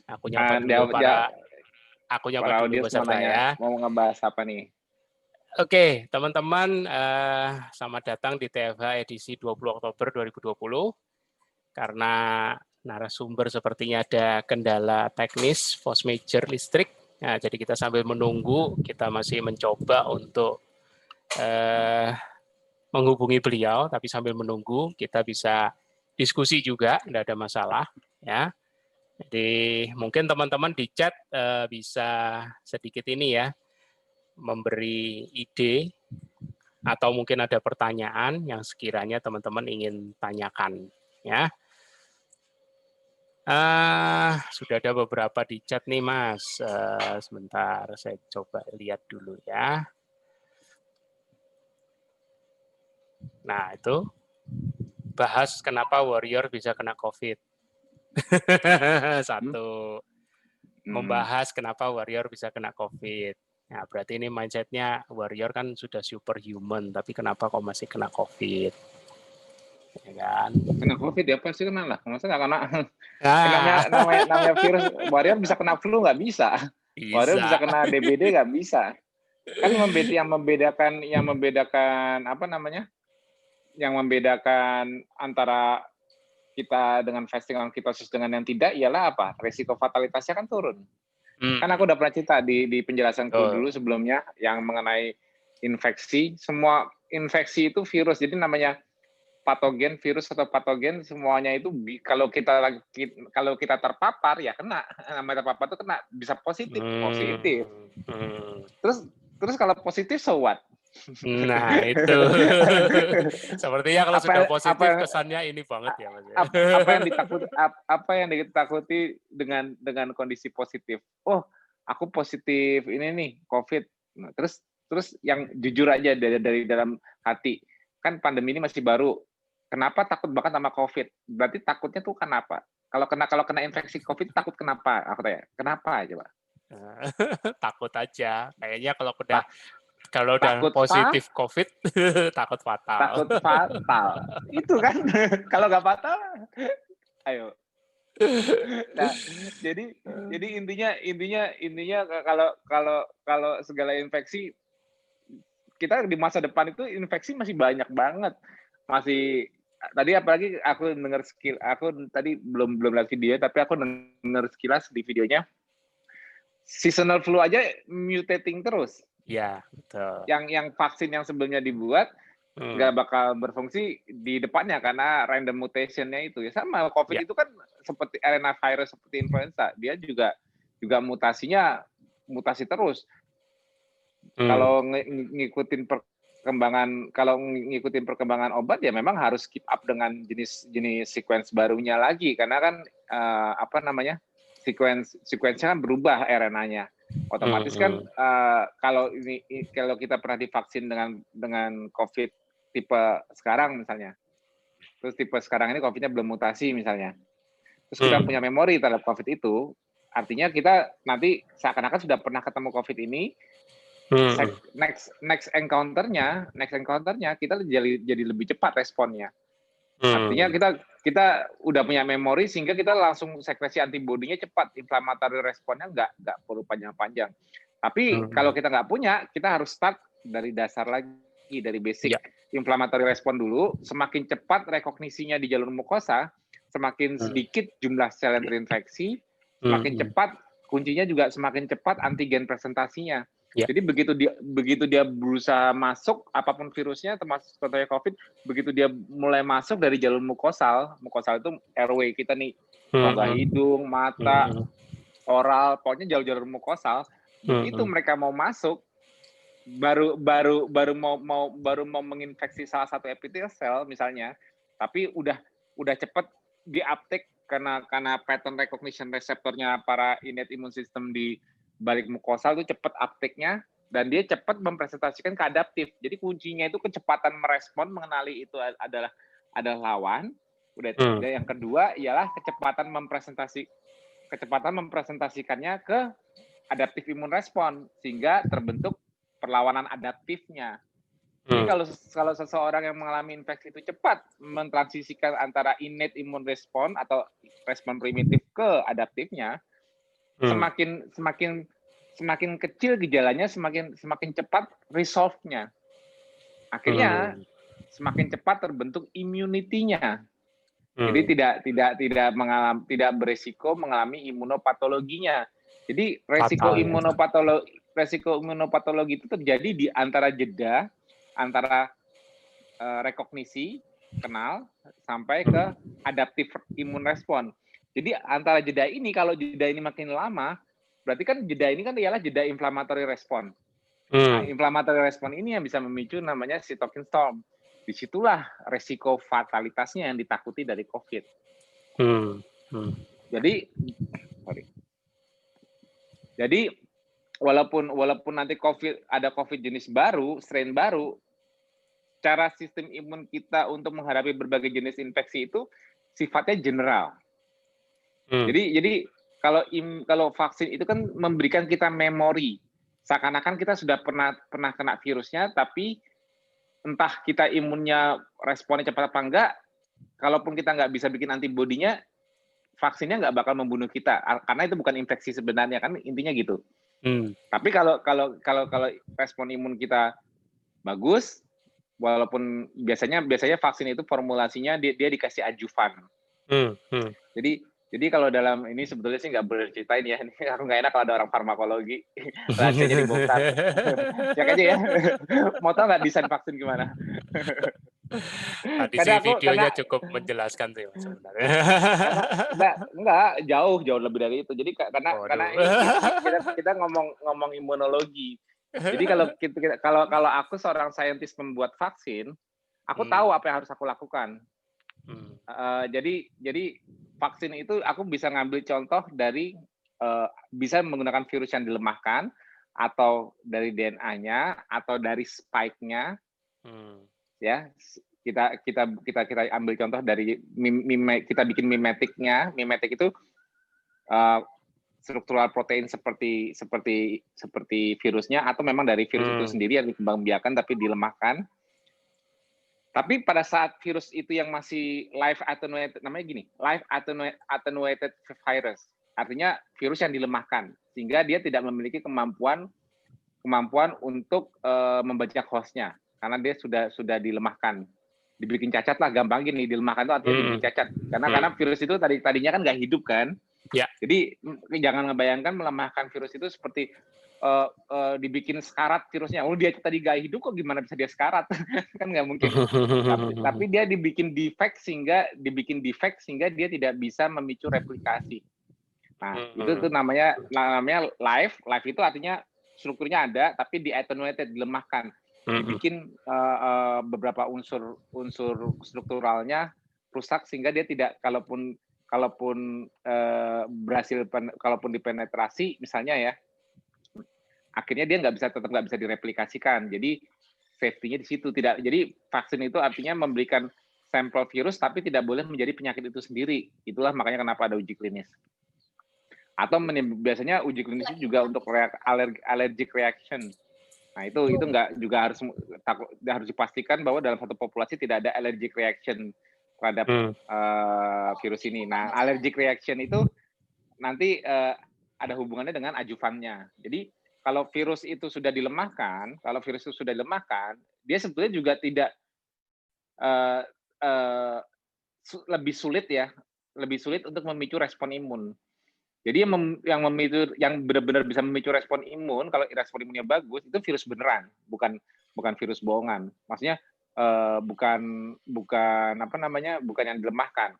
Aku nyapa dulu para audiens mau peserta nanya, ya. mau ngebahas apa nih? Oke, teman-teman, selamat datang di TFH edisi 20 Oktober 2020. Karena narasumber sepertinya ada kendala teknis force major listrik. Nah, jadi kita sambil menunggu, kita masih mencoba untuk menghubungi beliau, tapi sambil menunggu kita bisa diskusi juga, tidak ada masalah ya. Jadi mungkin teman-teman di chat bisa sedikit ini ya, memberi ide atau mungkin ada pertanyaan yang sekiranya teman-teman ingin tanyakan ya. Sudah ada beberapa di chat nih Mas. Sebentar saya coba lihat dulu ya. Nah itu bahas kenapa warrior bisa kena COVID. Satu, membahas kenapa warrior bisa kena COVID. Nah, berarti ini mindsetnya warrior kan sudah superhuman, tapi kenapa kok masih kena COVID? Ya kan? Kena COVID ya pasti kena lah. Masa nggak kena? Nah, namanya virus, warrior bisa kena flu nggak bisa. Warrior bisa bisa. kena DBD nggak bisa. Kan yang membedakan apa namanya? Yang membedakan antara kita dengan fasting on ketosis dengan yang tidak ialah apa? Resiko fatalitasnya kan turun. Kan aku udah pernah cerita di penjelasanku dulu sebelumnya yang mengenai infeksi. Semua infeksi itu virus. Jadi namanya patogen, virus atau patogen semuanya itu kalau kita terpapar ya kena. Namanya terpapar itu kena, bisa positif. Terus kalau positif so what? Nah, itu. Sepertinya kalau sudah positif kesannya ini banget ya, Mas. Apa yang ditakuti dengan kondisi positif? Oh, aku positif ini nih COVID. Nah, terus yang jujur aja dari dalam hati, kan pandemi ini masih baru. Kenapa takut banget sama COVID? Berarti takutnya tuh kenapa? Kalau kena infeksi COVID takut kenapa? Aku tanya, kenapa aja, Pak? Takut aja. Kayaknya kalau udah positif COVID, takut fatal. Takut fatal. Itu kan, kalau nggak fatal, ayo. Nah, jadi intinya kalau segala infeksi kita di masa depan itu infeksi masih banyak banget. Tadi apalagi aku tadi belum lihat video tapi aku dengar sekilas di videonya. Seasonal flu aja mutating terus. Iya, betul. Yang vaksin yang sebelumnya dibuat nggak bakal berfungsi di depannya karena random mutation-nya itu. Ya sama, COVID itu kan seperti RNA virus, seperti influenza. Dia juga mutasinya mutasi terus. Kalau ngikutin perkembangan obat ya memang harus keep up dengan jenis sequence barunya lagi karena kan sequence-nya kan berubah RNA-nya. Otomatis kan kalau kita pernah divaksin dengan COVID tipe sekarang misalnya, terus tipe sekarang ini COVID-nya belum mutasi misalnya, terus kita punya memori terhadap COVID itu, artinya kita nanti seakan-akan sudah pernah ketemu COVID ini, next encounter-nya kita jadi lebih cepat responnya. Artinya kita udah punya memori sehingga kita langsung sekresi antibodinya cepat, inflammatory responnya nggak perlu panjang-panjang. Tapi kalau kita nggak punya, kita harus start dari dasar lagi, dari basic. Inflammatory respon dulu, semakin cepat rekognisinya di jalur mukosa, semakin sedikit jumlah sel yang terinfeksi, semakin cepat, kuncinya juga semakin cepat antigen presentasinya. Jadi begitu dia berusaha masuk, apapun virusnya, termasuk contohnya COVID, begitu dia mulai masuk dari jalur mukosal itu airway kita nih, rongga hidung, mata, oral, pokoknya jalur mukosal. Begitu mereka mau masuk, baru mau menginfeksi salah satu epithelial cell misalnya, tapi udah cepat di uptake karena pattern recognition reseptornya para innate immune system di balik mukosal itu cepat uptake-nya dan dia cepat mempresentasikan ke adaptif. Jadi kuncinya itu kecepatan merespon mengenali itu adalah lawan. Udah yang kedua ialah kecepatan mempresentasikannya ke adaptif imun respon sehingga terbentuk perlawanan adaptifnya. Jadi kalau seseorang yang mengalami infeksi itu cepat mentransisikan antara innate immune response atau respon primitif ke adaptifnya, semakin kecil gejalanya, semakin cepat resolve-nya. Akhirnya semakin cepat terbentuk immunity-nya. Jadi tidak beresiko mengalami imunopatologinya. Jadi resiko imunopatologi itu terjadi di antara jeda antara rekognisi kenal sampai ke adaptif imun respon. Jadi antara jeda ini, kalau jeda ini makin lama, berarti kan jeda ini kan ialah jeda inflammatory respon. Nah, inflammatory respon ini yang bisa memicu namanya cytokine storm. Disitulah resiko fatalitasnya yang ditakuti dari COVID. Jadi walaupun nanti ada COVID jenis baru, strain baru, cara sistem imun kita untuk menghadapi berbagai jenis infeksi itu sifatnya general. Jadi kalau vaksin itu kan memberikan kita memori, seakan-akan kita sudah pernah kena virusnya, tapi entah kita imunnya responnya cepat apa enggak, kalaupun kita nggak bisa bikin antibodinya, vaksinnya nggak bakal membunuh kita, karena itu bukan infeksi sebenarnya, kan intinya gitu. Tapi kalau respon imun kita bagus, walaupun biasanya vaksin itu formulasinya dia dikasih adjuvan. Jadi kalau dalam ini sebetulnya sih nggak boleh ceritain ya, ini aku nggak enak kalau ada orang farmakologi rahasianya dibongkar. Cek aja ya, mau tahu nggak desain vaksin gimana? Di sini videonya cukup menjelaskan sih sebenarnya. Enggak, jauh lebih dari itu. Jadi karena ini kita ngomong imunologi. Jadi kalau aku seorang saintis pembuat vaksin, aku tahu apa yang harus aku lakukan. Jadi vaksin itu aku bisa ngambil contoh dari bisa menggunakan virus yang dilemahkan, atau dari DNA-nya, atau dari spike-nya. Ya, kita ambil contoh dari kita bikin mimetiknya. Mimetik itu struktural protein seperti virusnya, atau memang dari virus itu sendiri yang dikembangbiakan tapi dilemahkan. Tapi pada saat virus itu yang masih live attenuated, namanya gini, live attenuated virus, artinya virus yang dilemahkan, sehingga dia tidak memiliki kemampuan untuk membajak hostnya, karena dia sudah dilemahkan, dibikin cacat lah, gampang gini, dilemahkan itu artinya dibikin cacat, karena virus itu tadinya kan nggak hidup kan. Ya. Jadi jangan ngebayangkan melemahkan virus itu seperti dibikin sekarat virusnya. Dia tadi gak hidup, kok gimana bisa dia sekarat? Kan nggak mungkin. Tapi dia dibikin defect sehingga dia tidak bisa memicu replikasi. Nah, itu namanya live. Live itu artinya strukturnya ada, tapi di attenuated, dilemahkan. Dibikin beberapa unsur strukturalnya rusak sehingga dia tidak, kalaupun berhasil, kalaupun dipenetrasi misalnya ya, akhirnya dia tetap nggak bisa direplikasikan. Jadi safety-nya di situ tidak. Jadi vaksin itu artinya memberikan sampel virus tapi tidak boleh menjadi penyakit itu sendiri. Itulah makanya kenapa ada uji klinis. Atau biasanya uji klinis itu juga untuk allergic reaction. Nah, itu nggak juga harus dipastikan bahwa dalam satu populasi tidak ada allergic reaction terhadap virus ini. Nah, allergic reaction itu nanti ada hubungannya dengan adjuvannya. Jadi kalau virus itu sudah dilemahkan, dia sebetulnya juga tidak lebih sulit untuk memicu respon imun. Jadi yang benar-benar bisa memicu respon imun, kalau respon imunnya bagus, itu virus beneran, bukan virus bohongan. Maksudnya bukan yang dilemahkan.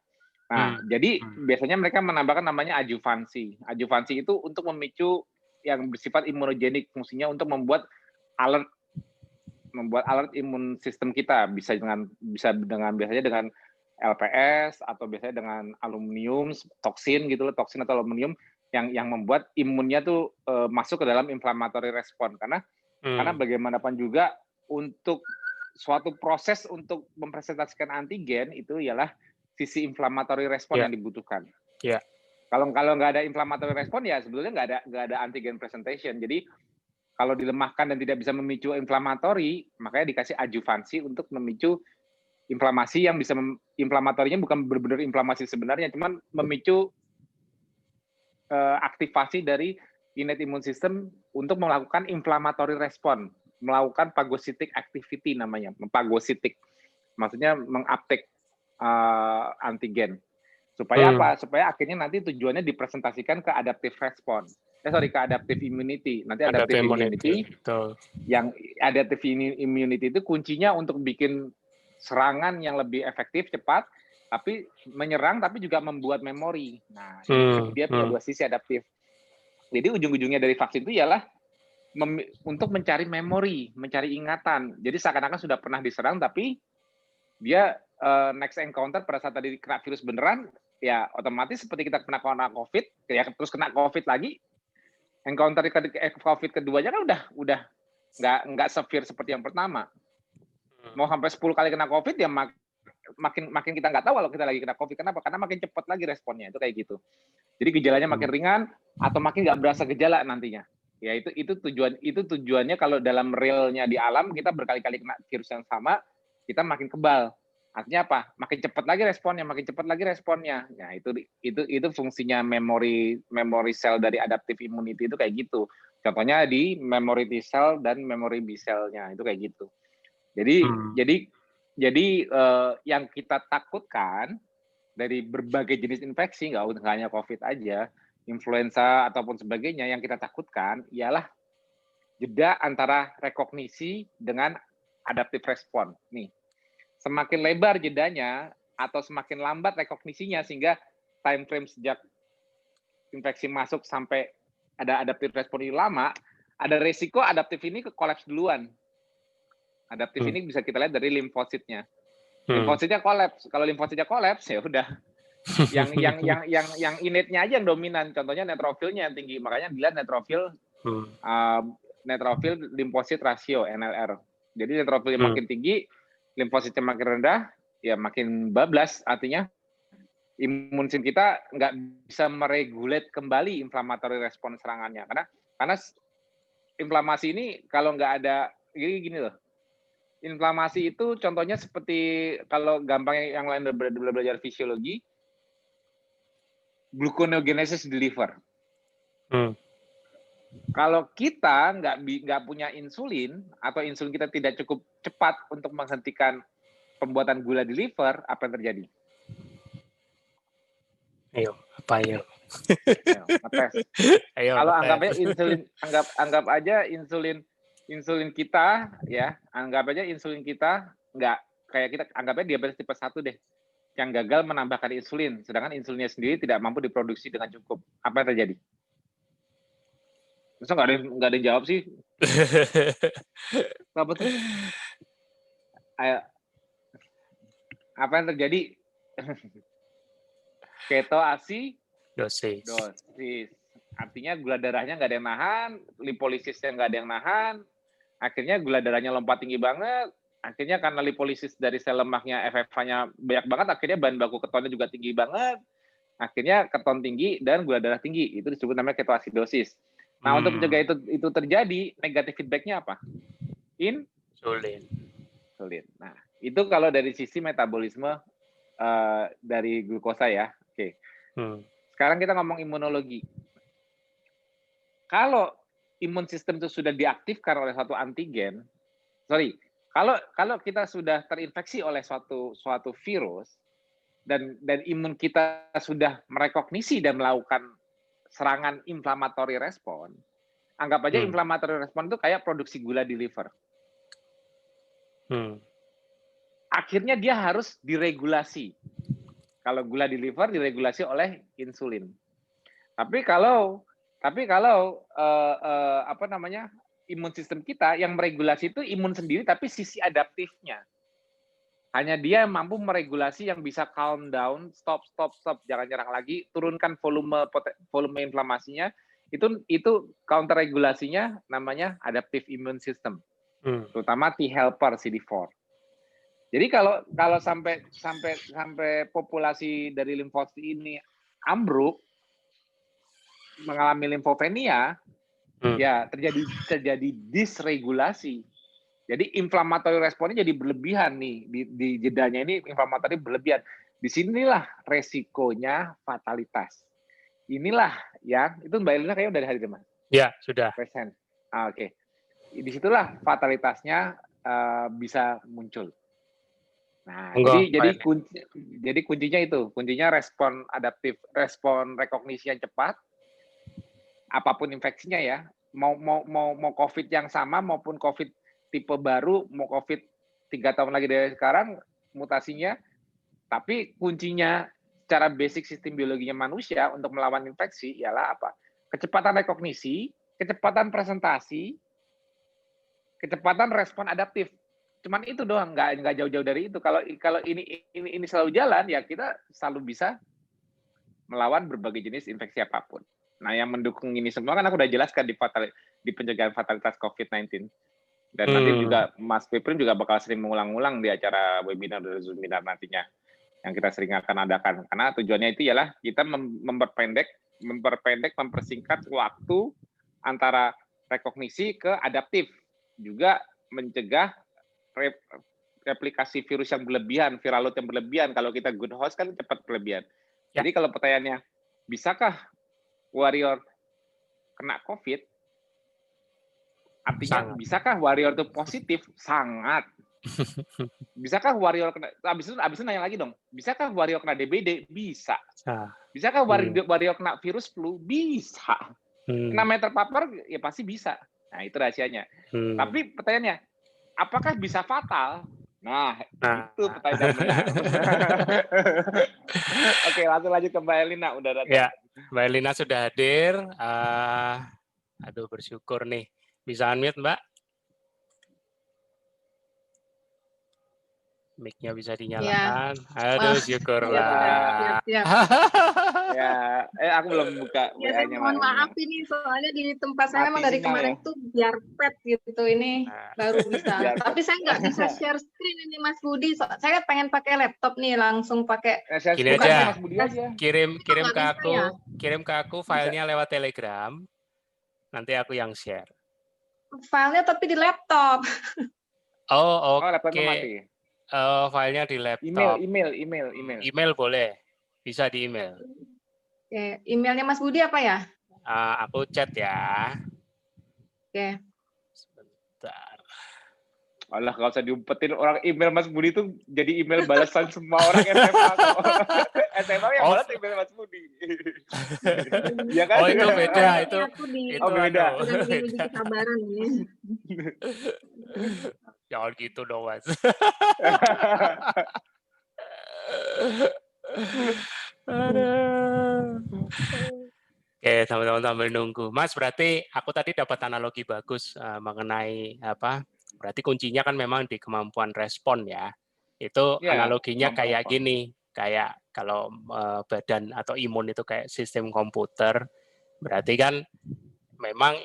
Nah, jadi biasanya mereka menambahkan namanya adjuvansi. Adjuvansi itu untuk memicu yang bersifat imunogenik, fungsinya untuk membuat alert imun sistem kita, bisa dengan biasanya dengan LPS, atau biasanya dengan aluminium, toksin atau aluminium yang membuat imunnya tuh masuk ke dalam inflammatory respon, karena bagaimanapun juga untuk suatu proses untuk mempresentasikan antigen itu ialah sisi inflammatory respon yang dibutuhkan. Kalau nggak ada inflammatory respon, ya sebetulnya nggak ada antigen presentation. Jadi Kalau dilemahkan dan tidak bisa memicu inflamatori, makanya dikasih adjuvansi untuk memicu inflamasi yang bisa inflamatorinya bukan benar-benar inflamasi sebenarnya, cuman memicu aktivasi dari innate immune system untuk melakukan inflammatory response, melakukan phagocytic activity namanya, phagocytic. Maksudnya menguptake antigen. Supaya apa? Supaya akhirnya nanti tujuannya dipresentasikan ke adaptive response. Ke adaptive immunity. Nanti adaptive immunity, yang adaptive immunity itu kuncinya untuk bikin serangan yang lebih efektif, cepat, tapi menyerang, tapi juga membuat memori. Nah, dia punya dua sisi adaptif. Jadi ujung-ujungnya dari vaksin itu ialah untuk mencari memori, mencari ingatan. Jadi seakan-akan sudah pernah diserang, tapi dia next encounter pada saat tadi kena virus beneran, ya otomatis seperti kita kena COVID, ya terus kena COVID lagi, encounter COVID keduanya kan udah nggak severe seperti yang pertama. Mau sampai 10 kali kena COVID ya makin kita nggak tahu kalau kita lagi kena COVID. Kenapa? Karena makin cepat lagi responnya, itu kayak gitu. Jadi gejalanya makin ringan atau makin nggak berasa gejala nantinya. Ya itu tujuannya kalau dalam realnya di alam kita berkali-kali kena virus yang sama, kita makin kebal. Artinya apa? Makin cepat lagi responnya. Nah, itu fungsinya memori cell dari adaptive immunity itu kayak gitu. Contohnya di memory T cell dan memory B cell-nya itu kayak gitu. Jadi yang kita takutkan dari berbagai jenis infeksi, nggak hanya COVID aja, influenza ataupun sebagainya, yang kita takutkan ialah jeda antara rekognisi dengan adaptive response. Nih, semakin lebar jedanya atau semakin lambat rekognisinya sehingga time frame sejak infeksi masuk sampai ada adaptive response ini lama, ada resiko adaptif ini ke kolaps duluan. Adaptif ini bisa kita lihat dari limfositnya. Limfositnya kolaps. Kalau limfositnya kolaps ya udah. Yang innate-nya aja yang dominan. Contohnya neutrofilnya yang tinggi. Makanya dilihat neutrofil limfosit rasio NLR. Jadi neutrofilnya makin tinggi, limfositnya makin rendah, ya makin bablas. Artinya imun sistem kita nggak bisa meregulate kembali inflammatory respons serangannya. Karena inflamasi ini kalau nggak ada gini loh. Inflamasi itu contohnya seperti kalau gampangnya yang lain belajar fisiologi, gluconeogenesis di liver. Kalau kita nggak punya insulin atau insulin kita tidak cukup cepat untuk menghentikan pembuatan gula di liver, apa yang terjadi? Ayo, apa ayo? Ngetes. Kalau anggap aja insulin kita ya, anggap aja insulin kita nggak kayak kita anggap aja diabetes tipe 1 deh, yang gagal menambahkan insulin, sedangkan insulinnya sendiri tidak mampu diproduksi dengan cukup. Apa yang terjadi? Masa nggak ada yang jawab sih? Apa tuh? Ayo. Apa yang terjadi? Ketoasidosis. Artinya gula darahnya nggak ada yang nahan, lipolisisnya nggak ada yang nahan, akhirnya gula darahnya lompat tinggi banget, akhirnya karena lipolisis dari sel lemaknya FFH-nya banyak banget, akhirnya bahan baku ketonnya juga tinggi banget, akhirnya keton tinggi dan gula darah tinggi, itu disebut namanya ketoasidosis. Nah, untuk mencegah itu terjadi, negatif feedback-nya apa? Insulin. Nah, itu kalau dari sisi metabolisme dari glukosa ya. Oke. Sekarang kita ngomong imunologi. Kalau imun sistem itu sudah diaktifkan oleh suatu antigen, kalau kita sudah terinfeksi oleh suatu virus dan imun kita sudah merekognisi dan melakukan serangan inflammatory respon, anggap aja inflammatory respon itu kayak produksi gula di liver. Akhirnya dia harus diregulasi. Kalau gula di liver diregulasi oleh insulin. Tapi kalau imun sistem kita yang meregulasi itu imun sendiri tapi sisi adaptifnya. Hanya dia yang mampu meregulasi yang bisa calm down, stop, jangan nyerang lagi, turunkan volume inflamasinya. Itu counter regulasinya namanya adaptive immune system. Terutama T helper CD4. Jadi kalau sampai populasi dari limfosit ini ambruk, mengalami limfopenia, Ya, terjadi disregulasi. Jadi inflammatory responnya jadi berlebihan nih di jedanya ini inflammatory berlebihan. Di sinilah resikonya fatalitas. Inilah yang itu Mbak Elina kayaknya udah ada hari Mas. Ya, sudah. Present. Oke. Disitulah fatalitasnya bisa muncul. Nah, jadi kuncinya itu, kuncinya respon adaptif, respon rekognisi yang cepat, apapun infeksinya ya, mau COVID yang sama maupun COVID tipe baru, mau COVID 3 tahun lagi dari sekarang, mutasinya, tapi kuncinya secara basic sistem biologinya manusia untuk melawan infeksi ialah apa? Kecepatan rekognisi, kecepatan presentasi, kecepatan respon adaptif. Cuman itu doang, nggak jauh-jauh dari itu. Kalau ini selalu jalan, ya kita selalu bisa melawan berbagai jenis infeksi apapun. Nah, yang mendukung ini semua kan aku udah jelaskan di pencegahan fatalitas COVID-19. Dan nanti juga Mas Piprim juga bakal sering mengulang-ulang di acara webinar dan seminar nantinya yang kita sering akan adakan. Karena tujuannya itu ialah kita mempersingkat waktu antara rekognisi ke adaptif. Juga mencegah replikasi virus yang berlebihan, viral load yang berlebihan. Kalau kita good host kan cepat berlebihan. Ya. Jadi kalau pertanyaannya, bisakah warrior kena COVID? Artinya, sangat. Bisakah warrior itu positif? Sangat. Bisakah warrior kena, abis itu nanya lagi dong, bisakah warrior kena DBD? Bisa. Bisakah warrior kena virus flu? Bisa. Kena terpapar? Ya pasti bisa. Nah, itu rahasianya. Tapi pertanyaannya, apakah bisa fatal? Nah, itu pertanyaan benar. Oke, langsung lanjut ke Mbak Elina. Udah datang. Ya, Mbak Elina sudah hadir. Aduh, bersyukur nih. Bisa unmute, Mbak? Mic-nya bisa dinyalakan. Ya. Aduh, syukurlah. Ya, aku belum buka WA-nya. Mohon maaf ini, soalnya di tempat saya memang dari kemarin tuh biar pet gitu, ini baru bisa. Tapi saya nggak bisa share screen ini Mas Budi. Saya pengen pakai laptop nih, langsung pakai. Gini aja, kirim ke aku filenya lewat Telegram. Nanti aku yang share. Filenya tapi di laptop. Oh, oke. Laptopnya mati. Filenya di laptop. Email. Email boleh, bisa di email. Oke, emailnya Mas Budi apa ya? Aku chat ya. Oke. Sebentar. Alah, kalau usah diumpetin orang email Mas Budi itu jadi email balasan semua orang SMA. SMA yang balas email Mas Budi. Ya kan? Oh, itu beda. Itu beda. Udah kesabaran ini. Jangan gitu dong, Mas. Oke, teman-teman sambil nunggu. Mas, berarti aku tadi dapat analogi bagus mengenai apa? Berarti kuncinya kan memang di kemampuan respon ya. Itu analoginya kayak gini, kayak kalau badan atau imun itu kayak sistem komputer. Berarti kan memang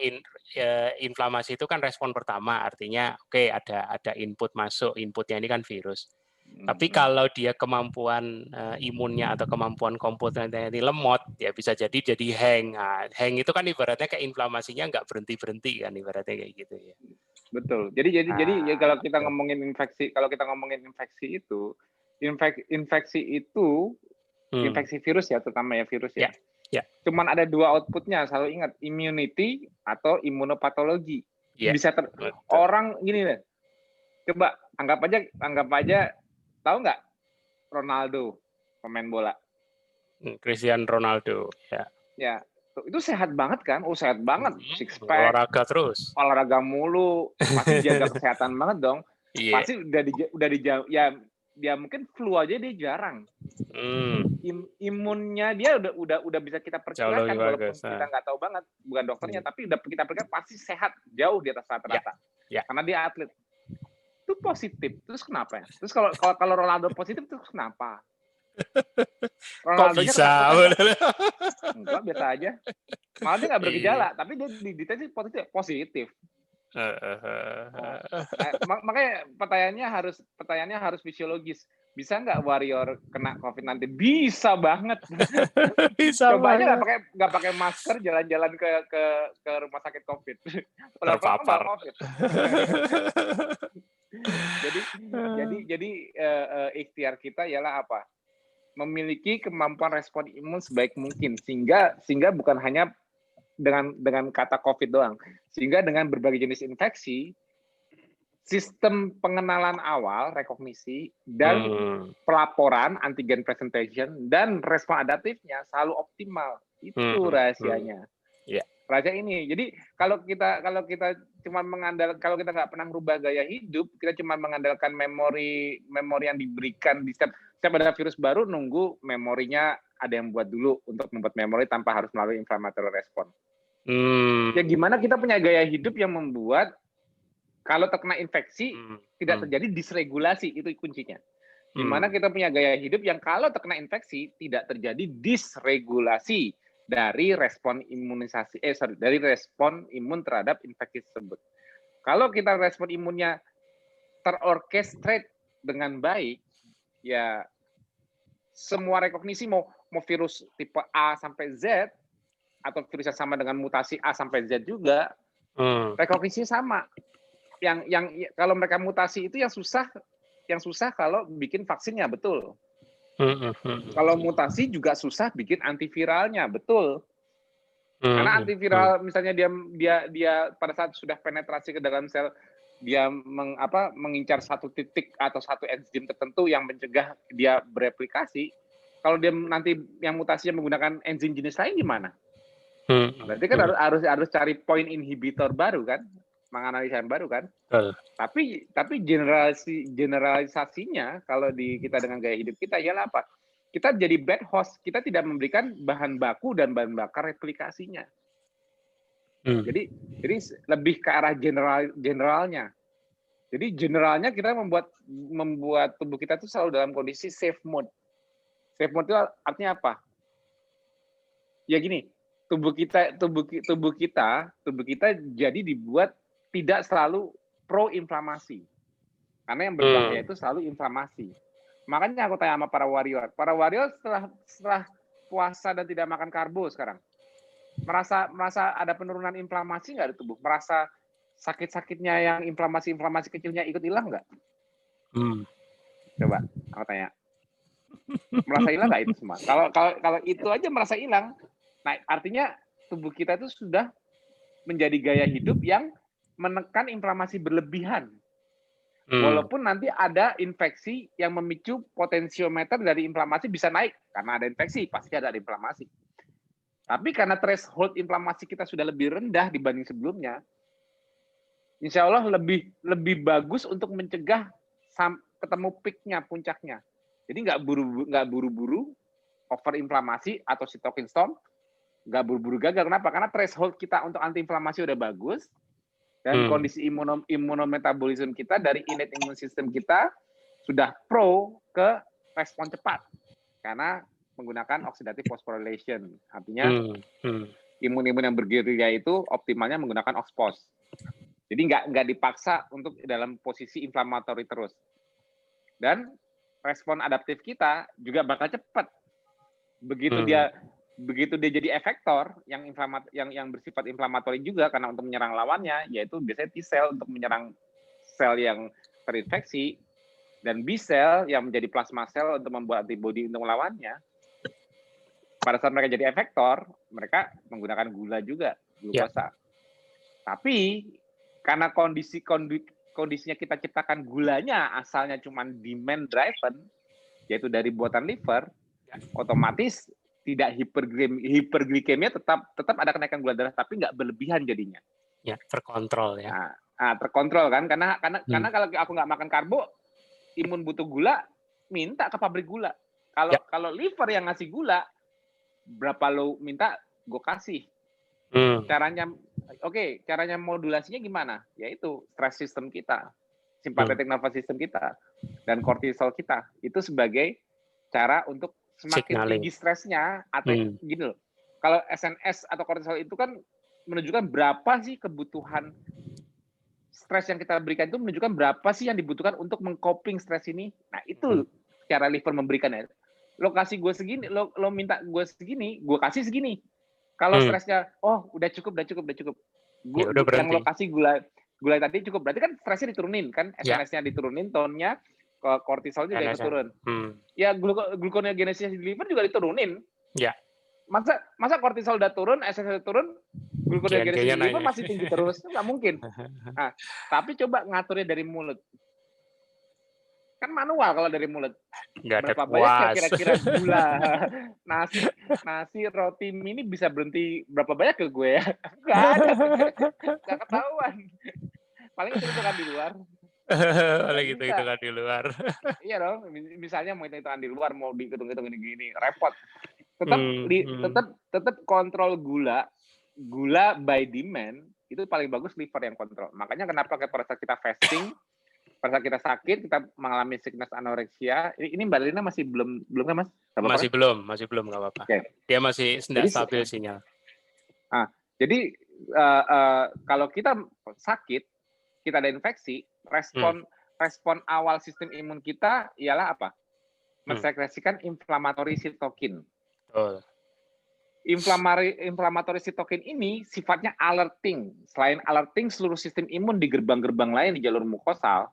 inflamasi itu kan respon pertama, artinya oke, ada input masuk, inputnya ini kan virus. Tapi kalau dia kemampuan imunnya atau kemampuan komputernya ini lemot, ya bisa jadi hang. Nah, hang itu kan ibaratnya kayak inflamasinya nggak berhenti kan, ibaratnya kayak gitu ya. Betul. Jadi ya kalau kita ngomongin infeksi, infeksi virus ya, terutama ya virus ya. Ya. Cuman ada dua outputnya, selalu ingat, immunity atau imunopatologi. Ya. Bisa orang gini deh. Coba anggap aja tahu nggak Ronaldo, pemain bola? Cristiano Ronaldo, ya. Ya, itu sehat banget kan? Oh, sehat banget, six pack. Olahraga terus. Olahraga mulu, pasti jaga kesehatan banget dong. Yeah. Pasti udah dijauh ya. Dia mungkin flu aja dia jarang. Imunnya dia udah bisa kita perkirakan walaupun kita nggak tahu banget, bukan dokternya, tapi udah kita perkirakan pasti sehat jauh di atas rata-rata. Yeah. Karena dia atlet. Itu positif. Terus kenapa ya? Terus kalau Ronaldo positif terus kenapa? Kok bisa? Enggak, biasa aja. Malah dia nggak bergejala, tapi dia dideteksi positif. Makanya pertanyaannya harus fisiologis. bisa nggak warrior kena COVID nanti? Bisa banget. Bisa Coba aja banget. nggak pakai masker jalan-jalan ke rumah sakit COVID. Terpapar. COVID. jadi ikhtiar kita ialah apa? Memiliki kemampuan respon imun sebaik mungkin sehingga bukan hanya dengan kata COVID doang, sehingga dengan berbagai jenis infeksi, sistem pengenalan awal, rekognisi, dan pelaporan, antigen presentation, dan respon adaptifnya selalu optimal. Itu rahasianya. Yeah. Rahasia ini. Jadi kalau kita cuma mengandalkan, kalau kita nggak pernah merubah gaya hidup, kita cuma mengandalkan memori yang diberikan di setiap ada virus baru, nunggu memorinya ada yang buat dulu untuk membuat memori tanpa harus melalui inflammatory response. Ya gimana kita punya gaya hidup yang membuat kalau terkena infeksi tidak terjadi disregulasi, itu kuncinya. Gimana kita punya gaya hidup yang kalau terkena infeksi tidak terjadi disregulasi dari respon imunisasi, dari respon imun terhadap infeksi tersebut. Kalau kita respon imunnya terorkestrate dengan baik, ya semua rekognisi mau virus tipe A sampai Z atau virus yang sama dengan mutasi A sampai Z juga, rekognisi sama. Yang kalau mereka mutasi itu yang susah kalau bikin vaksinnya, betul. Kalau mutasi juga susah bikin antiviralnya, betul. Karena antiviral misalnya dia pada saat sudah penetrasi ke dalam sel, dia mengincar satu titik atau satu enzim tertentu yang mencegah dia bereplikasi. Kalau dia nanti yang mutasinya menggunakan enzim jenis lain gimana? Berarti kan harus cari point inhibitor baru kan, menganalisa yang baru kan. Tapi generalisasinya kalau kita dengan gaya hidup kita ialah apa? Kita jadi bad host, kita tidak memberikan bahan baku dan bahan bakar replikasinya. Jadi lebih ke arah generalnya. Jadi generalnya kita membuat tubuh kita itu selalu dalam kondisi safe mode. Safe mode itu artinya apa? Ya gini, tubuh kita jadi dibuat tidak selalu pro-inflamasi. Karena yang berbahaya itu selalu inflamasi. Makanya aku tanya sama para warrior setelah puasa dan tidak makan karbo sekarang, merasa ada penurunan inflamasi nggak di tubuh? Merasa sakit-sakitnya yang inflamasi kecilnya ikut hilang nggak? Coba aku tanya. Merasa hilang nggak itu semua? Kalau itu aja merasa hilang, nah artinya tubuh kita itu sudah menjadi gaya hidup yang menekan inflamasi berlebihan. Walaupun nanti ada infeksi yang memicu potensiometer dari inflamasi bisa naik. Karena ada infeksi, pasti ada inflamasi. Tapi karena threshold inflamasi kita sudah lebih rendah dibanding sebelumnya, insya Allah lebih bagus untuk mencegah ketemu peak-nya, puncaknya. Jadi nggak buru-buru overinflamasi atau cytokine storm, nggak buru-buru gagal. Kenapa? Karena threshold kita untuk antiinflamasi udah bagus, dan kondisi imunometabolisme kita dari innate immune system kita sudah pro ke respon cepat karena menggunakan oxidative phosphorylation. Artinya imun-imun yang bergerilya itu optimalnya menggunakan OXPHOS. Jadi nggak dipaksa untuk dalam posisi inflamatori terus. Dan respon adaptif kita juga bakal cepat. Begitu dia jadi efektor yang bersifat inflamatori juga karena untuk menyerang lawannya, yaitu biasanya T-cell untuk menyerang sel yang terinfeksi dan B-cell yang menjadi plasma cell untuk membuat antibodi untuk melawannya. Pada saat mereka jadi efektor, mereka menggunakan gula juga, glukosa. Tapi karena kondisinya kita ciptakan gulanya asalnya cuma demand driven, yaitu dari buatan liver, otomatis tidak hiperglikemia, tetap ada kenaikan gula darah tapi nggak berlebihan jadinya. Ya, terkontrol ya. Nah, terkontrol kan karena kalau aku nggak makan karbo, imun butuh gula, minta ke pabrik gula. Kalau liver yang ngasih gula, berapa lo minta, gue kasih. Caranya modulasinya gimana? Yaitu stress system kita, sympathetic nervous system kita, dan kortisol kita. Itu sebagai cara untuk semakin tinggi stresnya, atau gini loh, kalau SNS atau kortisol itu kan menunjukkan berapa sih kebutuhan stres yang kita berikan, itu menunjukkan berapa sih yang dibutuhkan untuk mengcoping stres ini. Nah itu cara liver memberikannya. Lo kasih gue segini, lo minta gue segini, gue kasih segini. Kalau stresnya, oh udah cukup. Ya, udah Yang berhenti. lo kasih gula tadi cukup, berarti kan stresnya diturunin kan, SNS-nya diturunin, tone-nya, kortisol juga ikut turun. Ya gluconeogenesis di liver juga diturunin. Ya. Masa kortisol udah turun, SNS turun, gluconeogenesis di liver masih tinggi terus, nggak mungkin. Nah, tapi coba ngaturnya dari mulut. Kan manual kalau dari mulut. Berapa banyak kira-kira gula nasi roti mini bisa berhenti berapa banyak ke gue ya? Nggak ada, nggak ketahuan. Paling hitung-hitungan di luar. Paling hitung-hitungan di luar. Iya dong, misalnya mau hitung-hitungan di luar, mau dihitung-hitung gini, repot. Tetap kontrol gula by demand itu paling bagus liver yang kontrol. Makanya kenapa pada saat kita fasting, pada saat kita sakit, kita mengalami sickness anoreksia. Ini Mbak Lina masih belum kan Mas? Masih belum, nggak apa-apa. Okay. Dia masih tidak stabil sinyal. Jadi kalau kita sakit, kita ada infeksi, respon awal sistem imun kita ialah apa? Mensekresikan inflammatory cytokine. Inflammatory cytokine ini sifatnya alerting. Selain alerting seluruh sistem imun di gerbang-gerbang lain di jalur mukosal,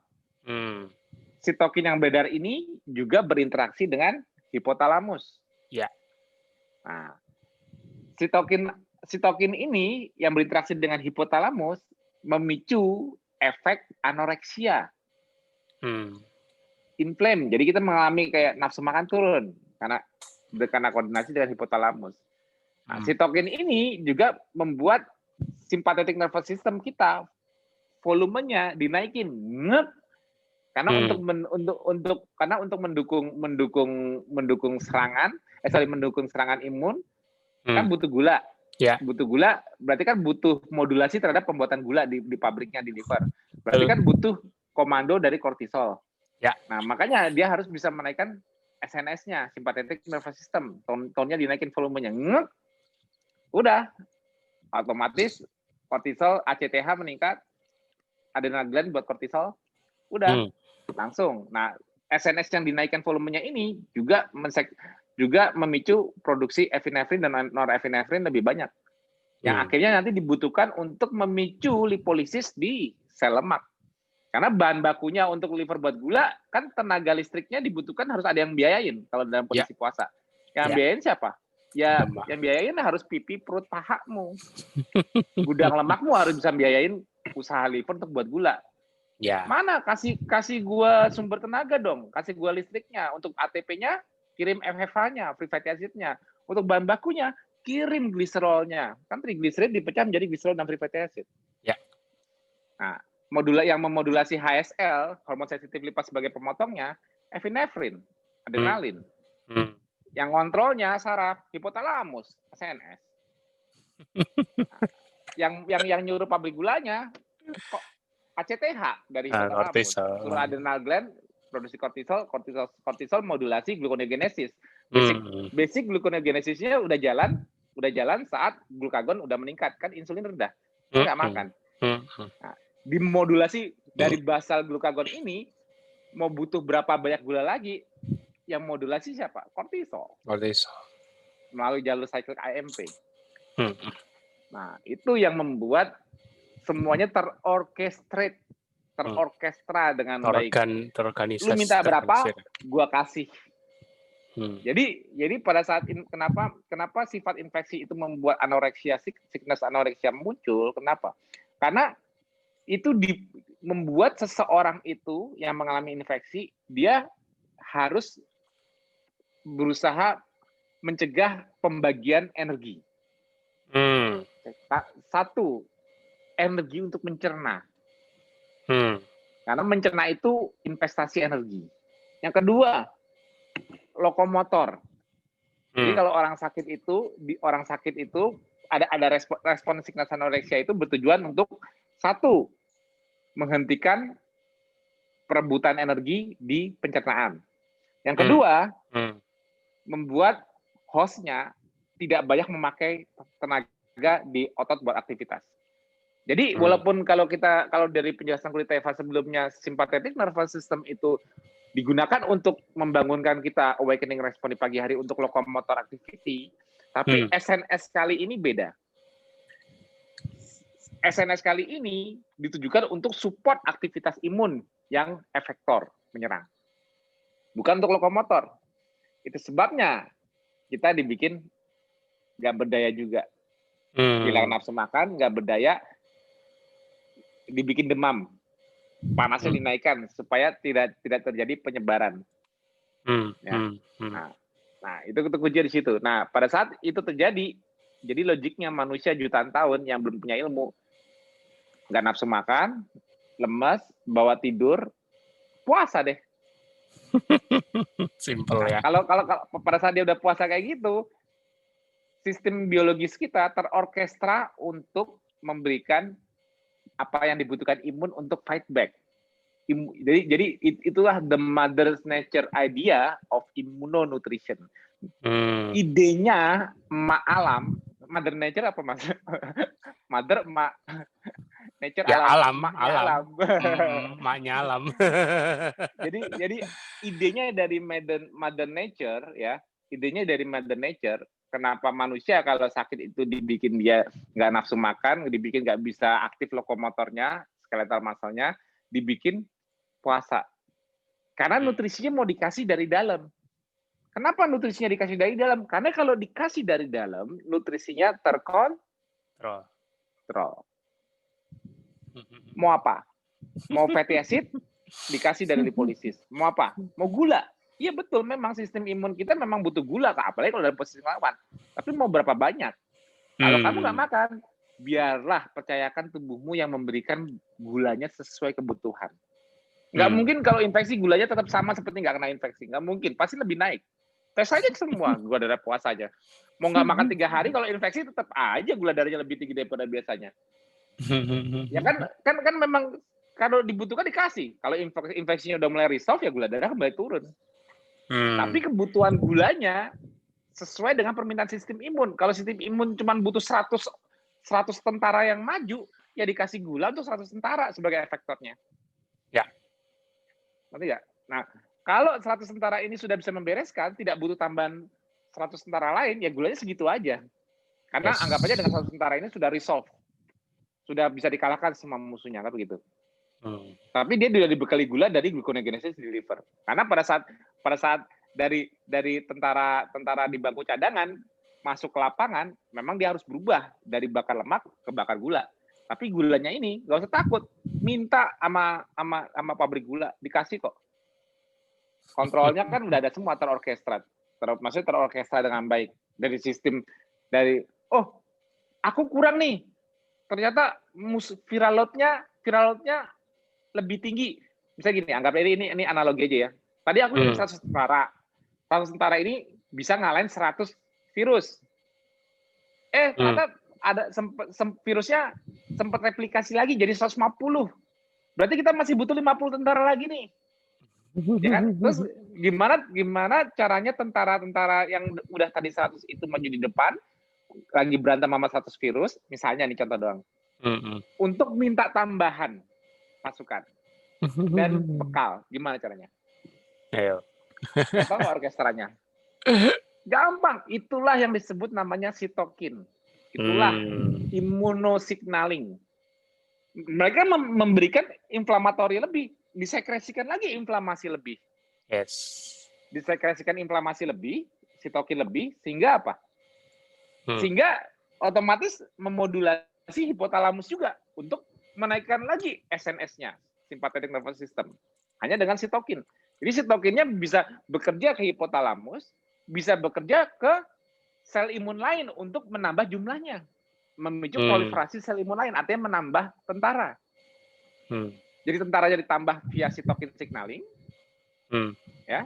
sitokin yang beredar ini juga berinteraksi dengan hipotalamus. Ya. Nah, sitokin ini yang berinteraksi dengan hipotalamus memicu efek anoreksia. Inflame. Jadi kita mengalami kayak nafsu makan turun karena koordinasi dengan hipotalamus. Nah, sitokin ini juga membuat sympathetic nervous system kita volumenya dinaikin. Karena untuk mendukung serangan imun kan butuh gula. Ya. Butuh gula berarti kan butuh modulasi terhadap pembuatan gula di pabriknya di liver. Berarti kan butuh komando dari kortisol. Ya. Nah, makanya dia harus bisa menaikkan SNS-nya, sympathetic nervous system. Tone-nya dinaikin volumenya. Udah. Otomatis kortisol ACTH meningkat. Adrenal gland buat kortisol. Udah. Langsung. Nah, SNS yang dinaikkan volumenya ini juga memicu produksi epinefrin dan norepinefrin lebih banyak. Yang akhirnya nanti dibutuhkan untuk memicu lipolisis di sel lemak. Karena bahan bakunya untuk liver buat gula, kan tenaga listriknya dibutuhkan harus ada yang biayain kalau dalam kondisi puasa. Yang biayain siapa? Ya, yang biayain harus pipi, perut, pahamu. Gudang lemakmu harus bisa biayain usaha liver untuk buat gula. Ya. Mana kasih gua sumber tenaga dong, kasih gua listriknya. Untuk ATP-nya kirim FFH-nya, free fatty acid-nya. Untuk bahan bakunya kirim gliserolnya. Kan trigliserid dipecah menjadi gliserol dan free fatty acid. Ya. Nah, yang memodulasi HSL, hormon sensitif lipat sebagai pemotongnya, epinefrin, adrenalin. Yang kontrolnya saraf, hipotalamus, SNS. Nah, yang nyuruh pabrik gulanya kok ACTH dari hipotalamus. Suruh adrenal gland produksi kortisol modulasi gluconeogenesis. Basic gluconeogenesisnya udah jalan saat glukagon udah meningkat, kan insulin rendah. Nggak makan. Nah, dimodulasi dari basal glukagon ini mau butuh berapa banyak gula lagi, yang modulasi siapa? Kortisol. Melalui jalur cyclic AMP. Nah, itu yang membuat semuanya terorkestra dengan baik. Terorganisasi. Lu minta berapa, gua kasih. Jadi pada saat kenapa sifat infeksi itu membuat anoreksia, sickness anoreksia muncul? Kenapa? Karena itu membuat seseorang itu yang mengalami infeksi, dia harus berusaha mencegah pembagian energi. Satu, energi untuk mencerna. Karena mencerna itu investasi energi. Yang kedua, lokomotor. Jadi kalau orang sakit itu ada respon sickness anoreksia itu bertujuan untuk satu, menghentikan perebutan energi di pencernaan. Yang kedua, membuat hostnya tidak banyak memakai tenaga di otot buat aktivitas. Jadi walaupun kalau dari penjelasan kulit Eva sebelumnya sympathetic nervous system itu digunakan untuk membangunkan kita awakening respon di pagi hari untuk locomotor activity, tapi SNS kali ini beda. SNS kali ini ditujukan untuk support aktivitas imun yang efektor menyerang, bukan untuk lokomotor. Itu sebabnya kita dibikin nggak berdaya juga, hilang nafsu makan, nggak berdaya, dibikin demam, panasnya dinaikkan supaya tidak terjadi penyebaran. Ya. Nah, itu kunci di situ. Nah, pada saat itu terjadi, jadi logiknya manusia jutaan tahun yang belum punya ilmu, nggak nafsu makan, lemas, bawa tidur, puasa deh. Simple ya. Kalau pada saat dia udah puasa kayak gitu, sistem biologis kita terorkestra untuk memberikan apa yang dibutuhkan imun untuk fight back. Jadi itulah the mother's nature idea of immunonutrition. Idenya emak alam, mother nature apa mas? Mother emak nature ya, alam. Maknya alam. jadi idenya dari mother nature ya, idenya dari mother nature. Kenapa manusia kalau sakit itu dibikin dia nggak nafsu makan, dibikin nggak bisa aktif lokomotornya, skeletal muscle-nya, dibikin puasa. Karena nutrisinya mau dikasih dari dalam. Kenapa nutrisinya dikasih dari dalam? Karena kalau dikasih dari dalam, nutrisinya terkontrol. Mau apa? Mau fatty acid, dikasih dari lipolisis. Mau apa? Mau gula. Iya betul, memang sistem imun kita memang butuh gula, apalagi kalau dalam posisi lawan. Tapi mau berapa banyak? Kalau kamu nggak makan, biarlah percayakan tubuhmu yang memberikan gulanya sesuai kebutuhan. Nggak mungkin kalau infeksi gulanya tetap sama seperti nggak kena infeksi. Nggak mungkin, pasti lebih naik. Tes aja semua, gula darah puasa aja. Mau nggak makan 3 hari, kalau infeksi tetap aja gula darahnya lebih tinggi daripada biasanya. Ya kan memang kalau dibutuhkan dikasih. Kalau infeksinya udah mulai resolve, ya gula darah kembali turun. Tapi kebutuhan gulanya sesuai dengan permintaan sistem imun. Kalau sistem imun cuma butuh 100 tentara yang maju, ya dikasih gula untuk 100 tentara sebagai efektornya. Ya. Ngerti nggak? Nah, kalau 100 tentara ini sudah bisa membereskan, tidak butuh tambahan 100 tentara lain, ya gulanya segitu aja. Karena anggap aja dengan 100 tentara ini sudah resolve. Sudah bisa dikalahkan sama musuhnya, kan begitu. Tapi dia sudah dibekali gula dari gluconeogenesis di liver. Karena pada saat dari tentara di bangku cadangan masuk ke lapangan, memang dia harus berubah dari bakar lemak ke bakar gula. Tapi gulanya ini nggak usah takut, minta sama pabrik gula, dikasih kok. Kontrolnya kan udah ada semua terorkestra, maksudnya terorkestra dengan baik dari sistem oh aku kurang nih, ternyata viral load-nya lebih tinggi. Bisa gini, anggap ini analogi aja ya. Tadi aku 100 tentara. 100 tentara ini bisa ngalahin 100 virus. Ternyata ada virusnya sempat replikasi lagi jadi 150. Berarti kita masih butuh 50 tentara lagi nih. Ya kan? Terus gimana caranya tentara-tentara yang udah tadi 100 itu maju di depan lagi berantem sama 100 virus, misalnya nih contoh doang. Untuk minta tambahan pasukan dan bekal, gimana caranya? Ayo. Gampang nggak orkestranya? Gampang. Itulah yang disebut namanya sitokin. Itulah immunosignaling. Mereka memberikan inflamatori lebih, disekresikan lagi inflamasi lebih. Yes. Disekresikan inflamasi lebih, sitokin lebih, sehingga apa? Sehingga otomatis memodulasi hipotalamus juga untuk menaikkan lagi SNS-nya, sympathetic nervous system, hanya dengan sitokin. Jadi sitokinnya bisa bekerja ke hipotalamus, bisa bekerja ke sel imun lain untuk menambah jumlahnya, memicu proliferasi sel imun lain, artinya menambah tentara. Jadi tentaranya ditambah via sitokin signaling, ya.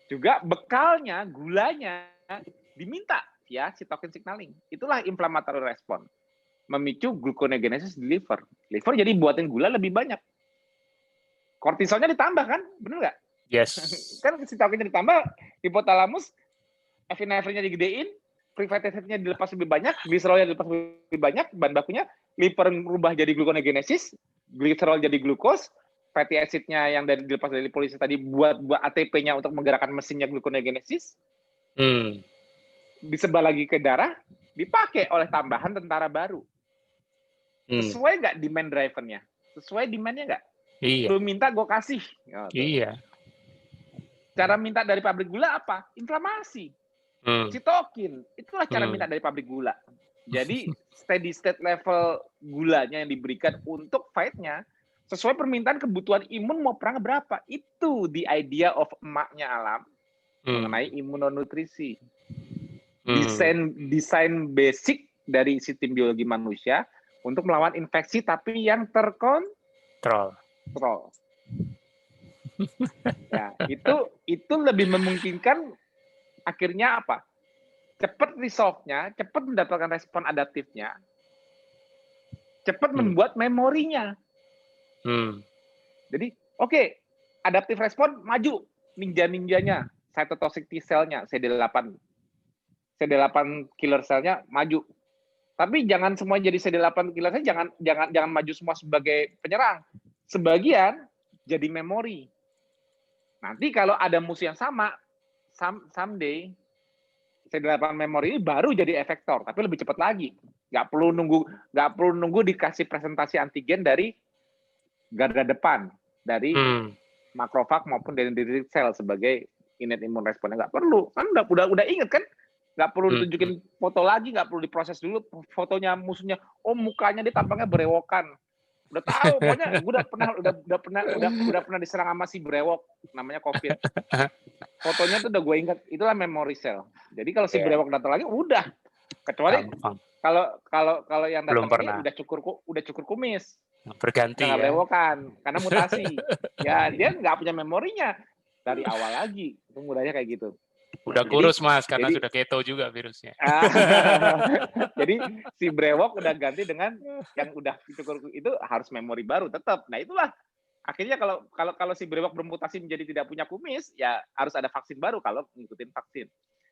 Juga bekalnya, gulanya diminta via sitokin signaling. Itulah inflammatory response, memicu gluconeogenesis di liver. Liver jadi buatin gula lebih banyak. Kortisolnya ditambah kan, bener nggak? Yes. Kan sitokinnya ditambah, hipotalamus, epinefrinnya digedein, prefactativnya dilepas lebih banyak, gliserolnya dilepas lebih banyak, bahan bakunya, liver berubah jadi gluconeogenesis, gliserol jadi glukos, fatty acid-nya yang dilepas dari polisi tadi buat ATP-nya untuk menggerakkan mesinnya gluconeogenesis, disebar lagi ke darah, dipakai oleh tambahan tentara baru. Sesuai nggak demand driver-nya? Sesuai demand-nya nggak? Iya. Lu minta, gue kasih. Iya. Cara minta dari pabrik gula apa? Inflamasi. Sitokin. Itulah cara minta dari pabrik gula. Jadi steady state level gulanya yang diberikan untuk fight-nya sesuai permintaan kebutuhan imun mau perang berapa. Itu the idea of emaknya alam mengenai imunonutrisi. Desain basic dari sistem biologi manusia untuk melawan infeksi tapi yang terkontrol. Ya, itu lebih memungkinkan akhirnya apa? Cepat resolve-nya, cepat mendapatkan respon adaptifnya, cepat membuat memorinya. Jadi, oke, adaptif respon maju, ninja-ninjanya, cytotoxic T cell-nya, CD8 killer cell-nya maju. Tapi jangan semua jadi CD8 killer cell, jangan maju semua sebagai penyerang. Sebagian jadi memori. Nanti kalau ada musuh yang sama, someday CD8 memori ini baru jadi efektor, tapi lebih cepat lagi. Nggak perlu nunggu dikasih presentasi antigen dari garda depan, dari makrofag maupun dari dendritic cell sebagai innate immune response. Nggak perlu, kan udah inget kan? Nggak perlu ditunjukin foto lagi, nggak perlu diproses dulu fotonya musuhnya. Oh, mukanya dia tampangnya berewokan. Udah tahu, pokoknya gue udah pernah diserang sama si brewok, namanya COVID. Fotonya tuh udah gue ingat, itulah memory cell. Jadi kalau si brewok datang lagi, udah. Kecuali kalau yang datang lagi udah cukur kumis, berganti udah ya. Brewokan, karena mutasi. Ya dia nggak punya memorinya dari awal lagi. Itu mudahnya kayak gitu. Udah kurus Mas, karena sudah keto juga virusnya. Jadi si brewok udah ganti dengan yang udah itu harus memori baru tetap. Nah itulah akhirnya kalau si brewok bermutasi menjadi tidak punya kumis, ya harus ada vaksin baru kalau ngikutin vaksin.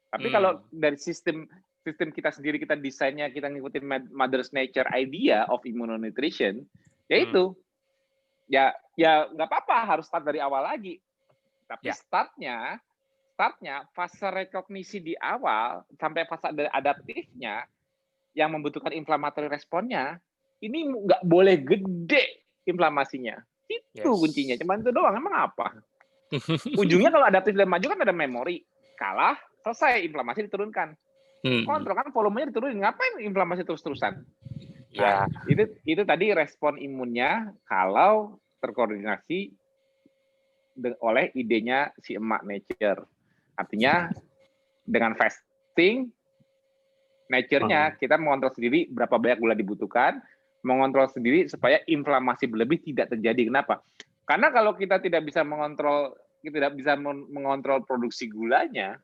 Tapi kalau dari sistem kita sendiri, kita desainnya, kita ngikutin Mother's Nature idea of immunonutrition, yaitu ya nggak apa-apa harus start dari awal lagi. Tapi startnya fase rekognisi di awal sampai fase adaptifnya yang membutuhkan inflammatory responnya, ini nggak boleh gede inflamasinya. Itu kuncinya. Cuman itu doang. Emang apa? Ujungnya kalau adaptif dan maju kan ada memori. Kalah, selesai, inflamasi diturunkan. Kontrol kan volumenya diturunin. Ngapain inflamasi terus-terusan? Ya, itu tadi respon imunnya kalau terkoordinasi oleh idenya si emak nature. Artinya dengan fasting, nature-nya kita mengontrol sendiri berapa banyak gula dibutuhkan, mengontrol sendiri supaya inflamasi berlebih tidak terjadi. Kenapa? Karena kalau kita tidak bisa mengontrol produksi gulanya,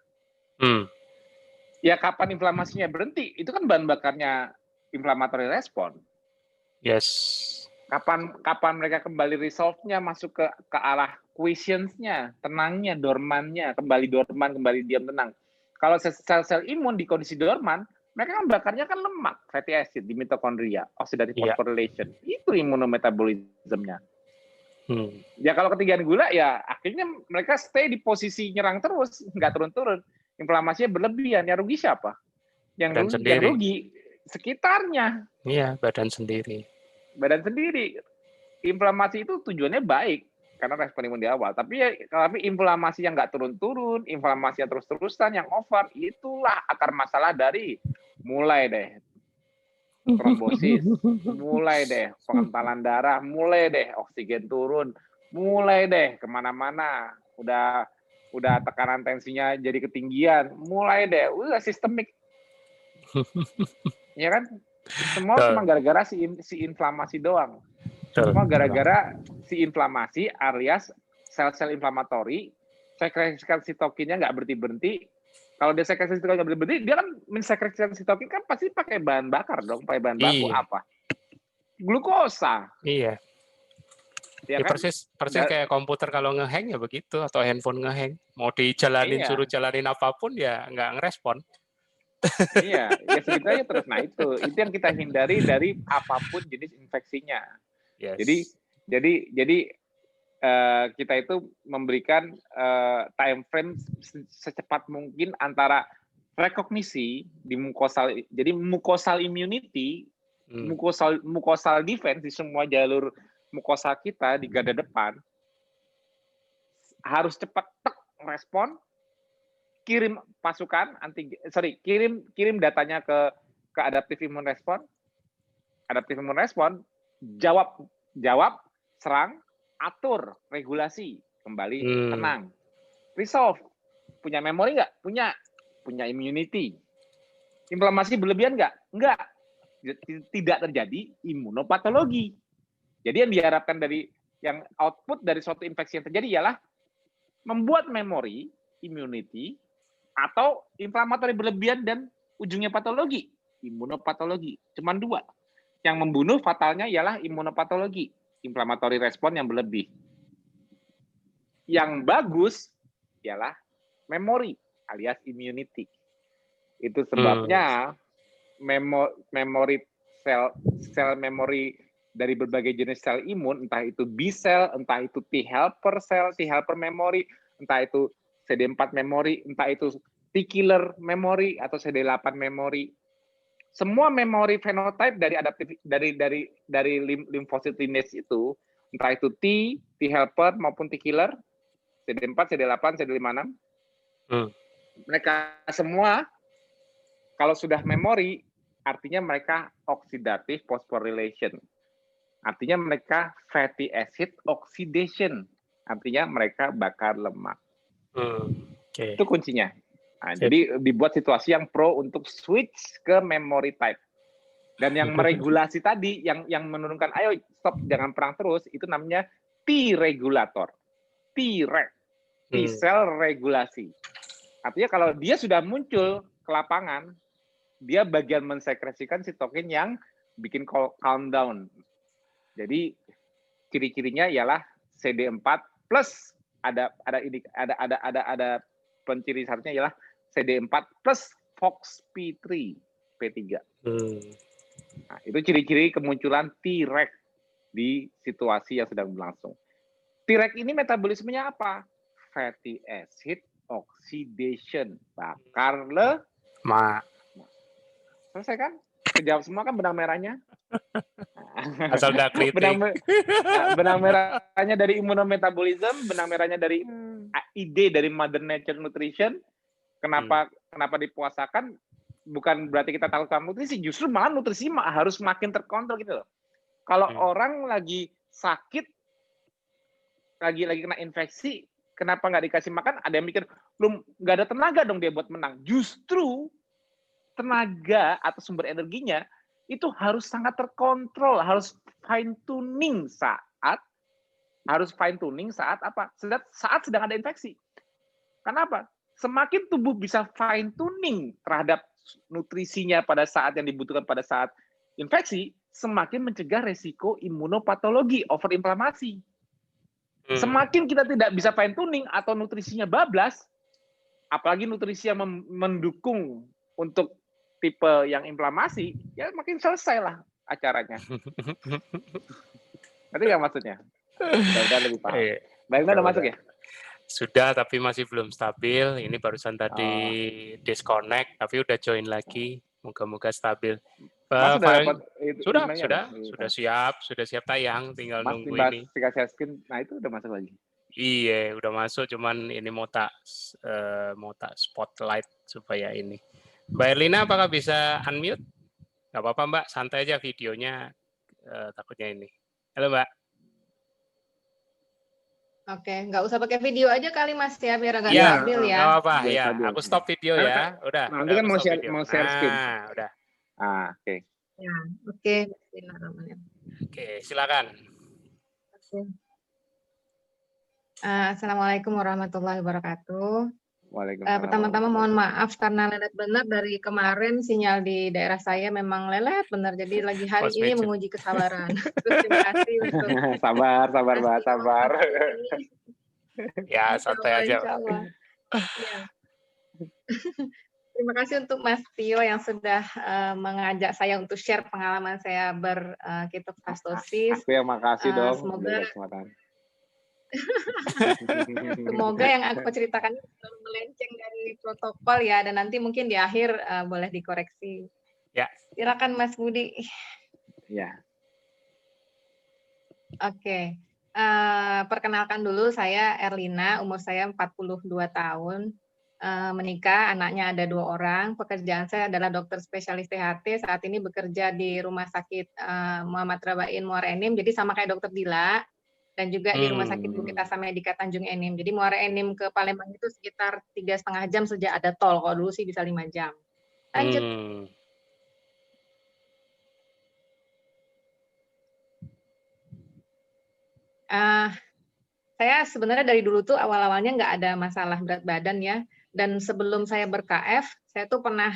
ya kapan inflamasinya berhenti? Itu kan bahan bakarnya inflammatory response. Yes. Kapan mereka kembali resolve-nya masuk ke arah quiescence-nya, tenangnya, dormannya, kembali dorman, kembali diam tenang. Kalau sel-sel imun di kondisi dorman, mereka kan bakarnya kan lemak, fatty acid di mitokondria, oxidative phosphorylation. Itu immunometabolismnya. Ya kalau ketinggian gula, ya akhirnya mereka stay di posisi nyerang terus, nggak turun-turun. Inflamasinya berlebihan, yang rugi siapa? Yang rugi sekitarnya. Iya, badan sendiri. Inflamasi itu tujuannya baik karena respon imun di awal, tapi inflamasi yang nggak turun-turun, inflamasi yang terus-terusan, yang over, itulah akar masalah dari mulai deh trombosis, mulai deh pengentalan darah, mulai deh oksigen turun, mulai deh kemana-mana, udah tekanan tensinya jadi ketinggian, mulai deh udah sistemik, ya kan? Semua cuma gara-gara si inflamasi doang. Semua gara-gara si inflamasi alias sel-sel inflamatori, sekresikan sitokinnya nggak berhenti-berhenti. Kalau dia sekresi sitokin nggak berhenti, dia kan mensekresikan sitokin kan pasti pakai bahan bakar dong, pakai bahan baku apa? Glukosa. Iya. Ya kan? Persis kayak komputer kalau ngehang ya begitu, atau handphone ngehang. Mau dijalanin, suruh jalanin apapun ya nggak ngerespon. Iya, ya segitu aja terus. Nah itu yang kita hindari dari apapun jenis infeksinya. Yes. Jadi kita itu memberikan time frame secepat mungkin antara rekognisi di mukosal. Jadi mukosal immunity, mukosal defense di semua jalur mukosa kita di garda depan harus cepat respon, kirim pasukan kirim datanya ke adaptive immune response. Adaptive immune response jawab, serang, atur, regulasi, kembali tenang. Resolve. Punya memori nggak? Punya immunity. Inflamasi berlebihan nggak? Nggak. Tidak terjadi imunopatologi. Jadi yang diharapkan dari yang output dari suatu infeksi yang terjadi ialah membuat memori, immunity, atau inflamatori berlebihan dan ujungnya patologi, imunopatologi. Cuman 2. Yang membunuh fatalnya ialah imunopatologi, inflammatory respon yang berlebih. Yang bagus ialah memori alias immunity. Itu sebabnya memori sel memori dari berbagai jenis sel imun, entah itu B cell, entah itu T helper cell, T helper memory, entah itu CD4 memory, entah itu T killer memory atau CD8 memory. Semua memori phenotype dari adaptif dari limfosit lineage itu, entah itu T helper maupun T killer, CD4, CD8, CD56. Mereka semua kalau sudah memori artinya mereka oxidative phosphorylation. Artinya mereka fatty acid oxidation. Artinya mereka bakar lemak. Itu kuncinya. Nah, jadi dibuat situasi yang pro untuk switch ke memory type. Dan yang meregulasi tadi, yang menurunkan, ayo stop, jangan perang terus, itu namanya T-regulator. T-reg. T-cell regulasi. Artinya kalau dia sudah muncul ke lapangan, dia bagian mensekresikan sitokin yang bikin countdown. Jadi ciri-cirinya ialah CD4 plus ada penciri satunya ialah CD4 plus FOXP3 P3. Nah, itu ciri-ciri kemunculan T-reg di situasi yang sedang berlangsung. T-reg ini metabolismenya apa? Fatty acid oxidation, bakar lemak. Selesai kan? Kejawab semua kan benang merahnya? Asal udah kritik. Benang merahnya dari immunometabolism, benang merahnya dari ide dari Mother Nature Nutrition. Kenapa dipuasakan? Bukan berarti kita takut sama nutrisi, justru malah nutrisi harus makin terkontrol gitu loh. Kalau orang lagi sakit, lagi kena infeksi, kenapa nggak dikasih makan? Ada yang mikir, belum nggak ada tenaga dong dia buat menang. Justru tenaga atau sumber energinya itu harus sangat terkontrol, harus fine tuning saat apa? Saat sedang ada infeksi. Kenapa? Semakin tubuh bisa fine tuning terhadap nutrisinya pada saat yang dibutuhkan pada saat infeksi, semakin mencegah resiko imunopatologi, overinflamasi. Semakin kita tidak bisa fine tuning atau nutrisinya bablas, apalagi nutrisi yang mendukung untuk tipe yang inflamasi, ya makin selesai lah acaranya. Ngerti nggak maksudnya? Mudah-mudahan lebih paham. Baiknya udah masuk ya? Sudah, tapi masih belum stabil. Ini barusan tadi disconnect, tapi udah join lagi. Moga-moga stabil. Sudah siap tayang, tinggal nunggu ini. Screen, nah itu udah masuk lagi. Iya, udah masuk. Cuman ini mau tak spotlight supaya ini. Mbak Erlina, apakah bisa unmute? Nggak apa-apa, Mbak. Santai aja videonya. Takutnya ini. Halo, Mbak. Oke, nggak usah pakai video aja kali Mas ya, biar nggak stabil ya. Nggak apa-apa, ya. Aku stop video ya. Udah. Nanti kan mau share screen. Udah. Oke. Ya, oke. Bismillahirrahmanirrahim. Oke, silakan. Assalamualaikum warahmatullahi wabarakatuh. Waalaikumsalam. Pertama-tama mohon maaf karena lelet benar dari kemarin sinyal di daerah saya memang lelet benar. Jadi lagi hari ini menguji kesabaran. Terima kasih untuk sabar Mbak, sabar. Ya, santai aja. Ya. Terima kasih untuk Mas Tio yang sudah mengajak saya untuk share pengalaman saya berketofastosis. Aku yang makasih dong. Semoga Semoga yang aku ceritakan ini belum melenceng dari protokol ya, dan nanti mungkin di akhir boleh dikoreksi. Ya. Silakan Mas Budi. Ya. Oke. Perkenalkan dulu, saya Erlina, umur saya 42 tahun. Menikah, anaknya ada 2 orang. Pekerjaan saya adalah dokter spesialis THT. Saat ini bekerja di Rumah Sakit Muhammad Rabain Muara Enim. Jadi sama kayak Dokter Dila, dan juga di Rumah Sakit Bukit Asa Medika Tanjung Enim. Jadi Muara Enim ke Palembang itu sekitar 3,5 jam sejak ada tol. Kalau dulu sih bisa 5 jam. Lanjut. Saya sebenarnya dari dulu tuh awal-awalnya nggak ada masalah berat badan ya. Dan sebelum saya ber-KF, saya tuh pernah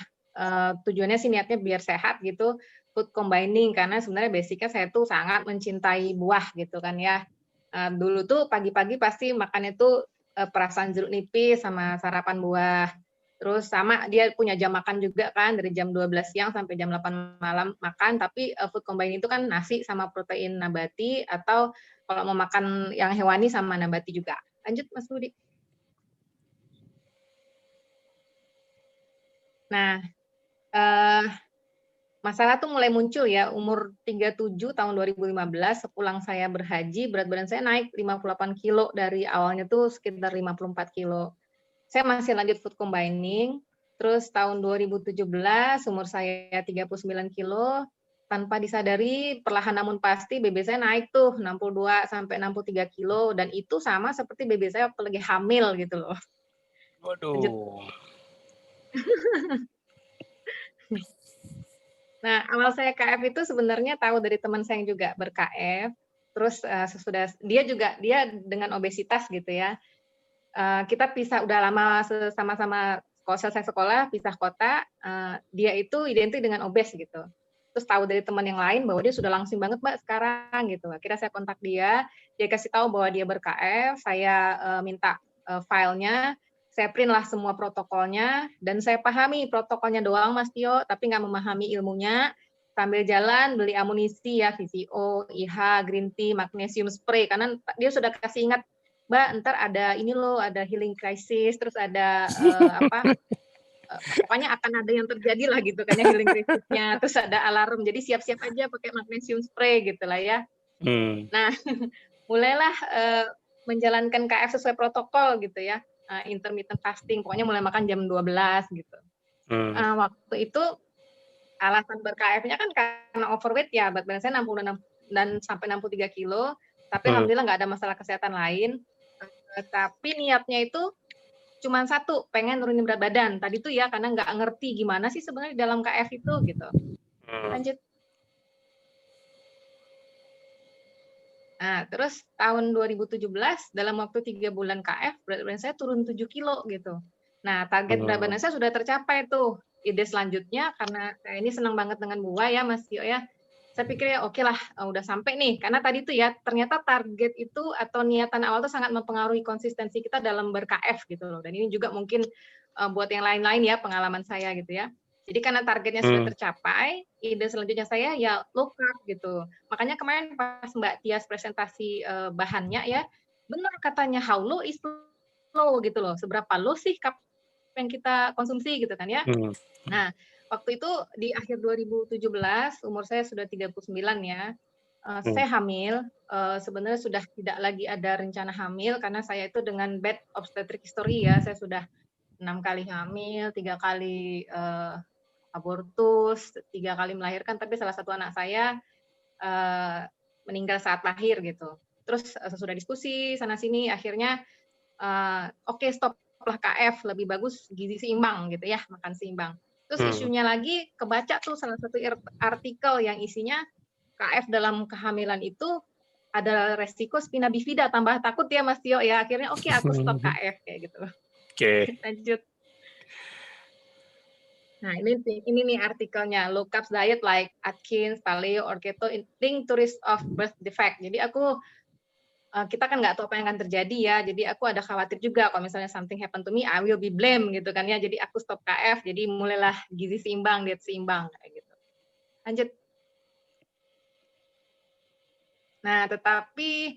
tujuannya sih niatnya biar sehat gitu, food combining, karena sebenarnya basicnya saya tuh sangat mencintai buah gitu kan ya. Dulu tuh pagi-pagi pasti makannya tuh perasan jeruk nipis sama sarapan buah. Terus sama dia punya jam makan juga kan, dari jam 12 siang sampai jam 8 malam makan, tapi food combining itu kan nasi sama protein nabati, atau kalau mau makan yang hewani sama nabati juga. Lanjut Mas Budi. Nah, masalah tuh mulai muncul ya umur 37 tahun 2015, sepulang saya berhaji, berat badan saya naik 58 kilo, dari awalnya tuh sekitar 54 kilo. Saya masih lanjut food combining, terus tahun 2017 umur saya 39 kilo, tanpa disadari perlahan namun pasti BB saya naik tuh 62 sampai 63 kilo, dan itu sama seperti BB saya waktu lagi hamil gitu loh. Lanjut. Waduh. Nah, awal saya KF itu sebenarnya tahu dari teman saya yang juga ber-KF, terus sesudah dia dengan obesitas gitu ya. Kita pisah udah lama sama-sama, kalau selesai sekolah pisah kota, dia itu identik dengan obes gitu. Terus tahu dari teman yang lain bahwa dia sudah langsing banget Mbak sekarang gitu. Akhirnya saya kontak dia kasih tahu bahwa dia ber-KF, saya minta filenya, saya print lah semua protokolnya, dan saya pahami protokolnya doang Mas Tio, tapi nggak memahami ilmunya. Sambil jalan beli amunisi ya, VCO, IH, green tea, magnesium spray, karena dia sudah kasih ingat, Mbak, ntar ada ini loh, ada healing crisis, terus ada pokoknya akan ada yang terjadi lah gitu kan ya, healing crisisnya, terus ada alarm, jadi siap-siap aja pakai magnesium spray gitu lah ya. Nah, mulailah menjalankan KF sesuai protokol gitu ya, intermittent fasting, pokoknya mulai makan jam 12 gitu. Waktu itu alasan ber-KF-nya kan karena overweight ya, berat badan saya 66 dan sampai 63 kilo, tapi alhamdulillah nggak ada masalah kesehatan lain. Tapi niatnya itu cuma satu, pengen nurunin berat badan. Tadi tuh ya karena nggak ngerti gimana sih sebenarnya di dalam KF itu gitu. Lanjut. Nah, terus tahun 2017 dalam waktu 3 bulan KF berat badan saya turun 7 kilo gitu. Nah, target berat badan saya sudah tercapai tuh. Ide selanjutnya, karena saya ini senang banget dengan buah ya Mas Tio ya. Saya pikir ya oke lah, udah sampai nih. Karena tadi tuh ya ternyata target itu atau niatan awal tuh sangat mempengaruhi konsistensi kita dalam ber-KF gitu loh. Dan ini juga mungkin buat yang lain-lain ya, pengalaman saya gitu ya. Jadi karena targetnya sudah tercapai, ide selanjutnya saya ya low carb gitu. Makanya kemarin pas Mbak Tias presentasi bahannya ya, benar katanya how low is low gitu loh. Seberapa low sih yang kita konsumsi gitu kan ya. Nah, waktu itu di akhir 2017, umur saya sudah 39 ya, saya hamil, sebenarnya sudah tidak lagi ada rencana hamil, karena saya itu dengan bad obstetric history ya, saya sudah 6 kali hamil, 3 kali abortus, 3 kali melahirkan, tapi salah satu anak saya meninggal saat lahir gitu. Terus sesudah diskusi sana-sini, akhirnya oke, stop lah KF, lebih bagus gizi seimbang gitu ya, makan seimbang. Terus isunya lagi kebaca tuh salah satu artikel yang isinya KF dalam kehamilan itu ada resiko spina bifida, tambah takut ya Mas Tio ya. Akhirnya oke, aku stop KF kayak gitu. Oke. Lanjut. Nah, ini nih artikelnya, low carb diet like Atkins, Paleo, or Keto linked to risk of birth defect. Jadi kita kan nggak tahu apa yang akan terjadi ya, jadi aku ada khawatir juga kalau misalnya something happen to me, I will be blamed gitu kan ya, jadi aku stop KF, jadi mulailah gizi seimbang, diet seimbang kayak gitu. Lanjut. Nah, tetapi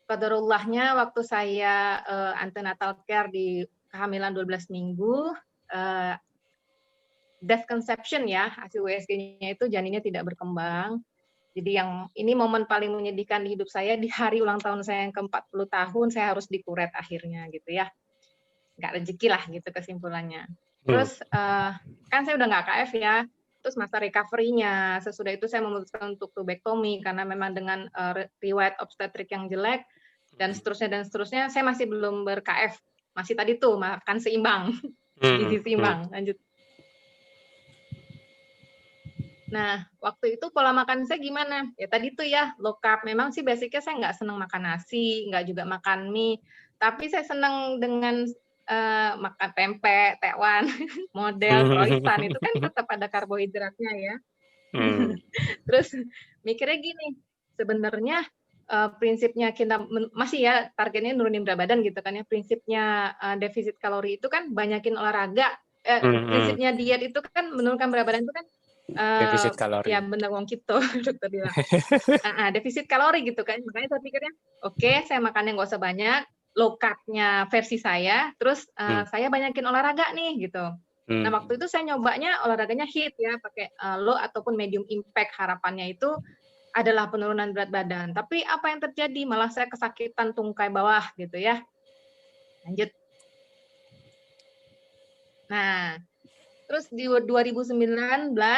Qadarullahnya waktu saya antenatal care di kehamilan 12 minggu, death conception ya, hasil USG-nya itu janinnya tidak berkembang. Jadi yang ini momen paling menyedihkan di hidup saya, di hari ulang tahun saya yang ke-40 tahun, saya harus dikuret akhirnya gitu ya. Nggak rezeki lah gitu kesimpulannya. Terus kan saya udah nggak KF ya, terus masa recovery-nya, sesudah itu saya memutuskan untuk tubektomi karena memang dengan riwayat obstetrik yang jelek, dan seterusnya, saya masih belum ber-KF. Masih tadi tuh, makan seimbang, gizi seimbang, lanjut. Nah, waktu itu pola makan saya gimana? Ya tadi tuh ya, low carb. Memang sih basicnya saya nggak senang makan nasi, nggak juga makan mie. Tapi saya senang dengan makan pempek, tekwan, model, croissant. Itu kan tetap ada karbohidratnya ya. Terus mikirnya gini, sebenarnya prinsipnya kita, masih ya targetnya nurunin berat badan gitu kan ya. Prinsipnya defisit kalori itu kan banyakin olahraga. Prinsipnya diet itu kan menurunkan berat badan itu kan defisit kalori. Ya benar wong gitu dokter bilang. Defisit kalori gitu kan. Makanya saya pikirnya, oke, saya makannya nggak usah banyak, low carb-nya versi saya, terus saya banyakin olahraga nih gitu. Nah waktu itu saya nyobanya olahraganya HIIT ya, pakai low ataupun medium impact. Harapannya itu adalah penurunan berat badan. Tapi apa yang terjadi? Malah saya kesakitan tungkai bawah gitu ya. Lanjut. Nah, terus di 2019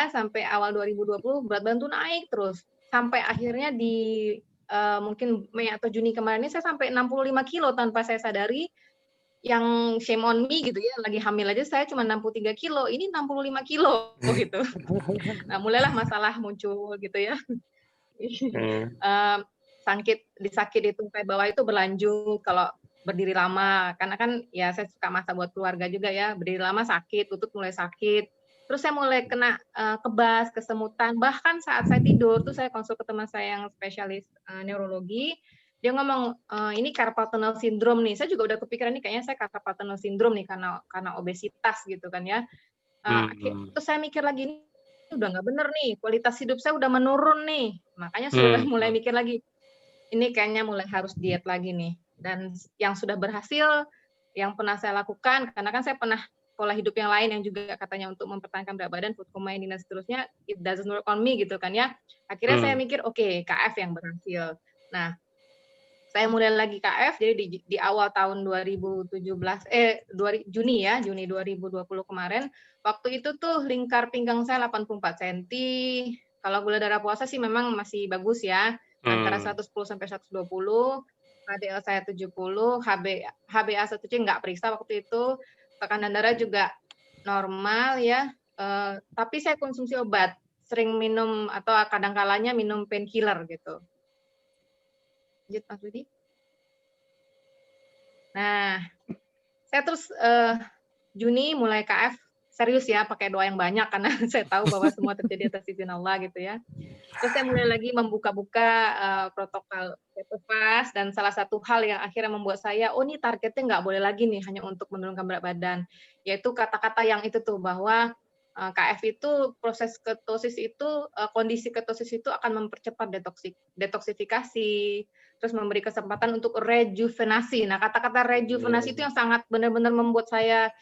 sampai awal 2020 berat badan tuh naik terus. Sampai akhirnya di mungkin Mei atau Juni kemarin ini saya sampai 65 kilo tanpa saya sadari. Yang shame on me gitu ya, lagi hamil aja saya cuma 63 kilo, ini 65 kilo gitu. Nah mulailah masalah muncul gitu ya. Sakit di tungkai bawah itu berlanjut kalau berdiri lama, karena kan ya saya suka masak buat keluarga juga ya, berdiri lama sakit, lutut mulai sakit, terus saya mulai kena kebas, kesemutan, bahkan saat saya tidur tuh saya konsul ke teman saya yang spesialis neurologi, dia ngomong ini carpal tunnel syndrome nih, saya juga udah kepikiran nih kayaknya saya carpal tunnel syndrome nih karena obesitas gitu kan ya. Terus saya mikir lagi, ini udah nggak bener nih, kualitas hidup saya udah menurun nih, makanya sudah mulai mikir lagi, ini kayaknya mulai harus diet lagi nih. Dan yang sudah berhasil, yang pernah saya lakukan, karena kan saya pernah pola hidup yang lain yang juga katanya untuk mempertahankan berat badan, food combining dan seterusnya, it doesn't work on me gitu kan ya. Akhirnya saya mikir, oke, KF yang berhasil. Nah, saya mulai lagi KF, jadi di awal tahun 2017, Juni 2020 kemarin, waktu itu tuh lingkar pinggang saya 84 cm, kalau gula darah puasa sih memang masih bagus ya, antara 110 sampai 120, HDL saya 70, HbA1c nggak periksa waktu itu, tekanan darah juga normal ya, tapi saya konsumsi obat, sering minum atau kadang-kalanya minum painkiller gitu. Lanjut Mas Budi. Nah, saya terus Juni mulai KF serius ya, pakai doa yang banyak karena saya tahu bahwa semua terjadi atas izin Allah gitu ya. Terus saya mulai lagi membuka-buka protokol Ketovas, dan salah satu hal yang akhirnya membuat saya, oh ini targetnya nggak boleh lagi nih hanya untuk menurunkan berat badan, yaitu kata-kata yang itu tuh bahwa KF itu proses ketosis itu, kondisi ketosis itu akan mempercepat detoksifikasi, terus memberi kesempatan untuk rejuvenasi. Nah kata-kata rejuvenasi itu yang sangat benar-benar membuat saya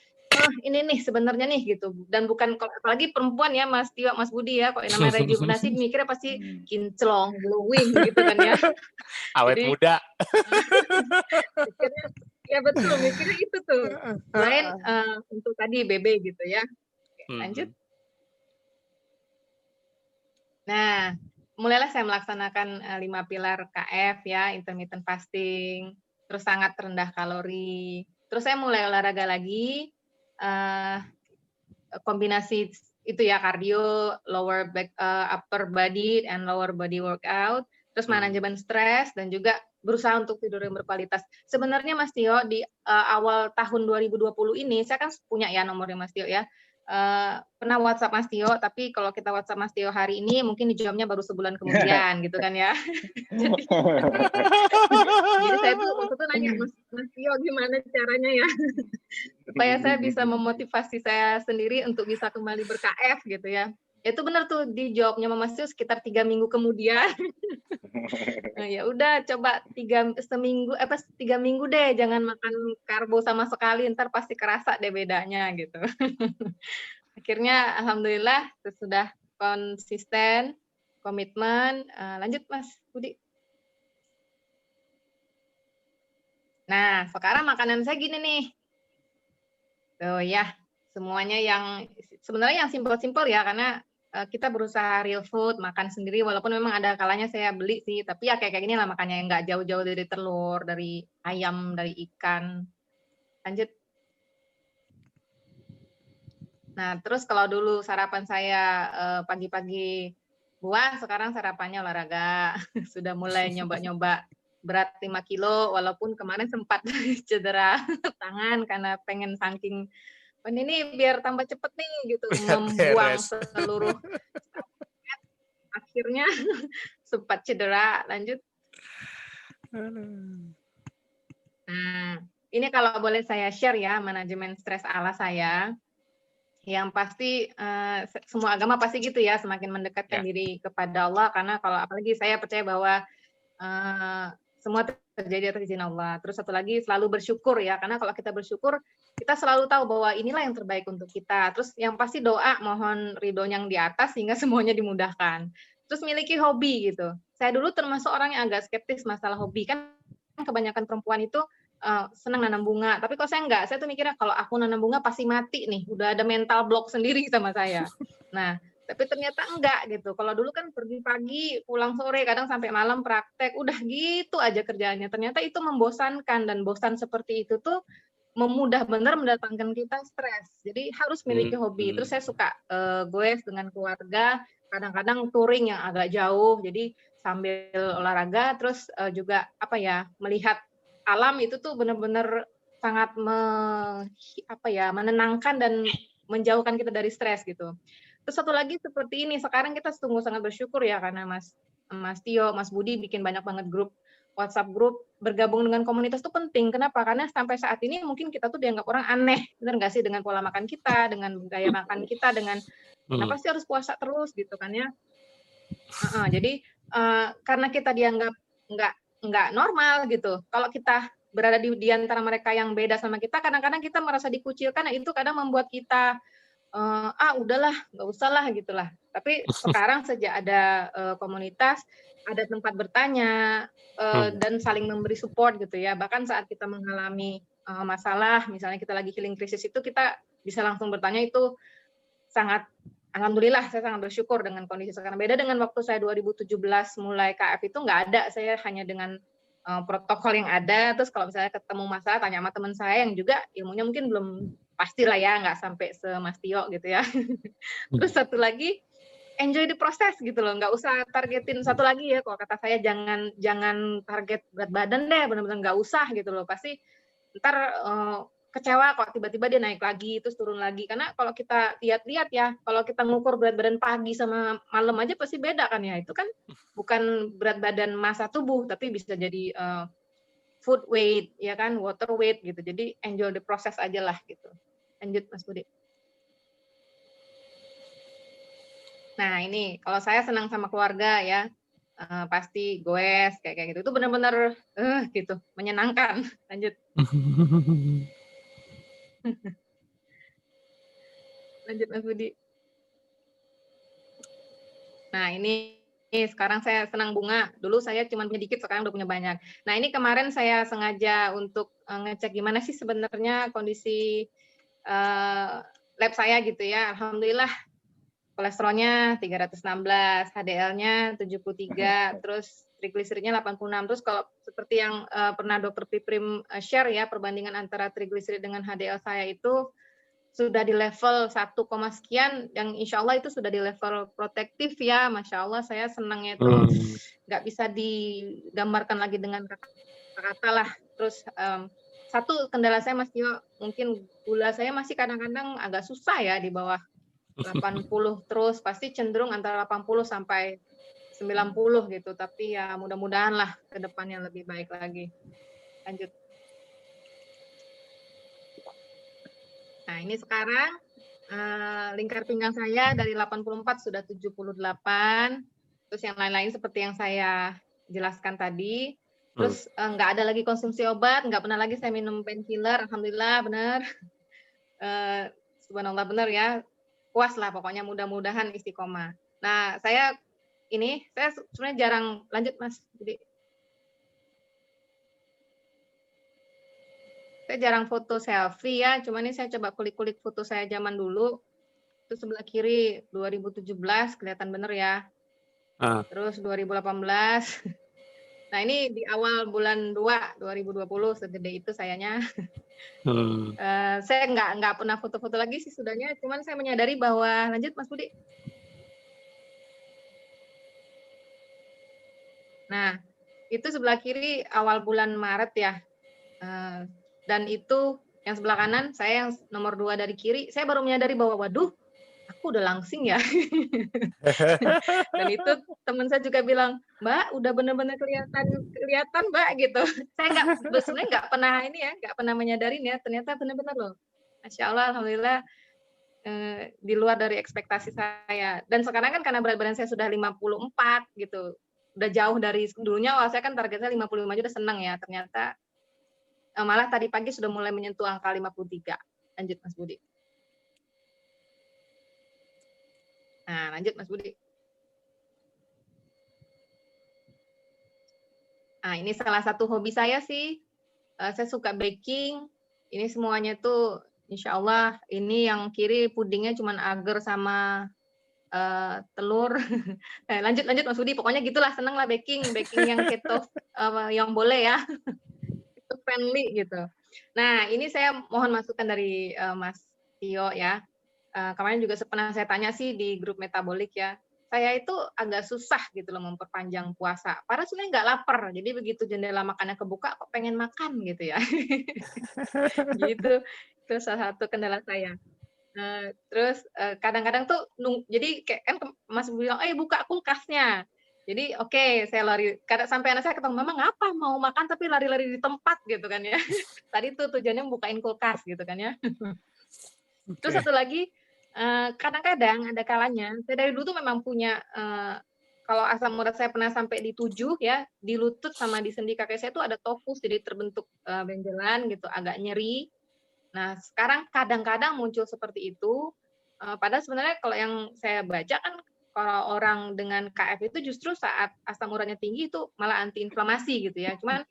ini nih sebenarnya nih gitu, dan bukan apalagi perempuan ya Mas Tio, Mas Budi ya, kok yang namanya rejuvenasi mikirnya pasti kinclong, glowing gitu kan ya, awet jadi, muda. Mikirnya, ya betul, mikirnya itu tuh. Selain untuk tadi BB gitu ya. Oke, lanjut. Nah, mulailah saya melaksanakan 5 pilar KF ya, intermittent fasting, terus sangat rendah kalori. Terus saya mulai olahraga lagi, kombinasi itu ya, kardio, upper body and lower body workout, terus manajemen stres, dan juga berusaha untuk tidur yang berkualitas. Sebenarnya Mas Tio, di awal tahun 2020 ini, saya kan punya ya nomornya Mas Tio ya, pernah WhatsApp Mas Tio, tapi kalau kita WhatsApp Mas Tio hari ini, mungkin dijawabnya baru sebulan kemudian, gitu kan ya. Jadi saya tuh waktu itu nanya, Mas Tio gimana caranya ya, supaya saya bisa memotivasi saya sendiri untuk bisa kembali ber-KF gitu ya. Itu benar tuh dijawabnya Mama Tio sekitar 3 minggu kemudian. Nah, ya udah coba 3 minggu deh jangan makan karbo sama sekali, ntar pasti kerasa deh bedanya gitu. Akhirnya alhamdulillah sudah konsisten, komitmen, lanjut Mas Budi. Nah, sekarang makanan saya gini nih. Tuh ya, semuanya yang sebenarnya yang simpel-simpel ya, karena kita berusaha real food, makan sendiri, walaupun memang ada kalanya saya beli sih, tapi ya kayak gini lah makannya, yang nggak jauh-jauh dari telur, dari ayam, dari ikan. Lanjut. Nah, terus kalau dulu sarapan saya pagi-pagi buah, sekarang sarapannya olahraga. Sudah mulai nyoba-nyoba berat 5 kilo, walaupun kemarin sempat cedera tangan karena pengen saking ini biar tambah cepet nih gitu, membuang seluruh akhirnya sempat cedera, lanjut. Nah, ini kalau boleh saya share ya, manajemen stres ala saya. Yang pasti semua agama pasti gitu ya, semakin mendekatkan diri kepada Allah, karena kalau apalagi saya percaya bahwa semua terjadi atas izin Allah. Terus satu lagi selalu bersyukur ya, karena kalau kita bersyukur, kita selalu tahu bahwa inilah yang terbaik untuk kita. Terus yang pasti doa, mohon ridho yang di atas sehingga semuanya dimudahkan. Terus miliki hobi gitu. Saya dulu termasuk orang yang agak skeptis masalah hobi, kan kebanyakan perempuan itu senang nanam bunga. Tapi kalau saya enggak, saya tuh mikirnya kalau aku nanam bunga pasti mati nih, udah ada mental block sendiri sama saya. Nah, tapi ternyata enggak gitu. Kalau dulu kan pergi pagi, pulang sore, kadang sampai malam praktek, udah gitu aja kerjaannya. Ternyata itu membosankan, dan bosan seperti itu tuh benar mendatangkan kita stres. Jadi harus miliki hobi. Terus saya suka goes dengan keluarga, kadang-kadang touring yang agak jauh. Jadi sambil olahraga, terus juga apa ya, melihat alam itu tuh benar-benar sangat menenangkan dan menjauhkan kita dari stres gitu. Terus satu lagi seperti ini, sekarang kita sungguh sangat bersyukur ya karena Mas Tio, Mas Budi bikin banyak banget grup, WhatsApp grup, bergabung dengan komunitas itu penting. Kenapa? Karena sampai saat ini mungkin kita tuh dianggap orang aneh, benar nggak sih, dengan pola makan kita, dengan gaya makan kita, dengan kenapa sih harus puasa terus gitu kan ya. Jadi karena kita dianggap nggak normal gitu. Kalau kita berada di antara mereka yang beda sama kita, kadang-kadang kita merasa dikucilkan, itu kadang membuat kita udahlah, nggak usah lah gitulah. Tapi sekarang sejak ada komunitas, ada tempat bertanya dan saling memberi support gitu ya. Bahkan saat kita mengalami masalah, misalnya kita lagi healing krisis itu, kita bisa langsung bertanya, itu sangat alhamdulillah saya sangat bersyukur dengan kondisi sekarang. Beda dengan waktu saya 2017 mulai KF itu nggak ada, saya hanya dengan protokol yang ada. Terus kalau misalnya ketemu masalah, tanya sama teman saya yang juga ilmunya mungkin belum pastilah ya, nggak sampai se-Mas Tio gitu ya. Terus satu lagi, enjoy the process gitu loh, nggak usah targetin. Satu lagi ya, kalau kata saya jangan target berat badan deh, benar-benar nggak usah gitu loh. Pasti ntar kecewa kok tiba-tiba dia naik lagi terus turun lagi. Karena kalau kita lihat-lihat ya, kalau kita ngukur berat badan pagi sama malam aja pasti beda kan ya. Itu kan bukan berat badan massa tubuh, tapi bisa jadi food weight ya kan, water weight gitu. Jadi enjoy the process aja lah gitu. Lanjut Mas Budi. Nah ini kalau saya senang sama keluarga ya, pasti goes kayak gitu. Itu benar-benar gitu, menyenangkan. Lanjut. Lanjut Mas Budi. Nah ini sekarang saya senang bunga. Dulu saya cuma punya dikit, sekarang udah punya banyak. Nah ini kemarin saya sengaja untuk ngecek gimana sih sebenarnya kondisi lab saya gitu ya. Alhamdulillah kolesterolnya 316, HDL-nya 73, terus trigliseridnya 86. Terus kalau seperti yang pernah Dr. Piprim share ya, perbandingan antara trigliserid dengan HDL saya itu sudah di level 1, sekian, yang insya Allah itu sudah di level protektif ya. Masya Allah, saya senangnya itu nggak bisa digambarkan lagi dengan kata-kata lah. Terus satu kendala saya Mas Tio, mungkin gula saya masih kadang-kadang agak susah ya, di bawah 80 terus, pasti cenderung antara 80 sampai 90 gitu. Tapi ya mudah-mudahan lah ke depannya lebih baik lagi. Lanjut. Nah ini sekarang Lingkar pinggang saya dari 84 sudah 78. Terus yang lain-lain seperti yang saya jelaskan tadi. Terus nggak ada lagi konsumsi obat, nggak pernah lagi saya minum painkiller. Alhamdulillah benar. Subhanallah benar ya. Puas lah pokoknya, mudah-mudahan istiqomah. Nah, saya sebenarnya jarang lanjut Mas. Jadi saya jarang foto selfie ya, cuma ini saya coba kulik-kulik foto saya zaman dulu. Itu sebelah kiri 2017 kelihatan bener ya. Terus 2018. Nah, ini di awal bulan 2 2020 segede itu sayanya. Saya nggak pernah foto-foto lagi sih sudahnya, cuman saya menyadari bahwa lanjut Mas Budi. Nah, itu sebelah kiri awal bulan Maret ya. Dan itu yang sebelah kanan, saya yang nomor 2 dari kiri, saya baru menyadari bahwa waduh, aku udah langsing ya. Dan itu teman saya juga bilang, Mbak, udah benar-benar kelihatan Mbak gitu. Saya sebenarnya nggak pernah menyadarin ya, ternyata benar-benar loh. Masya Allah, alhamdulillah di luar dari ekspektasi saya. Dan sekarang kan karena berat badan saya sudah 54 gitu, udah jauh dari dulunya. Saya kan target saya 55 aja udah senang ya, ternyata malah tadi pagi sudah mulai menyentuh angka 53. Lanjut Mas Budi. Nah, lanjut Mas Budi. Nah, ini salah satu hobi saya sih. Saya suka baking. Ini semuanya tuh insya Allah, ini yang kiri pudingnya cuma agar sama telur. Lanjut Mas Budi. Pokoknya gitulah, seneng lah baking yang keto yang boleh ya. Itu friendly gitu. Nah, ini saya mohon masukan dari Mas Tio ya. Kemarin juga pernah saya tanya sih di grup metabolik ya. Saya itu agak susah gitu loh memperpanjang puasa. Padahal sebenarnya nggak lapar. Jadi begitu jendela makannya kebuka, kok pengen makan gitu ya. Gitu. Itu salah satu kendala saya. Terus kadang-kadang tuh jadi kayak kan Mas bilang, buka kulkasnya. Jadi oke, saya lari. Kadang sampai anak saya ketemu, Mama ngapa mau makan tapi lari-lari di tempat gitu kan ya. Tadi tuh tujuannya bukain kulkas gitu kan ya. Terus satu lagi, kadang-kadang ada kalanya, saya dari dulu tuh memang punya, kalau asam urat saya pernah sampai di 7 ya, di lutut sama di sendi kaki saya tuh ada tofus, jadi terbentuk benjolan gitu, agak nyeri. Nah, sekarang kadang-kadang muncul seperti itu, padahal sebenarnya kalau yang saya baca kan, kalau orang dengan KF itu justru saat asam uratnya tinggi itu malah anti inflamasi gitu ya. Cuman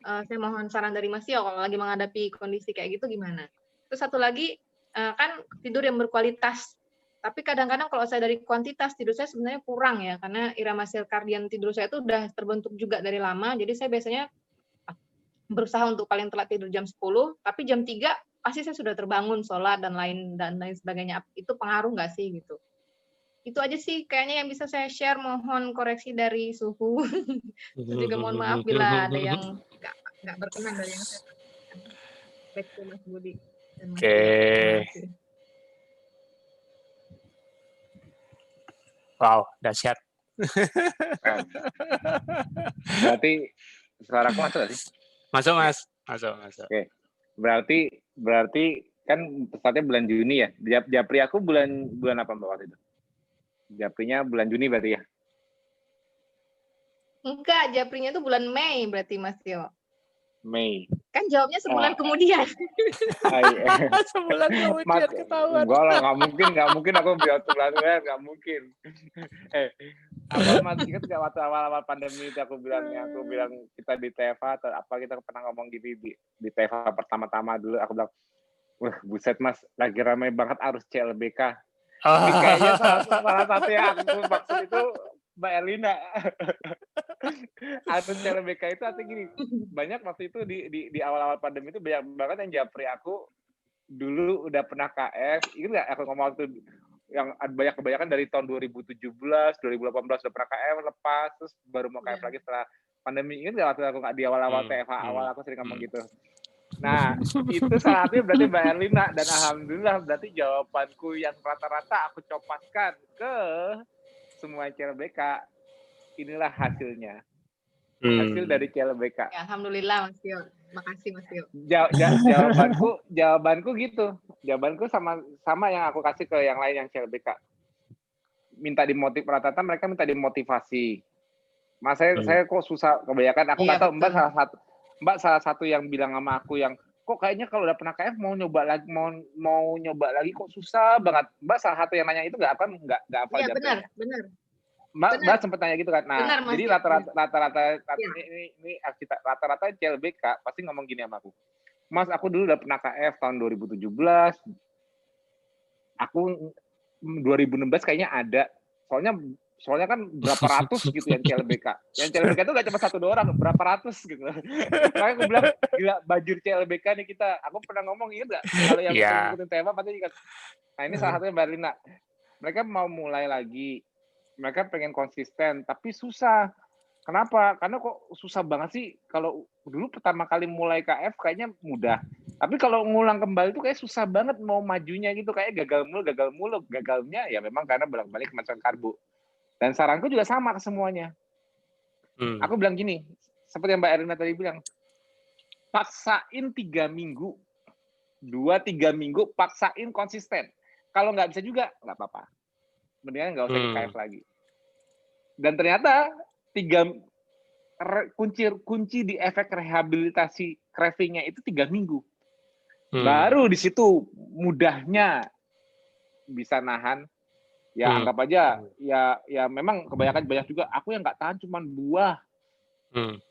saya mohon saran dari Mas Tio kalau lagi menghadapi kondisi kayak gitu gimana? Terus satu lagi, kan tidur yang berkualitas. Tapi kadang-kadang kalau saya dari kuantitas tidur saya sebenarnya kurang ya, karena irama sirkadian tidur saya itu udah terbentuk juga dari lama. Jadi saya biasanya berusaha untuk paling telat tidur jam 10, tapi jam 3 pasti saya sudah terbangun, sholat dan lain sebagainya. Itu pengaruh nggak sih gitu? Itu aja sih kayaknya yang bisa saya share. Mohon koreksi dari suhu. Terus juga mohon maaf bila ada yang nggak berkenan dari yang saya sampaikan. Back to Mas Budi dan Mas Tio. Terima kasih. Wow, dahsyat. Berarti suaraku masuk nggak sih? Masuk Mas, masuk. Oke. Berarti kan tepatnya bulan Juni ya. Japri aku bulan apa Mbak waktu itu? Japrinya bulan Juni berarti ya? Enggak, Japrinya itu bulan Mei berarti Mas Tio. Mei. Kan jawabnya sebulan kemudian. Sebulan kemudian ketahuan. Enggak lah, nggak mungkin aku jawab sebulan kemudian, nggak mungkin. Mas ingat nggak waktu awal-awal pandemi itu aku bilang kita di TFA atau apa, kita pernah ngomong gini di TFA pertama-tama dulu, aku bilang, wah buset Mas, lagi ramai banget arus CLBK. Ini kayaknya salah satu yang aku maksud itu Mbak Erlina. Arus CLBK itu artinya gini, banyak waktu itu di awal-awal pandemi itu banyak banget yang japri aku dulu udah pernah KF. Ingat nggak aku ngomong waktu yang banyak kebanyakan dari tahun 2017, 2018 udah pernah KF, lepas terus baru mau KF lagi setelah pandemi. Ingat nggak waktu aku nggak di awal-awal TFA awal aku sering ngomong gitu. Nah, itu salah satunya berarti Mbak Erlina, dan alhamdulillah berarti jawabanku yang rata-rata aku copaskan ke semua CLBK. Inilah hasilnya. hasil dari CLBK. Ya, alhamdulillah Mas Tio. Makasih Mas Tio. Jawabanku gitu. Jawabanku sama yang aku kasih ke yang lain yang CLBK. Minta rata-rata mereka minta dimotivasi. Mas saya kok susah kebanyakan. Aku nggak tahu Mbak salah satu yang bilang sama aku yang kok kayaknya kalau udah pernah KF mau nyoba lagi kok susah banget. Mbak salah satu yang nanya itu nggak hafal Iya jawabnya. benar. Mbak sempat tanya gitu kan. Nah, benar, jadi rata-rata ini rata-rata CLBK pasti ngomong gini sama aku. Mas, aku dulu udah pernah KF tahun 2017. Aku 2016 kayaknya ada. Soalnya kan berapa ratus gitu yang CLBK. Yang CLBK itu nggak cuma 1-2 orang, berapa ratus gitu. Makanya aku bilang, gila bajur CLBK nih kita. Aku pernah ngomong, ingat nggak? Kalau yang ngikutin tema pasti ingat. Nah ini salah satunya Mbak Lina. Mereka mau mulai lagi. Mereka pengen konsisten, tapi susah. Kenapa? Karena kok susah banget sih. Kalau dulu pertama kali mulai KF kayaknya mudah. Tapi kalau ngulang kembali itu kayak susah banget mau majunya gitu. Kayak gagal mulu. Gagalnya ya memang karena bolak-balik kemasan karbo. Dan saranku juga sama ke semuanya. Aku bilang gini, seperti yang Mbak Erina tadi bilang, paksain 3 minggu. 2-3 minggu, paksain konsisten. Kalau nggak bisa juga, nggak apa-apa. Mendingan nggak usah ke KF lagi. Dan ternyata kunci di efek rehabilitasi craving-nya itu 3 minggu. Baru di situ mudahnya bisa nahan. Ya anggap aja ya memang kebanyakan banyak juga aku yang nggak tahan cuman buah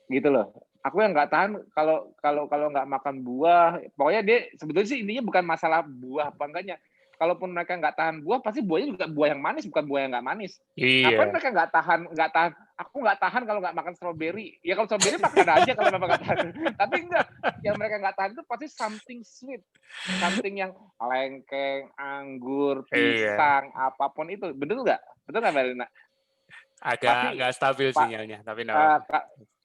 gitu loh. Aku yang nggak tahan kalau nggak makan buah, pokoknya dia sebetulnya sih intinya bukan masalah buah apa enggaknya. Kalaupun mereka nggak tahan buah, pasti buahnya juga buah yang manis, bukan buah yang nggak manis. Ngapain mereka nggak tahan? Aku nggak tahan kalau nggak makan stroberi. Ya kalau stroberi makan aja kalau memang nggak tahan. Tapi enggak, yang mereka nggak tahan itu pasti something sweet, something yang lengkeng, anggur, pisang, apapun itu. Betul nggak? Betul nggak, Mbak Lina? Agak nggak stabil sinyalnya, tapi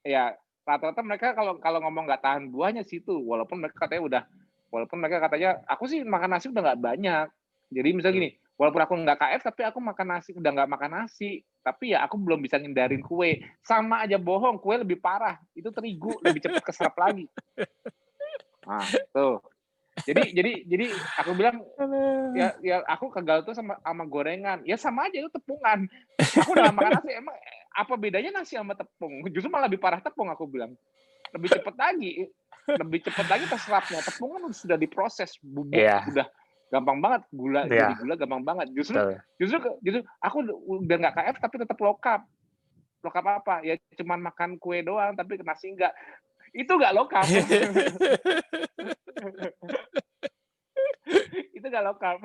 ya rata-rata mereka kalau ngomong nggak tahan buahnya situ, walaupun mereka katanya aku sih makan nasi udah nggak banyak. Jadi misalnya gini, walaupun aku nggak KF tapi aku makan nasi, udah nggak makan nasi, tapi ya aku belum bisa ngindarin kue. Sama aja bohong, kue lebih parah, itu terigu lebih cepat keserap lagi. Nah tuh, jadi aku bilang ya aku kegal tuh sama gorengan, ya sama aja itu tepungan. Aku udah gak makan nasi, emang apa bedanya nasi sama tepung? Justru malah lebih parah tepung, aku bilang. Lebih cepat lagi terserapnya. Tepung kan sudah diproses, bubuk udah gampang banget, jadi gula gampang banget. Justru aku udah nggak KF tapi tetap low carb. Low carb apa? Ya cuman makan kue doang tapi nasi enggak. Itu nggak low carb. Itu nggak low carb.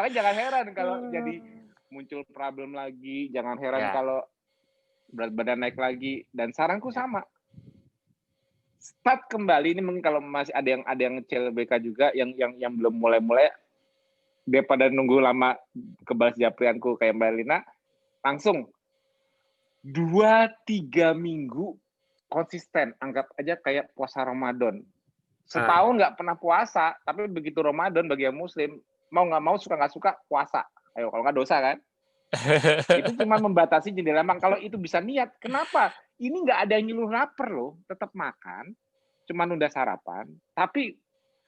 Makanya jangan heran kalau jadi muncul problem lagi, jangan heran kalau berat badan naik lagi. Dan saranku sama, start kembali. Ini mungkin kalau masih ada yang CLBK juga yang belum mulai daripada nunggu lama kebalas japrianku kayak Mbak Lina, langsung 2-3 minggu konsisten. Anggap aja kayak puasa Ramadan. Setahun nggak pernah puasa, tapi begitu Ramadan bagi yang Muslim, mau nggak mau, suka nggak suka, puasa. Ayo, kalau nggak dosa kan? Itu cuma membatasi jendela makan. Kalau itu bisa niat, kenapa? Ini nggak ada yang nyuruh lapar loh, tetap makan, cuma nunda sarapan, tapi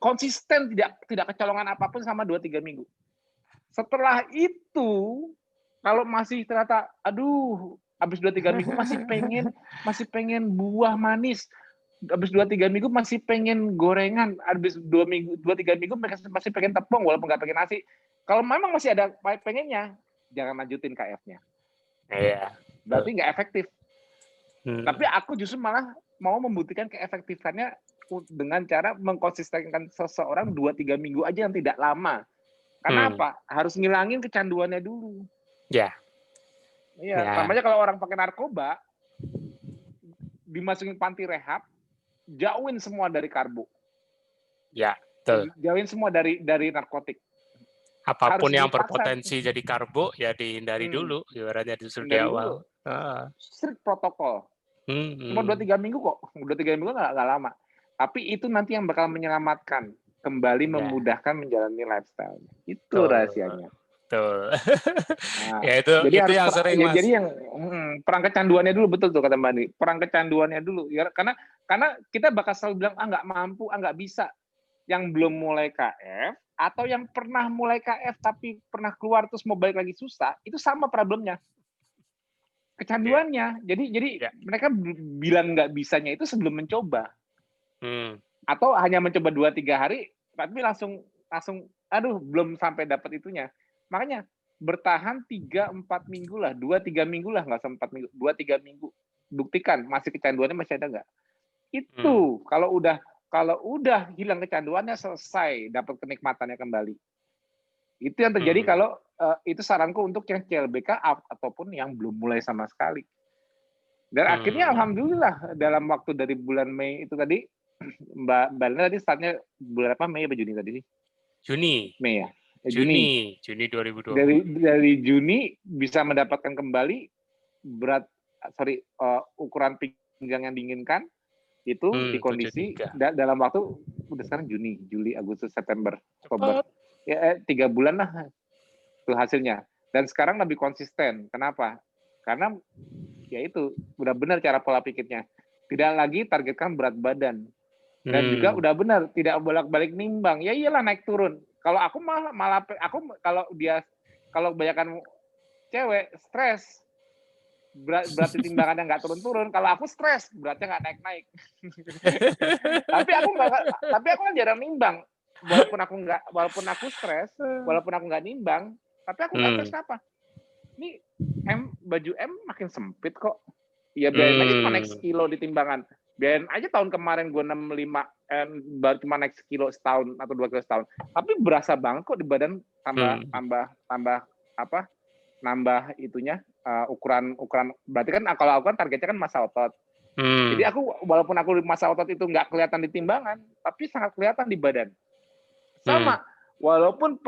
konsisten tidak kecolongan apapun sama 2-3 minggu. Setelah itu, kalau masih ternyata, aduh, habis 2-3 minggu masih pengen buah manis, habis 2-3 minggu masih pengen gorengan, habis 2-3 minggu masih pengen tepung walaupun nggak pengen nasi. Kalau memang masih ada pengennya, jangan lanjutin KF-nya. Iya. Berarti nggak efektif. Tapi aku justru malah mau membuktikan keefektifannya dengan cara mengkonsistenkan seseorang 2-3 minggu aja yang tidak lama. Karena apa? Harus ngilangin kecanduannya dulu. Iya. Namanya kalau orang pakai narkoba, dimasukin panti rehab, jauhin semua dari karbo. Ya, betul. Jauhin semua dari narkotik. Apapun yang berpotensi jadi karbo ya dihindari dulu, ibaratnya disuruh di awal. Strict protokol. Cuma 2-3 minggu kok. 2-3 minggu nggak lama. Tapi itu nanti yang bakal menyelamatkan, kembali memudahkan menjalani lifestyle. Itu rahasianya. Betul. Nah, Ya itu yang sering Mas. Jadi yang perang kecanduannya dulu, betul tuh kata Mbak Andi. Perang kecanduannya dulu ya, karena kita bakal selalu bilang nggak mampu, nggak bisa. Yang belum mulai KF atau yang pernah mulai KF tapi pernah keluar terus mau balik lagi susah, itu sama problemnya. Kecanduannya. Jadi mereka bilang nggak bisanya itu sebelum mencoba. Atau hanya mencoba 2-3 hari tapi langsung aduh belum sampai dapat itunya. Makanya bertahan 3-4 minggu lah, 2-3 minggu lah, nggak usah 4 minggu, 2-3 minggu. Buktikan masih kecanduannya masih ada nggak? Itu kalau udah hilang kecanduannya, selesai, dapat kenikmatannya kembali. Itu yang terjadi kalau itu saranku untuk yang CLBK ataupun yang belum mulai sama sekali. Dan akhirnya alhamdulillah dalam waktu dari bulan Mei itu tadi, Mbak Lina tadi startnya bulan apa, Mei atau Juni tadi sih? Juni. Mei ya? Juni 2020. Dari Juni bisa mendapatkan kembali ukuran pinggang yang diinginkan, itu di kondisi dalam waktu udah sekarang Juli, Agustus, September, Oktober. Ya 3 bulan lah itu hasilnya. Dan sekarang lebih konsisten. Kenapa? Karena ya itu udah benar cara pola pikirnya. Tidak lagi targetkan berat badan. Dan juga udah benar tidak bolak-balik nimbang. Ya iyalah naik turun. Kalau aku malah kalau kebanyakan cewek stres, berat timbangannya nggak turun-turun. Kalau aku stres, beratnya nggak naik-naik. tapi aku kan jarang nimbang. Walaupun aku stres, walaupun aku nggak nimbang, tapi aku nggak stres apa? Ini baju M makin sempit kok. Ya biarin aja cuma naik sekilo di timbangan. Biarin aja tahun kemarin gue 65, baru cuma naik sekilo setahun atau 2 kilo setahun. Tapi berasa banget kok di badan nambah itunya, ukuran. Berarti kan kalau aku kan targetnya kan massa otot. Jadi walaupun aku massa otot itu nggak kelihatan di timbangan, tapi sangat kelihatan di badan. Sama, walaupun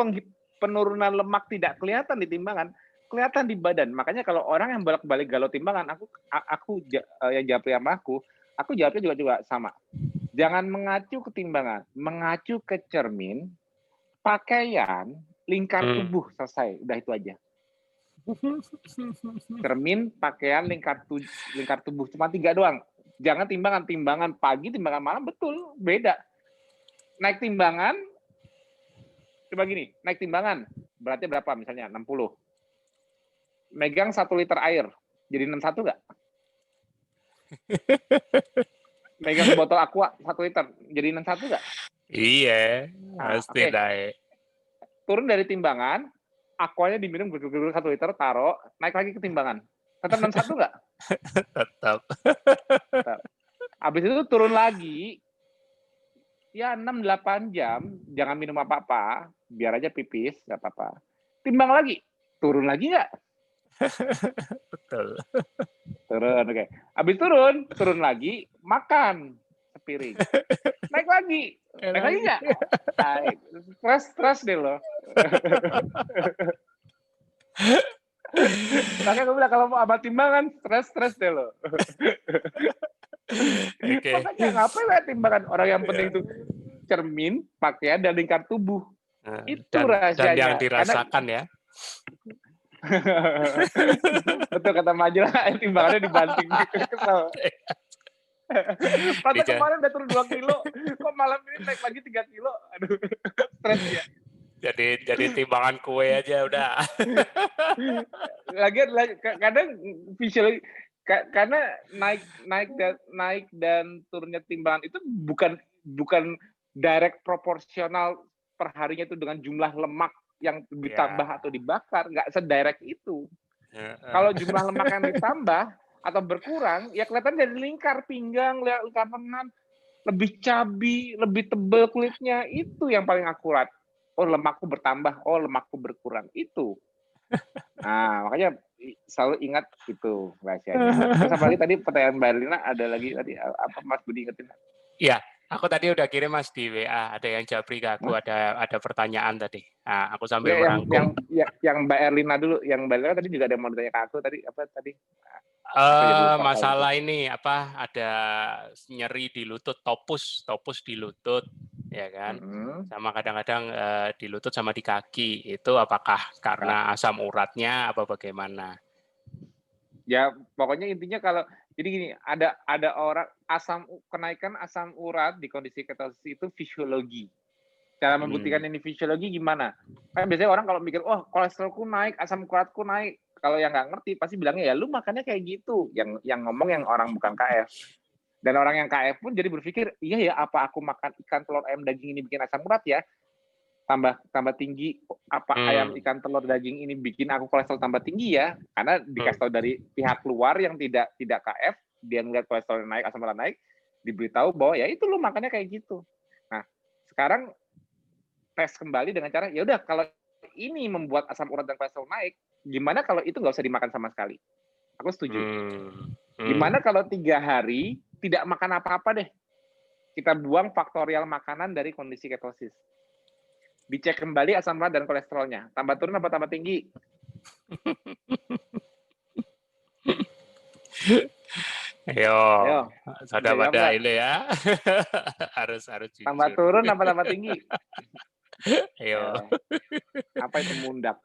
penurunan lemak tidak kelihatan di timbangan, kelihatan di badan. Makanya kalau orang yang balik galau timbangan, aku yang jawab sama aku jawabnya juga sama. Jangan mengacu ke timbangan, mengacu ke cermin, pakaian, lingkar tubuh, selesai. Udah itu aja. Cermin, pakaian, lingkar tubuh, cuma 3 doang. Jangan timbangan pagi, timbangan malam, betul, beda. Naik timbangan, coba gini, naik timbangan, beratnya berapa misalnya, 60. Megang 1 liter air, jadi 61 nggak? Megang botol aqua 1 liter, jadi 61 nggak? Iya, pasti naik. Turun dari timbangan, aquanya diminum 1 liter, taruh, naik lagi ke timbangan. Tetap 61 nggak? Tetap. Habis itu turun lagi, ya 6-8 jam, jangan minum apa-apa, biar aja pipis, nggak apa-apa. Timbang lagi, turun lagi nggak? Betul. Turun, oke. Habis turun lagi, makan sepiring. Naik lagi nggak? Naik. Stres deh loh. Makanya gue bilang kalau mau abad timbangan, stres deh loh. Makanya ngapain lah timbangan? Orang yang penting itu cermin, pakaian, dan lingkar tubuh. Itu rahasianya. Dan yang dirasakan ya. Betul kata Majel, timbangannya dibanting. Kesel. Pas kemarin udah turun 2 kilo, kok malam ini naik lagi 3 kilo. Aduh, stres ya. Jadi timbangan kue aja udah. Lagi kadang visual, karena naik dan turunnya timbangan itu bukan direct proporsional per harinya itu dengan jumlah lemak yang ditambah atau dibakar, nggak sedirect itu. Kalau jumlah lemak yang ditambah atau berkurang, ya kelihatan dari lingkar pinggang, lingkar lengan, lebih cabi, lebih tebal kulitnya, itu yang paling akurat. Oh, lemakku bertambah, oh lemakku berkurang, itu. Nah, makanya selalu ingat itu rahasianya. Terus apalagi tadi pertanyaan Mbak Lina, ada lagi tadi apa Mas Budi ingetin? Iya. Aku tadi udah kirim Mas di WA, ada yang japri ke aku, ada pertanyaan tadi. Nah, aku sambil merangkum. Yang Mbak Erlina dulu, yang Mbak Erlina tadi juga ada yang mau ditanya ke aku tadi, apa tadi? Masalah ini ada nyeri di lutut, topus di lutut, ya kan? Sama kadang-kadang di lutut sama di kaki. Itu apakah karena asam uratnya apa bagaimana? Ya, pokoknya intinya kalau jadi gini, ada orang kenaikan asam urat di kondisi ketosis itu fisiologi. Cara membuktikan ini fisiologi gimana? Kan biasanya orang kalau mikir, oh kolesterolku naik, asam uratku naik. Kalau yang nggak ngerti pasti bilangnya ya lu makannya kayak gitu. Yang ngomong yang orang bukan KF. Dan orang yang KF pun jadi berpikir, iya ya apa aku makan ikan, telur, ayam, daging ini bikin asam urat ya? Tambah tinggi, apa ayam, ikan, telur, daging ini bikin aku kolesterol tambah tinggi ya? Karena dikasih tahu dari pihak luar yang tidak KF, dia ngeliat kolesterol naik, asam urat naik, diberitahu bahwa ya itu lu makannya kayak gitu. Nah, sekarang tes kembali dengan cara, ya udah kalau ini membuat asam urat dan kolesterol naik, gimana kalau itu nggak usah dimakan sama sekali? Aku setuju. Gimana kalau 3 hari tidak makan apa-apa deh? Kita buang faktorial makanan dari kondisi ketosis. Dicek kembali asam urat dan kolesterolnya. Tambah turun apa tambah tinggi? Ayo. Sudah pada ini ya. harus jujur. Tambah turun apa tambah tinggi? Ayo. Apa itu mundak?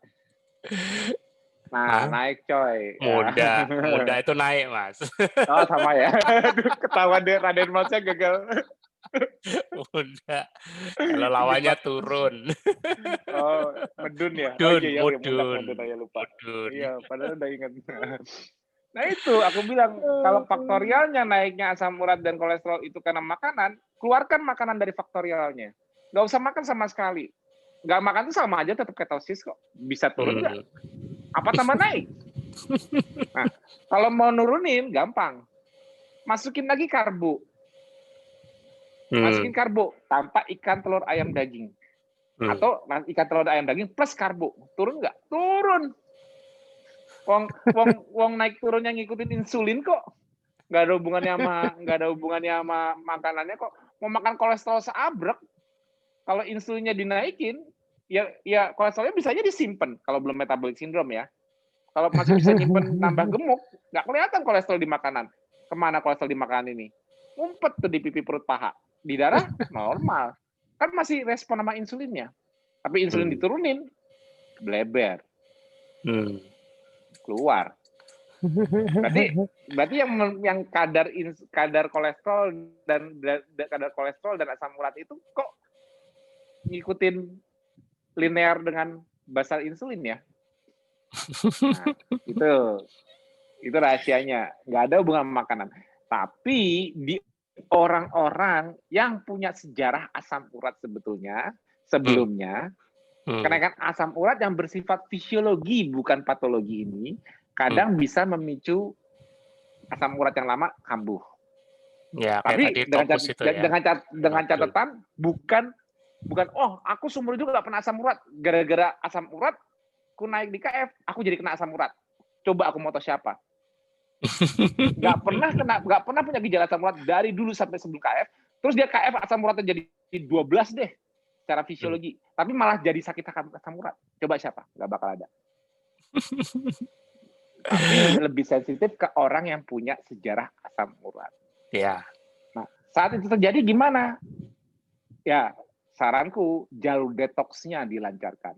Nah, naik coy. Muda itu naik, Mas. Oh, sama ya. Ketahuan deh Raden Masnya gagal. Muda. Kalau lawannya turun. Oh, medun ya? Mudun. Saya lupa. Iya, padahal udah ingat. Nah itu, aku bilang, kalau faktorialnya naiknya asam urat dan kolesterol itu karena makanan, keluarkan makanan dari faktorialnya. Nggak usah makan sama sekali. Nggak makan itu sama aja tetap ketosis kok. Bisa turun nggak? Apa tambah naik? Nah, kalau mau nurunin, gampang. Masukin lagi karbo. Masukin karbo tanpa ikan, telur, ayam, daging. Atau ikan, telur, ayam, daging plus karbo. Turun nggak? Turun. Wong naik turunnya ngikutin insulin kok. Nggak ada hubungannya sama makanannya kok. Mau makan kolesterol seabrek, kalau insulinnya dinaikin, ya kolesterolnya bisa aja disimpan kalau belum metabolic syndrome ya. Kalau masih bisa nyimpen nambah gemuk, nggak kelihatan kolesterol di makanan. Kemana kolesterol di makanan ini? Ngumpet tuh di pipi perut paha. Di darah normal. Kan masih respon sama insulinnya. Tapi insulin diturunin, bleber. Keluar. Berarti yang kadar kolesterol dan asam urat itu kok ngikutin linear dengan basal insulin ya? Nah, itu rahasianya. Nggak ada hubungan makanan. Tapi di orang-orang yang punya sejarah asam urat sebelumnya, kenaikan asam urat yang bersifat fisiologi bukan patologi ini kadang bisa memicu asam urat yang lama kambuh. Ya, tapi dengan catatan bukan oh aku seumur hidup nggak pernah asam urat, gara-gara asam urat aku naik di KF aku jadi kena asam urat. Coba aku moto siapa? Nggak pernah punya gejala asam urat dari dulu sampai sebelum KF. Terus dia KF asam uratnya jadi 12 deh secara fisiologi, tapi malah jadi sakit asam urat. Coba siapa? Nggak bakal ada. Tapi lebih sensitif ke orang yang punya sejarah asam urat. Ya. Nah, saat itu terjadi gimana? Ya, saranku jalur detoksnya dilancarkan.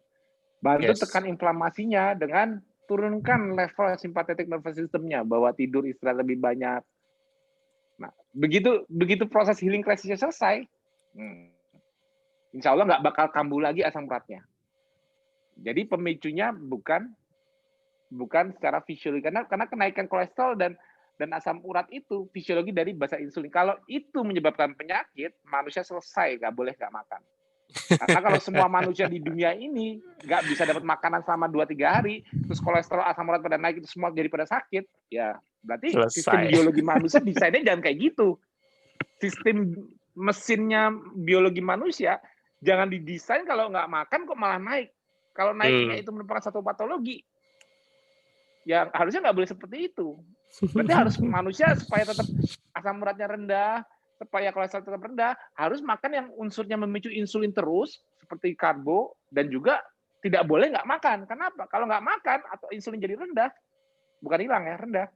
Bantu tekan inflamasinya dengan turunkan level simpatetik nervous system-nya, bahwa tidur istirahat lebih banyak. Nah, begitu proses healing krisisnya selesai, insya Allah nggak bakal kambuh lagi asam uratnya. Jadi pemicunya bukan secara fisiologi, karena kenaikan kolesterol dan asam urat itu fisiologi dari basal insulin. Kalau itu menyebabkan penyakit, manusia selesai, nggak boleh nggak makan. Karena kalau semua manusia di dunia ini nggak bisa dapat makanan selama 2-3 hari, terus kolesterol, asam urat pada naik, itu semua jadi pada sakit, ya berarti sistem biologi manusia desainnya jangan kayak gitu. Sistem mesinnya biologi manusia jangan didesain kalau nggak makan kok malah naik. Kalau naiknya itu merupakan satu patologi, ya harusnya nggak boleh seperti itu. Berarti harus manusia supaya tetap asam uratnya rendah, supaya kolesterol tetap rendah, harus makan yang unsurnya memicu insulin terus, seperti karbo, dan juga tidak boleh nggak makan. Kenapa? Kalau nggak makan atau insulin jadi rendah, bukan hilang ya, rendah,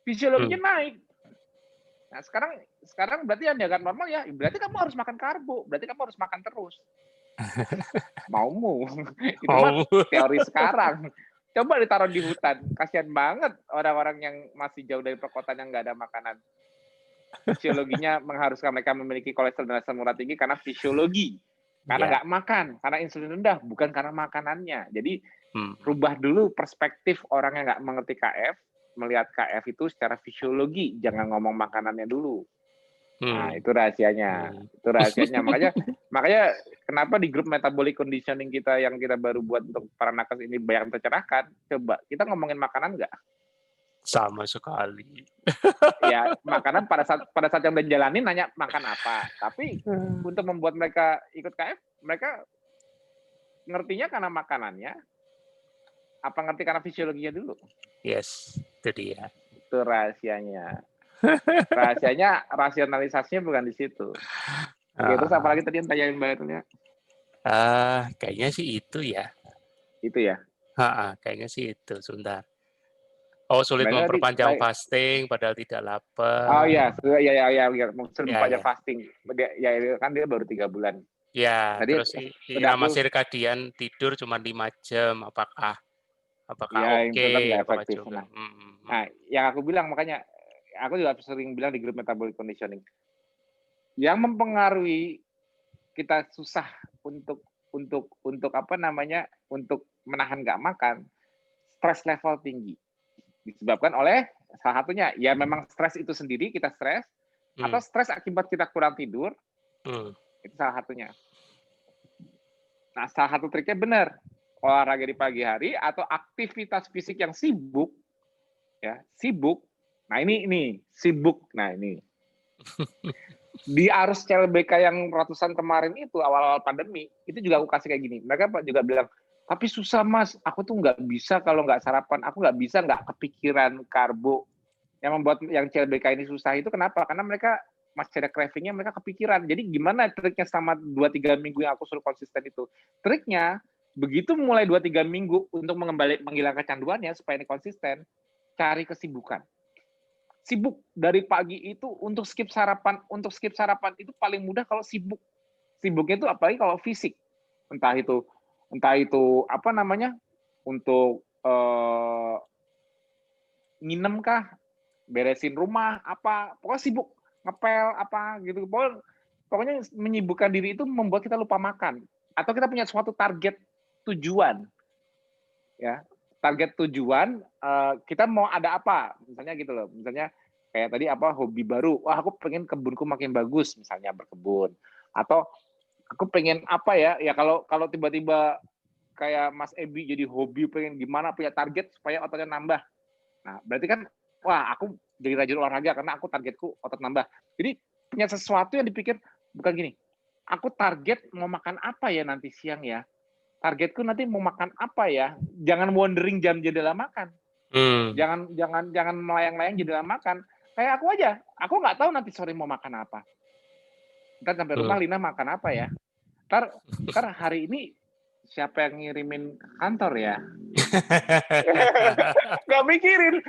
fisiologinya naik. Nah, sekarang berarti yang dianggap normal ya, berarti kamu harus makan karbo, berarti kamu harus makan terus. Maumu. Itu mah teori sekarang. Coba ditaruh di hutan, kasihan banget orang-orang yang masih jauh dari perkotaan yang nggak ada makanan. Fisiologinya mengharuskan mereka memiliki kolesterol dan asam urat tinggi karena fisiologi. Karena nggak makan, karena insulin rendah, bukan karena makanannya. Jadi rubah dulu perspektif orang yang nggak mengerti KF, melihat KF itu secara fisiologi, jangan ngomong makanannya dulu. Nah, itu rahasianya. Itu rahasianya. Makanya kenapa di grup metabolic conditioning kita yang kita baru buat untuk para nakes ini banyak tercerahkan, coba kita ngomongin makanan nggak? Sama sekali. Ya, makanan pada saat yang udah jalanin nanya makan apa. Tapi untuk membuat mereka ikut KF, mereka ngertinya karena makanannya, apa ngerti karena fisiologinya dulu? Yes, itu dia. Itu rahasianya. Rahasianya, rasionalisasinya bukan di situ. Oke, terus apa lagi tadi yang tanyain Mbak Etelnya? Kayaknya sih itu ya. Itu ya? Kayaknya sih itu, sebentar. Oh, sulit Mbak memperpanjang fasting padahal tidak lapar. Oh iya, sulit memperpanjang fasting. Ya, kan dia baru 3 bulan. Ya, tadi, terus irama sirkadian tidur cuma 5 jam, apakah ya, oke? Nggak efektif. Nah, yang aku bilang, makanya aku juga sering bilang di grup metabolic conditioning, yang mempengaruhi kita susah untuk menahan nggak makan, stres level tinggi. Disebabkan oleh salah satunya, ya memang stres itu sendiri, kita stres, atau stres akibat kita kurang tidur, itu salah satunya. Nah, salah satu triknya benar, olahraga di pagi hari atau aktivitas fisik yang sibuk, ya sibuk. Nah ini sibuk. Nah ini di arus CLBK yang ratusan kemarin itu awal-awal pandemi itu juga aku kasih kayak gini. Mereka juga bilang, tapi susah Mas, aku tuh nggak bisa kalau nggak sarapan, aku nggak bisa nggak kepikiran karbo. Yang membuat yang CLBK ini susah itu kenapa? Karena mereka masih ada craving-nya, mereka kepikiran. Jadi gimana triknya selama 2-3 minggu yang aku suruh konsisten itu? Triknya, begitu mulai 2-3 minggu untuk menghilangkan kecanduannya supaya ini konsisten, cari kesibukan. Sibuk dari pagi itu untuk skip sarapan itu paling mudah kalau sibuk. Sibuknya itu apalagi kalau fisik. Entah itu apa namanya? Untuk nginem kah? Beresin rumah apa? Pokoknya sibuk, ngepel apa gitu. Pokoknya menyibukkan diri itu membuat kita lupa makan atau kita punya suatu target tujuan. Ya. Target tujuan, kita mau ada apa, misalnya gitu loh, misalnya kayak tadi apa hobi baru, wah aku pengen kebunku makin bagus, misalnya berkebun, atau aku pengen apa ya kalau tiba-tiba kayak Mas Ebi jadi hobi pengen gimana punya target supaya ototnya nambah, nah berarti kan wah aku jadi rajin olahraga karena aku targetku otot nambah, jadi punya sesuatu yang dipikir bukan gini, aku target mau makan apa ya nanti siang ya. Targetku nanti mau makan apa ya? Jangan wondering jam jendela makan. Jangan melayang-layang jendela makan. Kayak aku aja, aku nggak tahu nanti sore mau makan apa. Ntar sampai rumah Lina makan apa ya? Ntar hari ini siapa yang ngirimin kantor ya? Nggak mikirin.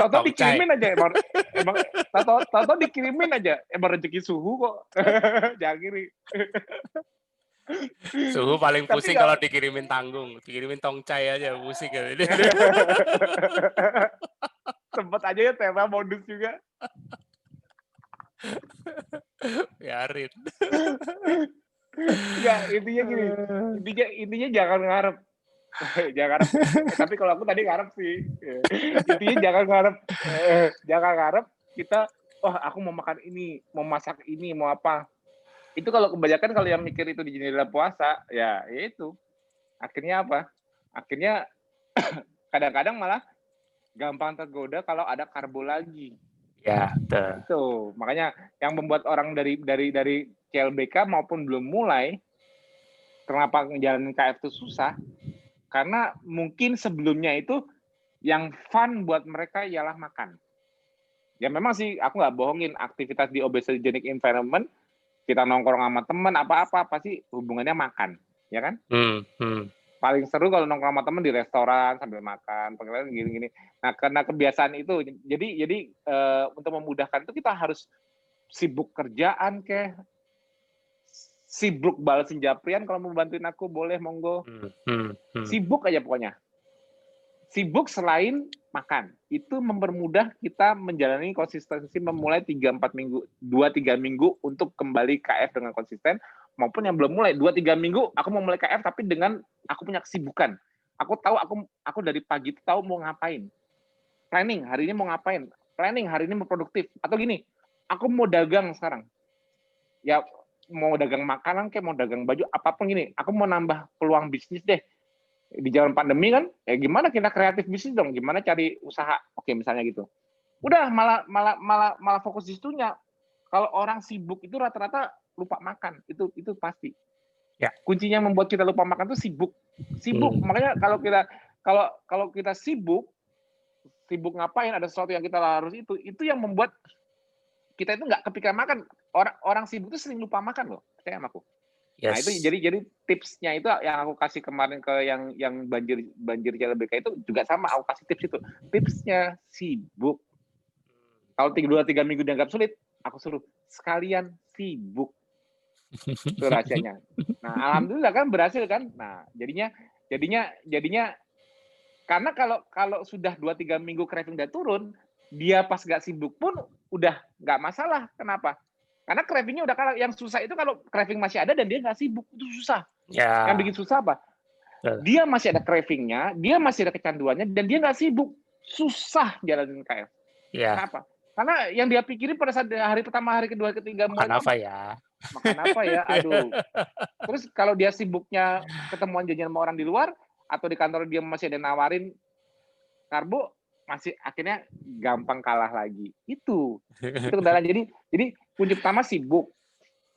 Toto dikirimin aja emang Toto dikirimin aja emang rezeki suhu kok. Jangan kiri. Suhu paling pusing kalau dikirimin tanggung, dikirimin tongcai aja pusing kan. Sempet aja ya tema modus juga. Biarin. Enggak, intinya gini. Intinya jangan ngarep. Jangan ngarep. Tapi kalau aku tadi ngarep sih. Intinya jangan ngarep kita, aku mau makan ini, mau masak ini, mau apa. Itu kalau kebanyakan kalau yang mikir itu di jendela puasa, ya itu. Akhirnya apa? Akhirnya kadang-kadang malah gampang tergoda kalau ada karbo lagi. Ya, itu. Makanya yang membuat orang dari CLBK maupun belum mulai, kenapa ngejalanin KF itu susah? Karena mungkin sebelumnya itu yang fun buat mereka ialah makan. Ya memang sih, aku nggak bohongin, aktivitas di obesogenic environment, kita nongkrong sama temen apa-apa pasti hubungannya makan, ya kan? paling seru kalau nongkrong sama temen di restoran sambil makan, pengen gini-gini. Nah, karena kebiasaan itu, jadi untuk memudahkan itu kita harus sibuk kerjaan sibuk balesin Japrian kalau mau bantuin aku boleh monggo. Sibuk aja pokoknya. Sibuk selain makan. Itu mempermudah kita menjalani konsistensi memulai 3-4 minggu, 2-3 minggu untuk kembali KF dengan konsisten, maupun yang belum mulai 2-3 minggu aku mau mulai KF tapi dengan aku punya kesibukan. Aku tahu aku dari pagi tahu mau ngapain. Planning hari ini mau ngapain. Planning hari ini mau produktif atau gini, aku mau dagang sekarang. Ya mau dagang makanan kayak mau dagang baju apapun gini, aku mau nambah peluang bisnis deh. Di zaman pandemi kan, ya gimana kita kreatif bisnis dong, gimana cari usaha, oke misalnya gitu. Udah malah fokus di situnya. Kalau orang sibuk itu rata-rata lupa makan, itu pasti. Ya. Kuncinya membuat kita lupa makan itu sibuk. Makanya kalau kita sibuk ngapain, ada sesuatu yang kita harus itu yang membuat kita itu nggak kepikiran makan. Orang sibuk itu sering lupa makan loh, percaya sama aku. Nah itu jadi tipsnya itu yang aku kasih kemarin ke yang banjir CLBK itu juga sama, aku kasih tips itu. Tipsnya sibuk. Kalau 2-3 minggu dianggap sulit, aku suruh sekalian sibuk. Itu rahasianya. Nah, alhamdulillah kan berhasil kan. Nah, jadinya karena kalau sudah 2-3 minggu craving udah turun, dia pas nggak sibuk pun udah nggak masalah. Kenapa? Karena cravingnya udah kalah. Yang susah itu kalau craving masih ada dan dia nggak sibuk, itu susah. Ya. Yang bikin susah apa? Dia masih ada cravingnya, dia masih ada kecanduannya, dan dia nggak sibuk. Susah jalanin KF. Ya. Kenapa? Karena yang dia pikirin pada saat hari pertama, hari kedua, ketiga makan apa ya? Makan apa ya? Aduh. Terus kalau dia sibuknya ketemuan jajan sama orang di luar, atau di kantor dia masih ada nawarin karbo, masih akhirnya gampang kalah lagi. Itu kendala. Jadi kunci utama sibuk,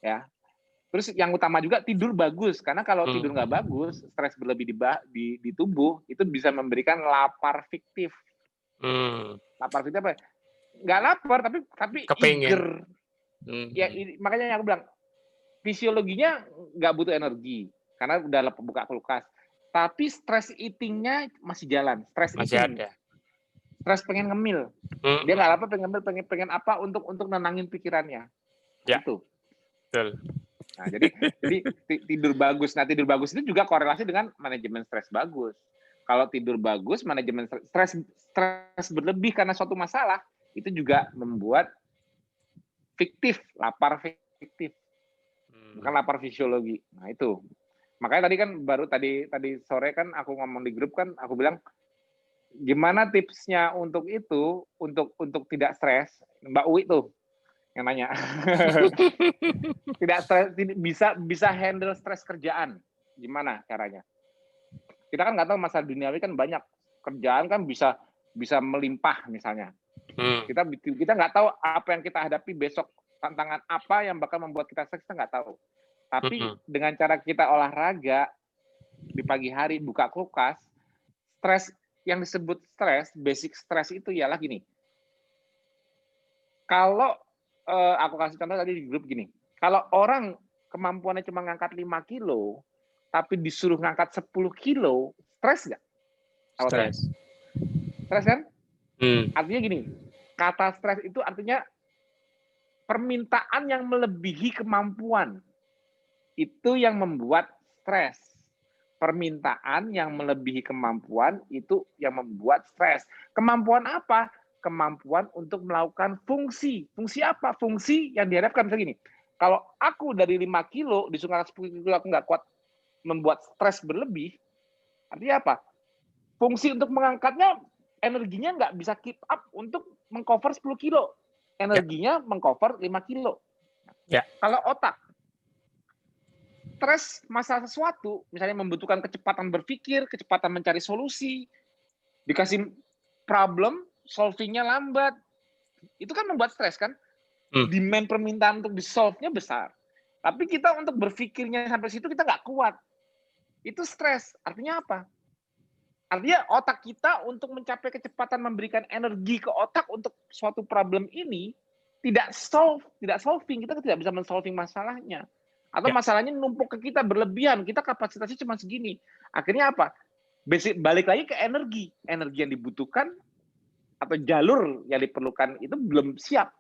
ya. Terus yang utama juga tidur bagus, karena kalau tidur nggak bagus, stres berlebih di tubuh itu bisa memberikan lapar fiktif. Lapar fiktif apa? Nggak lapar tapi eager. Ya makanya aku bilang fisiologinya nggak butuh energi karena udah buka kulkas. Tapi stress eating-nya masih jalan. Stress masih eating. Ada. Stres pengen ngemil. Dia nggak apa pengen ngemil, pengen apa untuk nenangin pikirannya. Ya. Itu. Betul. Nah, jadi tidur bagus. Nah, tidur bagus itu juga korelasi dengan manajemen stres bagus. Kalau tidur bagus, manajemen stres berlebih karena suatu masalah, itu juga membuat fiktif, lapar fiktif. Bukan lapar fisiologi. Nah, itu. Makanya tadi kan tadi sore kan aku ngomong di grup kan, aku bilang gimana tipsnya untuk itu, untuk tidak stres? Mbak Uwi tuh yang nanya. Tidak stres, bisa handle stres kerjaan. Gimana caranya? Kita kan nggak tahu masalah duniawi kan banyak. Kerjaan kan bisa melimpah misalnya. Kita nggak tahu apa yang kita hadapi besok, tantangan apa yang bakal membuat kita stres, kita nggak tahu. Tapi dengan cara kita olahraga di pagi hari, buka kulkas, stres yang disebut stres, basic stres itu ialah gini. Kalau aku kasih contoh tadi di grup gini, kalau orang kemampuannya cuma ngangkat 5 kilo, tapi disuruh ngangkat 10 kilo, stres nggak? Stres. Stres kan? Artinya gini, kata stres itu artinya permintaan yang melebihi kemampuan. Itu yang membuat stres. Permintaan yang melebihi kemampuan itu yang membuat stres. Kemampuan apa? Kemampuan untuk melakukan fungsi. Fungsi apa? Fungsi yang diharapkan misalnya gini. Kalau aku dari 5 kilo, disuruh 10 kilo aku nggak kuat, membuat stres berlebih, artinya apa? Fungsi untuk mengangkatnya, energinya nggak bisa keep up untuk mengcover 10 kilo. Energinya mengcover 5 kilo. Ya. Kalau otak, stres masalah sesuatu, misalnya membutuhkan kecepatan berpikir, kecepatan mencari solusi, dikasih problem, solving-nya lambat, itu kan membuat stres kan? Demand permintaan untuk di-solve-nya besar. Tapi kita untuk berpikirnya sampai situ kita nggak kuat. Itu stres. Artinya apa? Artinya otak kita untuk mencapai kecepatan memberikan energi ke otak untuk suatu problem ini tidak solving. Kita tidak bisa men-solving masalahnya. Atau masalahnya numpuk ke kita berlebihan, kita kapasitasnya cuma segini. Akhirnya apa? Balik lagi ke energi yang dibutuhkan atau jalur yang diperlukan itu belum siap.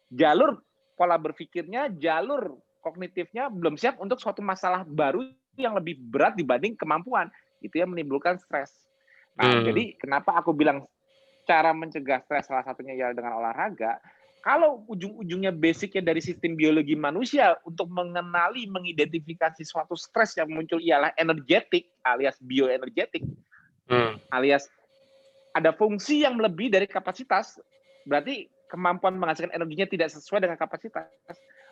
Jalur pola berpikirnya, jalur kognitifnya belum siap untuk suatu masalah baru yang lebih berat dibanding kemampuan. Itu yang menimbulkan stres. Nah, jadi kenapa aku bilang cara mencegah stres salah satunya ya dengan olahraga. Kalau ujung-ujungnya basicnya dari sistem biologi manusia untuk mengenali, mengidentifikasi suatu stres yang muncul ialah energetik alias bioenergetik, alias ada fungsi yang lebih dari kapasitas, berarti kemampuan menghasilkan energinya tidak sesuai dengan kapasitas.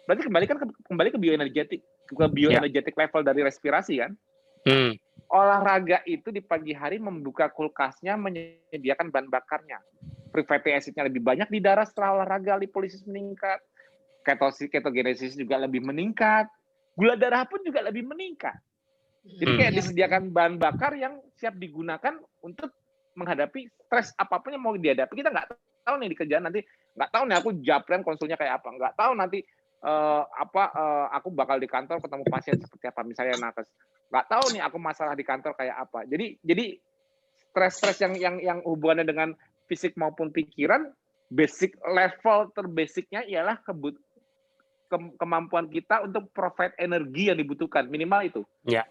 Berarti kembali ke bioenergetik, ke bioenergetik level dari respirasi kan. Olahraga itu di pagi hari membuka kulkasnya, menyediakan bahan bakarnya. Free fatty acid-nya lebih banyak di darah setelah olahraga, lipolisis meningkat, ketogenesis juga lebih meningkat, gula darah pun juga lebih meningkat. Jadi kayak disediakan bahan bakar yang siap digunakan untuk menghadapi stres apapun yang mau dihadapi. Kita nggak tahu nih di kerjaan nanti, nggak tahu nih aku japren konsulnya kayak apa, nggak tahu nanti aku bakal di kantor ketemu pasien seperti apa, misalnya nakes. Nggak tahu nih aku masalah di kantor kayak apa. Jadi stres yang hubungannya dengan fisik maupun pikiran, basic level terbasicnya ialah kemampuan kita untuk provide energi yang dibutuhkan, minimal itu.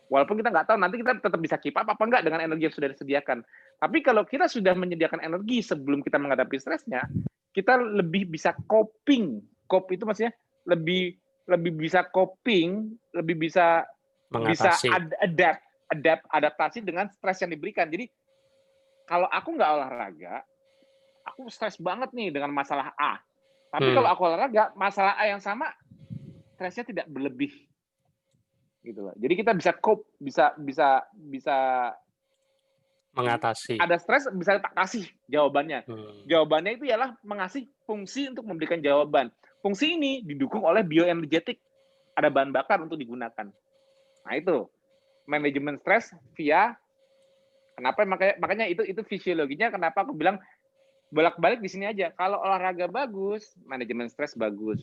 Walaupun kita nggak tahu nanti kita tetap bisa keep up apa enggak dengan energi yang sudah disediakan. Tapi kalau kita sudah menyediakan energi sebelum kita menghadapi stresnya, kita lebih bisa coping. Cope itu maksudnya lebih bisa coping, lebih bisa adaptasi dengan stres yang diberikan. Jadi kalau aku nggak olahraga, aku stres banget nih dengan masalah A. Tapi kalau aku olahraga, masalah A yang sama, stresnya tidak berlebih. Gitu loh. Jadi kita bisa cope, bisa mengatasi. Ada stres, bisa tak kasih jawabannya. Jawabannya itu ialah mengasih fungsi untuk memberikan jawaban. Fungsi ini didukung oleh bioenergetik. Ada bahan bakar untuk digunakan. Nah itu manajemen stres via kenapa makanya itu fisiologinya kenapa aku bilang bolak-balik di sini aja. Kalau olahraga bagus, manajemen stres bagus.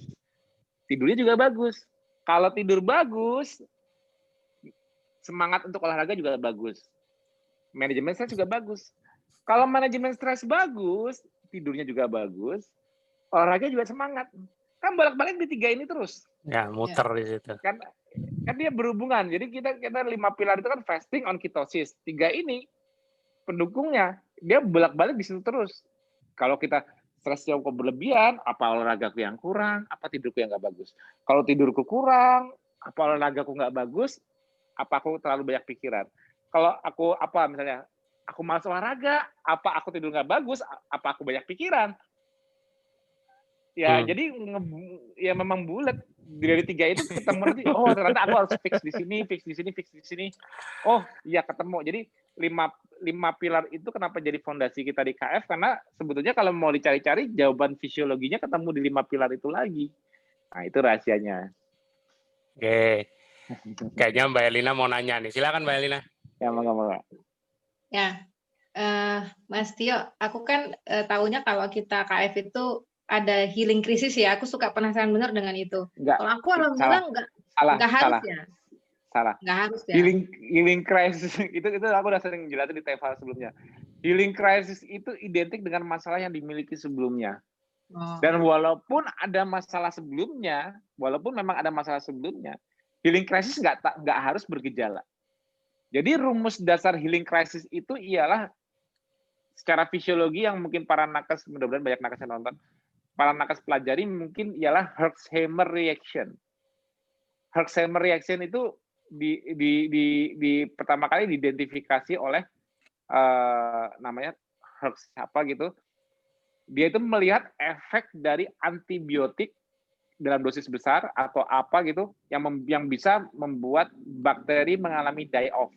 Tidurnya juga bagus. Kalau tidur bagus, semangat untuk olahraga juga bagus. Manajemen stres juga bagus. Kalau manajemen stres bagus, tidurnya juga bagus, olahraga juga semangat. Kan bolak-balik di tiga ini terus. Ya, muter di situ. Kan dia berhubungan. Jadi kita 5 pilar itu kan fasting on ketosis. 3 ini pendukungnya, dia bolak-balik di situ terus. Kalau kita stresnya kok berlebihan, apa olahragaku yang kurang, apa tidurku yang nggak bagus. Kalau tidurku kurang, apa olahragaku nggak bagus, apa aku terlalu banyak pikiran. Kalau aku misalnya aku malas olahraga, apa aku tidur nggak bagus, apa aku banyak pikiran. Ya jadi ya memang bulat dari 3 itu ketemu nanti. Oh ternyata aku harus fix di sini. Oh iya ketemu. Jadi 5 pilar itu kenapa jadi fondasi kita di KF, karena sebetulnya kalau mau dicari-cari jawaban fisiologinya ketemu di 5 pilar itu lagi. Nah itu rahasianya. Oke. Kayaknya Mbak Elina mau nanya nih. Silakan Mbak Elina. Ya, moga-moga. Ya, Mas Tio, aku kan tahunya kalau kita KF itu ada healing krisis ya. Aku suka penasaran benar dengan itu. Kalau aku alhamdulillah nggak harus ya. Salah. Nggak harus ya. Healing crisis itu aku udah sering jelasin di TFA sebelumnya. Healing crisis itu identik dengan masalah yang dimiliki sebelumnya. Dan walaupun memang ada masalah sebelumnya, healing crisis nggak harus bergejala. Jadi rumus dasar healing crisis itu ialah secara fisiologi yang mungkin para nakes, mudah-mudahan banyak nakes yang nonton, para nakes pelajari mungkin ialah Herxheimer reaction. Herxheimer reaction itu di pertama kali diidentifikasi oleh namanya Herx apa gitu. Dia itu melihat efek dari antibiotik dalam dosis besar atau apa gitu yang bisa membuat bakteri mengalami die off,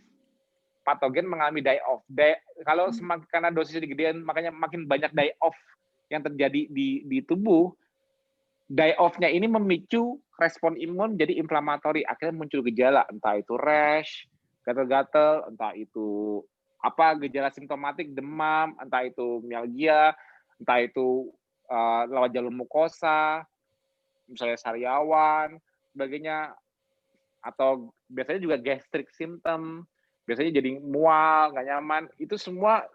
patogen mengalami die off. Kalau karena dosisnya digedein, makanya makin banyak die off yang terjadi di tubuh. Die off-nya ini memicu respon imun jadi inflamatori, akhirnya muncul gejala, entah itu rash, gatal-gatal, entah itu gejala simptomatik, demam, entah itu mialgia, entah itu lewat jalur mukosa, misalnya sariawan, sebagainya. atau biasanya juga gastric symptom, biasanya jadi mual, nggak nyaman, itu semua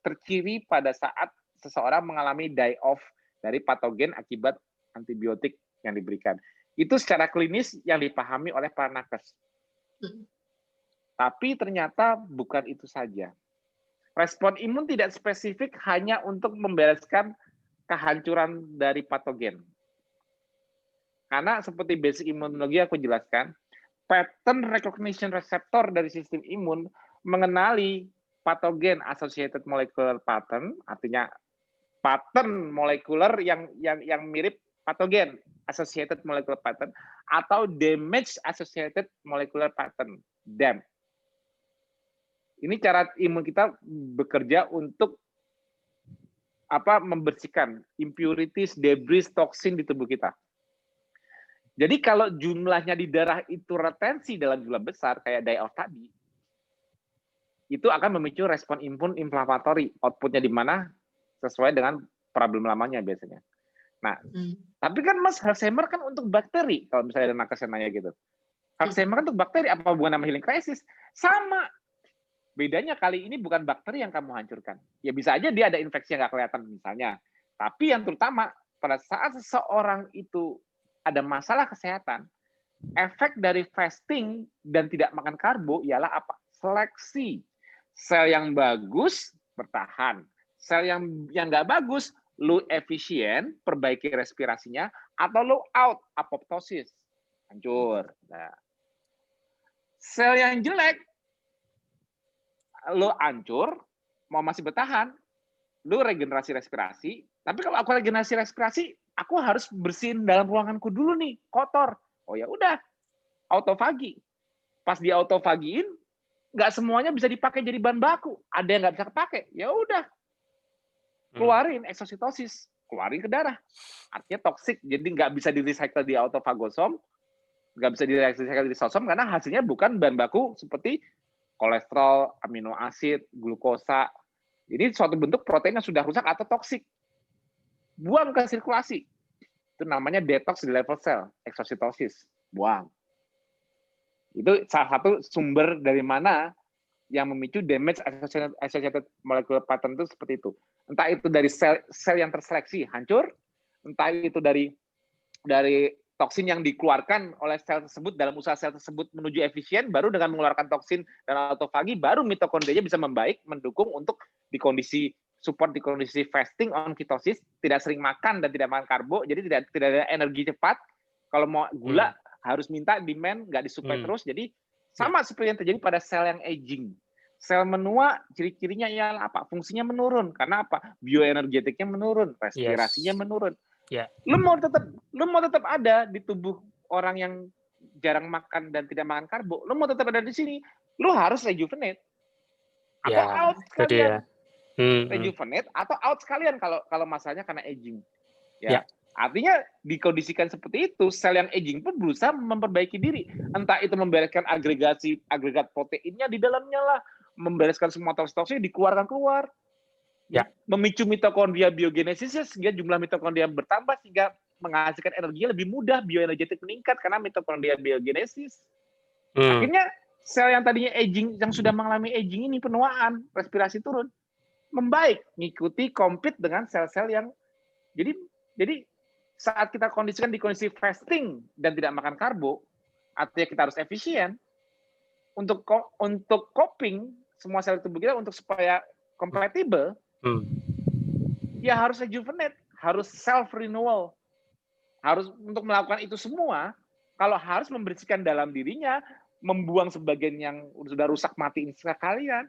terciri pada saat seseorang mengalami die-off dari patogen akibat antibiotik yang diberikan. Itu secara klinis yang dipahami oleh para nakes. Tapi ternyata bukan itu saja. Respon imun tidak spesifik hanya untuk membereskan kehancuran dari patogen. Karena seperti basic imunologi aku jelaskan, pattern recognition receptor dari sistem imun mengenali patogen associated molecular pattern, artinya pattern molekuler yang mirip patogen associated molecular pattern, atau damage associated molecular pattern, DAM. Ini cara imun kita bekerja untuk membersihkan impurities, debris, toksin di tubuh kita. Jadi kalau jumlahnya di darah itu retensi dalam jumlah besar kayak die-off tadi, itu akan memicu respon imun inflamatori. Outputnya di mana sesuai dengan problem lamanya biasanya. Nah, tapi kan Mas, Alzheimer kan untuk bakteri. Kalau misalnya ada nakes yang nanya gitu. Alzheimer kan untuk bakteri, apa hubungan sama healing crisis? Sama. Bedanya kali ini bukan bakteri yang kamu hancurkan. Ya bisa aja dia ada infeksi yang nggak kelihatan misalnya. Tapi yang terutama pada saat seseorang itu ada masalah kesehatan, efek dari fasting dan tidak makan karbo ialah apa? Seleksi. Sel yang bagus bertahan. Sel yang nggak bagus, lu efisien, perbaiki respirasinya, atau lu out, apoptosis, hancur. Nah. Sel yang jelek, lo hancur, mau masih bertahan, lo regenerasi respirasi, tapi kalau aku regenerasi respirasi, aku harus bersihin dalam ruanganku dulu nih, kotor. Oh ya udah, autofagi. Pas di autofagiin, nggak semuanya bisa dipakai jadi bahan baku. Ada yang nggak bisa dipakai, ya udah, keluarin eksositosis, keluarin ke darah. Artinya toksik, jadi nggak bisa di-recycle di autofagosom, nggak bisa di-recycle di lisosom karena hasilnya bukan bahan baku seperti kolesterol, amino asid, glukosa. Ini suatu bentuk protein yang sudah rusak atau toksik. Buang ke sirkulasi. Itu namanya detox di level sel, eksositosis. Buang. Itu salah satu sumber dari mana yang memicu damage associated molecular pattern itu seperti itu. Entah itu dari sel yang terseleksi hancur, entah itu dari toksin yang dikeluarkan oleh sel tersebut dalam usaha sel tersebut menuju efisien, baru dengan mengeluarkan toksin dan autofagi, baru mitokondrianya bisa membaik, mendukung untuk di kondisi fasting on ketosis, tidak sering makan dan tidak makan karbo, jadi tidak ada energi cepat. Kalau mau gula harus minta demand, nggak disuplai terus. Jadi sama seperti yang terjadi pada sel yang aging. Sel menua, ciri-cirinya ialah apa? Fungsinya menurun. Karena apa? Bioenergetiknya menurun, respirasinya menurun. Yeah. Lu mau tetap ada di tubuh orang yang jarang makan dan tidak makan karbo, lu mau tetap ada di sini, lu harus rejuvenate atau out sekalian. Rejuvenate atau out sekalian kalau masalahnya karena aging. Ya. Artinya dikondisikan seperti itu, sel yang aging pun berusaha memperbaiki diri. Entah itu membereskan agregat proteinnya di dalamnya lah, membereskan semua toksin dikeluarkan keluar. Ya. Memicu mitokondria biogenesisnya sehingga jumlah mitokondria bertambah sehingga menghasilkan energi lebih mudah, bioenergetik meningkat karena mitokondria biogenesis. Akhirnya sel yang tadinya aging, yang sudah mengalami aging ini, penuaan, respirasi turun, membaik, mengikuti compete dengan sel-sel yang jadi saat kita kondisikan di kondisi fasting dan tidak makan karbo, artinya kita harus efisien untuk coping semua sel tubuh kita untuk supaya compatible. Ya harus rejuvenate, harus self renewal, harus untuk melakukan itu semua. Kalau harus membersihkan dalam dirinya, membuang sebagian yang sudah rusak mati sekalian,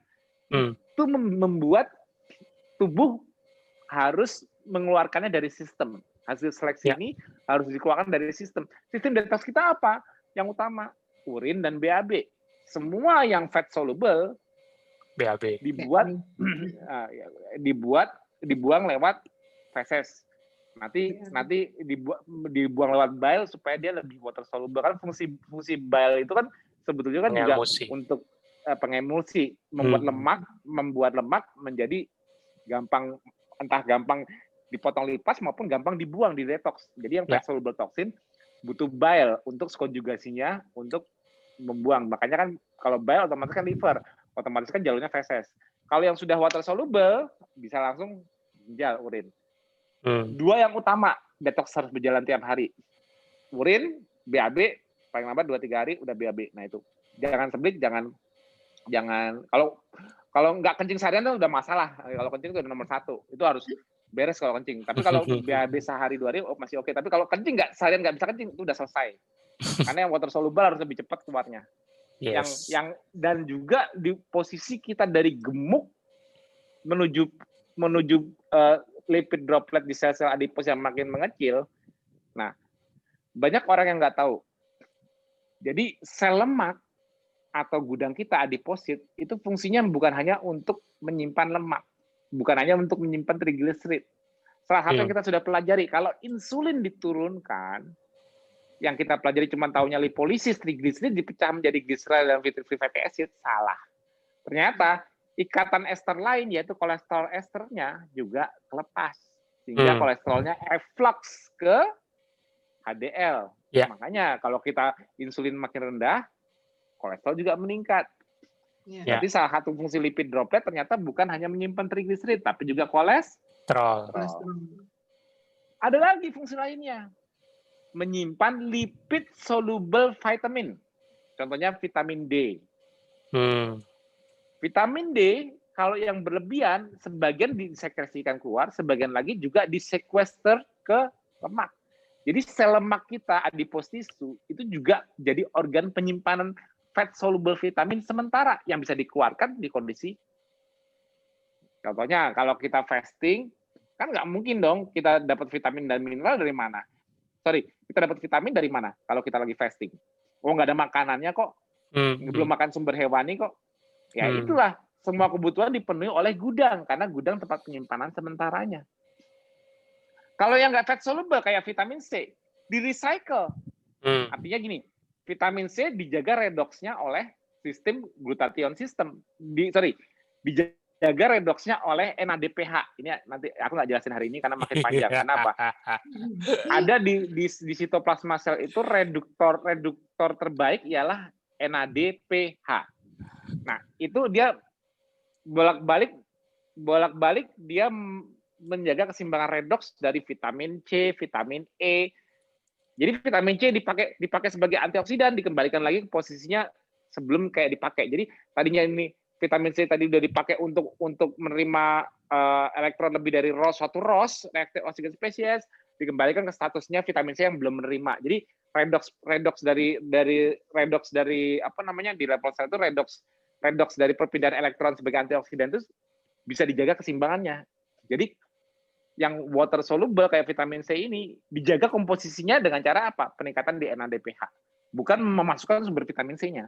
itu membuat tubuh harus mengeluarkannya dari sistem. Hasil seleksi ini harus dikeluarkan dari sistem. Sistem detox kita apa? Yang utama urin dan BAB. Semua yang fat soluble BAB dibuang lewat feses. Nanti dibuang lewat bile supaya dia lebih water soluble. Kan fungsi bile itu kan sebetulnya kan juga untuk pengemulsi, membuat lemak menjadi gampang dipotong lipas maupun gampang dibuang di detox. Jadi yang fat soluble toxin butuh bile untuk konjugasinya untuk membuang. Makanya kan kalau bile otomatis kan liver, otomatis kan jalurnya feses. Kalau yang sudah water soluble bisa langsung ginjal, urin. Dua yang utama detox harus berjalan tiap hari. Urin, BAB, paling lambat 2-3 hari udah BAB. Nah itu jangan seblik, jangan kalau nggak kencing seharian itu udah masalah. Kalau kencing itu udah nomor 1, itu harus beres kalau kencing. Tapi kalau BAB sehari 2 hari masih oke. Tapi kalau kencing nggak seharian nggak bisa kencing itu udah selesai. Karena yang water soluble harus lebih cepat keluarnya. Yes. Dan juga di posisi kita dari gemuk menuju lipid droplet di sel-sel adipos yang makin mengecil. Nah, banyak orang yang nggak tahu. Jadi sel lemak atau gudang kita adiposit itu fungsinya bukan hanya untuk menyimpan lemak, bukan hanya untuk menyimpan trigliserid. Salah satu yang kita sudah pelajari, kalau insulin diturunkan, yang kita pelajari cuma taunya lipolisis, trigliserid dipecah menjadi gliserol dan free fatty acid, salah. Ternyata ikatan ester lain, yaitu kolesterol esternya juga kelepas. Sehingga kolesterolnya efflux ke HDL. Ya. Makanya kalau kita insulin makin rendah, kolesterol juga meningkat. Jadi salah satu fungsi lipid droplet ternyata bukan hanya menyimpan trigliserid, tapi juga kolesterol. Ada lagi fungsi lainnya. Menyimpan lipid soluble vitamin. Contohnya vitamin D. Vitamin D, kalau yang berlebihan, sebagian disekresikan keluar, sebagian lagi juga disequester ke lemak. Jadi sel lemak kita, adipose tissue, itu juga jadi organ penyimpanan fat soluble vitamin sementara yang bisa dikeluarkan di kondisi. Contohnya, kalau kita fasting, kan nggak mungkin dong kita dapat vitamin dan mineral dari mana. Kita dapat vitamin dari mana kalau kita lagi fasting? Oh, nggak ada makanannya kok. Belum makan sumber hewani kok. Ya itulah, semua kebutuhan dipenuhi oleh gudang, karena gudang tempat penyimpanan sementaranya. Kalau yang nggak fat soluble kayak vitamin C, di-recycle. Artinya gini, vitamin C dijaga redoxnya oleh sistem glutathione system. Dijaga redoxnya oleh NADPH. Ini nanti aku nggak jelasin hari ini karena makin panjang. Kenapa? Ada di sitoplasma sel itu reduktor terbaik ialah NADPH. Nah, itu dia bolak-balik dia menjaga keseimbangan redox dari vitamin C, vitamin E. Jadi vitamin C dipakai sebagai antioksidan, dikembalikan lagi ke posisinya sebelum kayak dipakai. Jadi tadinya ini vitamin C tadi udah dipakai untuk menerima elektron lebih dari suatu ROS, reactive oxygen species, dikembalikan ke statusnya vitamin C yang belum menerima. Jadi redox dari apa namanya di level sel itu redox dari perpindahan elektron sebagai antioksidan itu bisa dijaga keseimbangannya. Jadi yang water soluble kayak vitamin C ini dijaga komposisinya dengan cara apa? Peningkatan di NADPH. Bukan memasukkan sumber vitamin C-nya.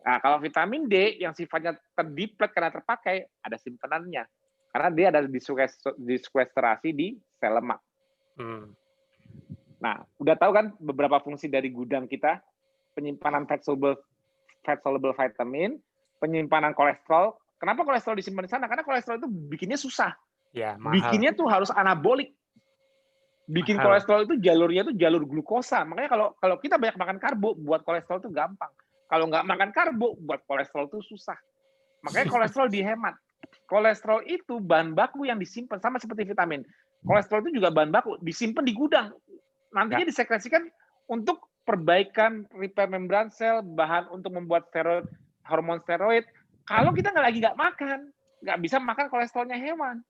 Nah, kalau vitamin D yang sifatnya terdeplet karena terpakai, ada simpenannya. Karena dia ada disequestrasi di sel lemak. Nah, udah tahu kan beberapa fungsi dari gudang kita? Penyimpanan fat soluble vitamin, penyimpanan kolesterol. Kenapa kolesterol disimpan di sana? Karena kolesterol itu bikinnya susah. Ya, mahal. Bikinnya tuh harus anabolik. Bikin mahal. Kolesterol itu jalurnya tuh jalur glukosa. Makanya kalau kita banyak makan karbo, buat kolesterol itu gampang. Kalau nggak makan karbo, buat kolesterol itu susah. Makanya kolesterol dihemat. Kolesterol itu bahan baku yang disimpan, sama seperti vitamin. Kolesterol itu juga bahan baku, disimpan di gudang. Nantinya disekresikan untuk perbaikan repair membran sel, bahan untuk membuat steroid, hormon steroid. Kalau kita nggak makan, nggak bisa makan kolesterolnya hewan.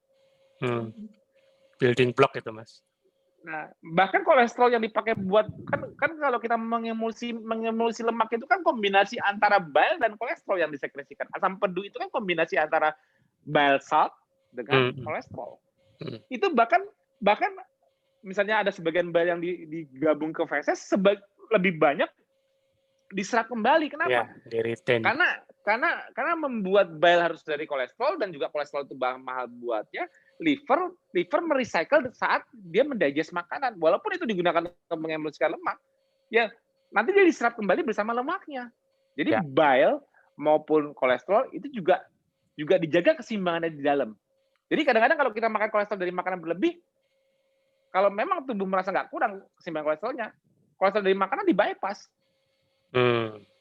Building block itu, Mas. Nah, bahkan kolesterol yang dipakai buat kan kalau kita mengemulsi lemak itu kan kombinasi antara bile dan kolesterol yang disekresikan. Asam pedu itu kan kombinasi antara bile salt dengan kolesterol. Itu bahkan misalnya ada sebagian bile yang digabung ke feses lebih banyak diserap kembali. Kenapa? Di-retain. Karena membuat bile harus dari kolesterol dan juga kolesterol itu mahal buatnya. Liver merecycle saat dia mendigest makanan, walaupun itu digunakan untuk mengemulsikan lemak, ya nanti dia diserap kembali bersama lemaknya. Jadi bile maupun kolesterol itu juga dijaga keseimbangannya di dalam. Jadi kadang-kadang kalau kita makan kolesterol dari makanan berlebih, kalau memang tubuh merasa nggak kurang keseimbangan kolesterolnya, kolesterol dari makanan di bypass.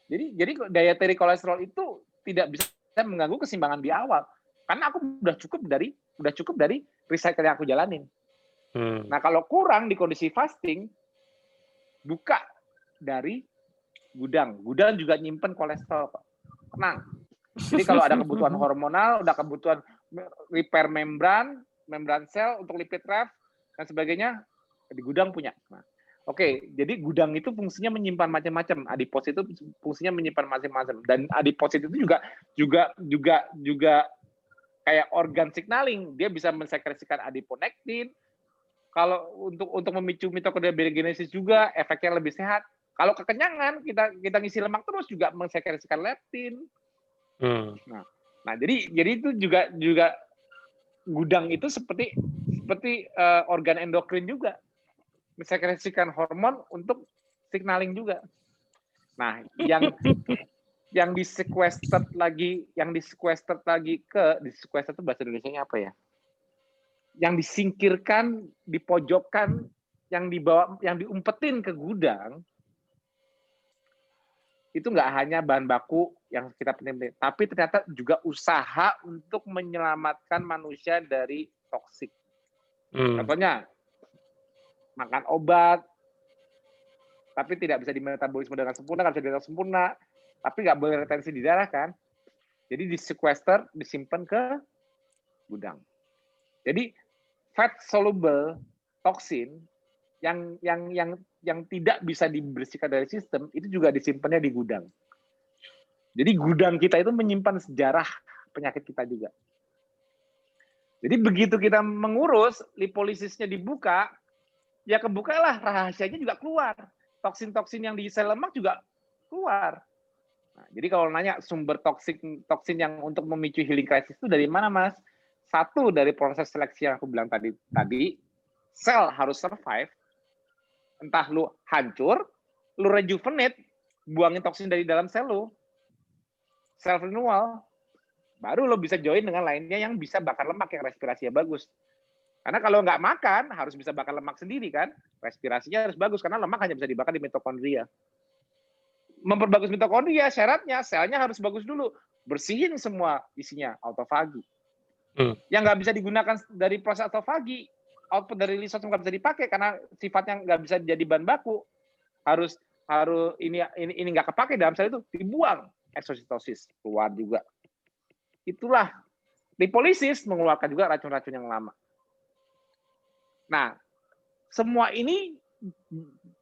Jadi dietary kolesterol itu tidak bisa mengganggu keseimbangan di awal. Karena aku udah cukup dari recycle yang aku jalanin. Nah, kalau kurang di kondisi fasting, buka dari gudang. Gudang juga nyimpen kolesterol, Pak. Tenang. Jadi kalau ada kebutuhan hormonal, ada kebutuhan repair membran sel untuk lipid raft dan sebagainya, di gudang punya. Nah, oke, jadi gudang itu fungsinya menyimpan macam-macam. Adipos itu fungsinya menyimpan macam-macam. Dan adipos itu juga kayak organ signaling. Dia bisa mensekresikan adiponektin. Kalau untuk memicu mitokondria biogenesis juga efeknya lebih sehat. Kalau kekenyangan, kita ngisi lemak terus juga mensekresikan leptin. Nah, jadi itu juga gudang itu seperti organ endokrin juga, mensekresikan hormon untuk signaling juga. Nah, yang di-sequestered lagi di-sequestered itu bahasa Indonesianya apa ya? Yang disingkirkan, dipojokkan, yang diumpetin ke gudang, itu nggak hanya bahan baku yang kita penting, tapi ternyata juga usaha untuk menyelamatkan manusia dari toksik. Contohnya, makan obat, tapi tidak bisa dimetabolisme dengan sempurna, nggak bisa dengan sempurna, tapi nggak boleh retensi di darah kan. Jadi di-sequester, disimpan ke gudang. Jadi fat soluble toxin yang tidak bisa dibersihkan dari sistem itu juga disimpannya di gudang. Jadi gudang kita itu menyimpan sejarah penyakit kita juga. Jadi begitu kita mengurus, lipolisisnya dibuka, ya kebukalah rahasianya juga keluar. Toksin-toksin yang di sel lemak juga keluar. Nah, jadi kalau nanya sumber toksin yang untuk memicu healing crisis itu dari mana, Mas? Satu, dari proses seleksi yang aku bilang tadi sel harus survive. Entah lu hancur, lu rejuvenate, buangin toksin dari dalam sel lu, self renewal, baru lo bisa join dengan lainnya yang bisa bakar lemak, yang respirasinya bagus. Karena kalau nggak makan, harus bisa bakar lemak sendiri kan, respirasinya harus bagus, karena lemak hanya bisa dibakar di mitokondria. Memperbagus mitokondria, syaratnya selnya harus bagus dulu, bersihin semua isinya, autofagi. Yang nggak bisa digunakan dari proses autofagi, output dari lisosom nggak bisa dipakai karena sifatnya nggak bisa jadi bahan baku, harus ini nggak kepake dalam sel itu, dibuang, eksositosis keluar juga. Itulah lipolisis mengeluarkan juga racun-racun yang lama. Nah, semua ini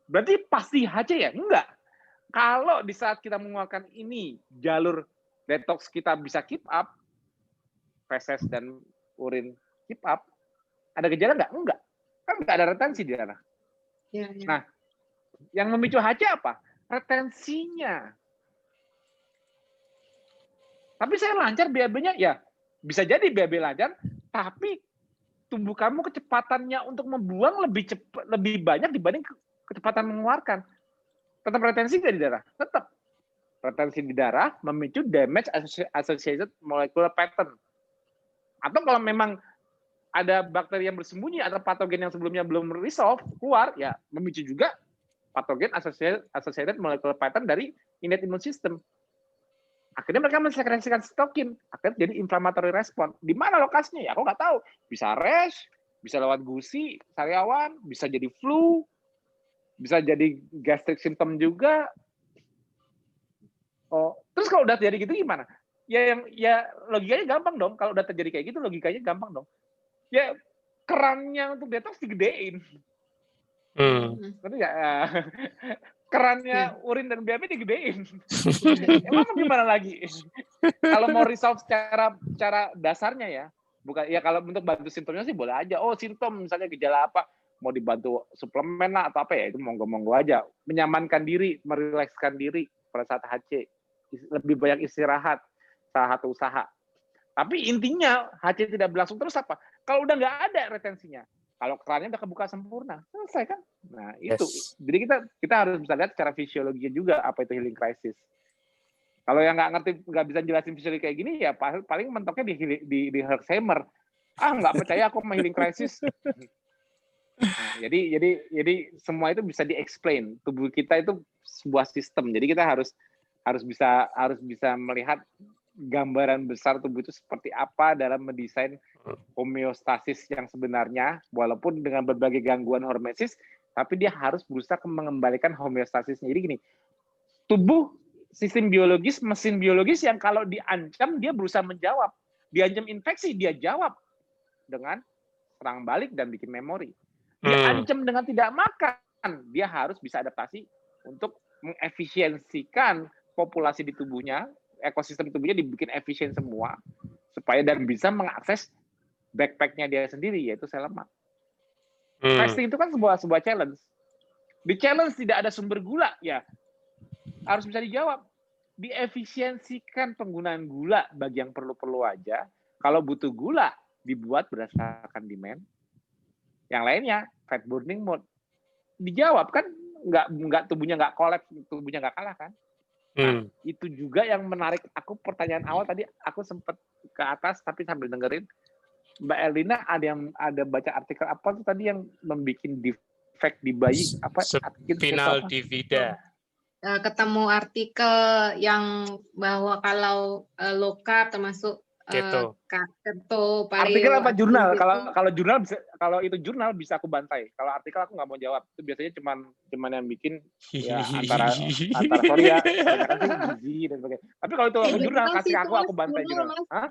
berarti pasti HC ya? Enggak. Kalau di saat kita mengeluarkan ini jalur detox kita bisa keep up, feses dan urin keep up, ada gejala nggak? Enggak. Kan nggak ada retensi di sana. Ya. Nah, yang memicu HC apa? Retensinya. Tapi saya lancar BAB-nya, ya bisa jadi BAB lancar, tapi tubuh kamu kecepatannya untuk membuang lebih banyak dibanding kecepatan mengeluarkan. Tetap retensi nggak di darah? Tetap. Retensi di darah memicu damage associated molecular pattern. Atau kalau memang ada bakteri yang bersembunyi atau patogen yang sebelumnya belum resolve keluar, ya memicu juga patogen associated molecular pattern dari innate immune system. Akhirnya mereka mensekresikan sitokin, akhirnya jadi inflammatory response. Di mana lokasinya? Ya aku nggak tahu. Bisa rash, bisa lewat gusi, sariawan, bisa jadi flu, bisa jadi gastric symptom juga. Oh, terus kalau udah terjadi gitu gimana? Ya logikanya gampang dong. Kalau udah terjadi kayak gitu logikanya gampang dong. Ya kerannya untuk detox digedein. Tapi nggak? Kerannya urin dan BAB digedein. Emang gimana lagi? Kalau mau resolve cara dasarnya ya, bukan ya kalau untuk bantu simptomnya sih boleh aja. Oh, simptom misalnya gejala apa, mau dibantu suplemen lah atau apa ya, itu monggo-monggo aja. Menyamankan diri, merilekskan diri pada saat HC. Lebih banyak istirahat, salah satu usaha. Tapi intinya HC tidak berlangsung terus apa? Kalau udah nggak ada retensinya, kalau kerannya udah kebuka sempurna, selesai kan? Nah itu, jadi kita harus bisa lihat secara fisiologinya juga apa itu healing crisis. Kalau yang nggak ngerti, nggak bisa jelasin fisiologi kayak gini, ya paling mentoknya di Herxheimer. Ah nggak percaya aku sama healing crisis. Nah, Jadi semua itu bisa di-explain. Tubuh kita itu sebuah sistem. Jadi kita harus bisa melihat gambaran besar tubuh itu seperti apa dalam mendesain homeostasis yang sebenarnya, walaupun dengan berbagai gangguan hormesis, tapi dia harus berusaha mengembalikan homeostasisnya. Jadi gini, tubuh sistem biologis, mesin biologis yang kalau diancam dia berusaha menjawab. Diancam infeksi dia jawab dengan serang balik dan bikin memori. Diancam dengan tidak makan, dia harus bisa adaptasi untuk mengefisiensikan populasi di tubuhnya, ekosistem tubuhnya dibikin efisien semua supaya dan bisa mengakses backpack-nya dia sendiri, yaitu sel lemak. Fasting itu kan sebuah challenge. Di challenge tidak ada sumber gula, ya harus bisa dijawab. Diefisiensikan penggunaan gula bagi yang perlu-perlu aja. Kalau butuh gula, dibuat berdasarkan demand. Yang lainnya, fat burning mode. Dijawab kan, nggak tubuhnya nggak kolaps, tubuhnya nggak kalah kan. Nah, itu juga yang menarik aku. Pertanyaan awal tadi aku sempat ke atas tapi sambil dengerin Mbak Erlina ada baca artikel apa tuh tadi yang membuat defect di bayi apa spinal divida. Ketemu artikel yang bahwa kalau low carb termasuk keto, artikel apa jurnal? Kalau jurnal bisa, kalau itu jurnal bisa aku bantai. Kalau artikel aku nggak mau jawab. Itu biasanya cuman yang bikin ya antara sorry ya, kebanyakan sih gizi dan sebagainya. Tapi kalau itu jurnal kasih aku bantai jurnal. Hah?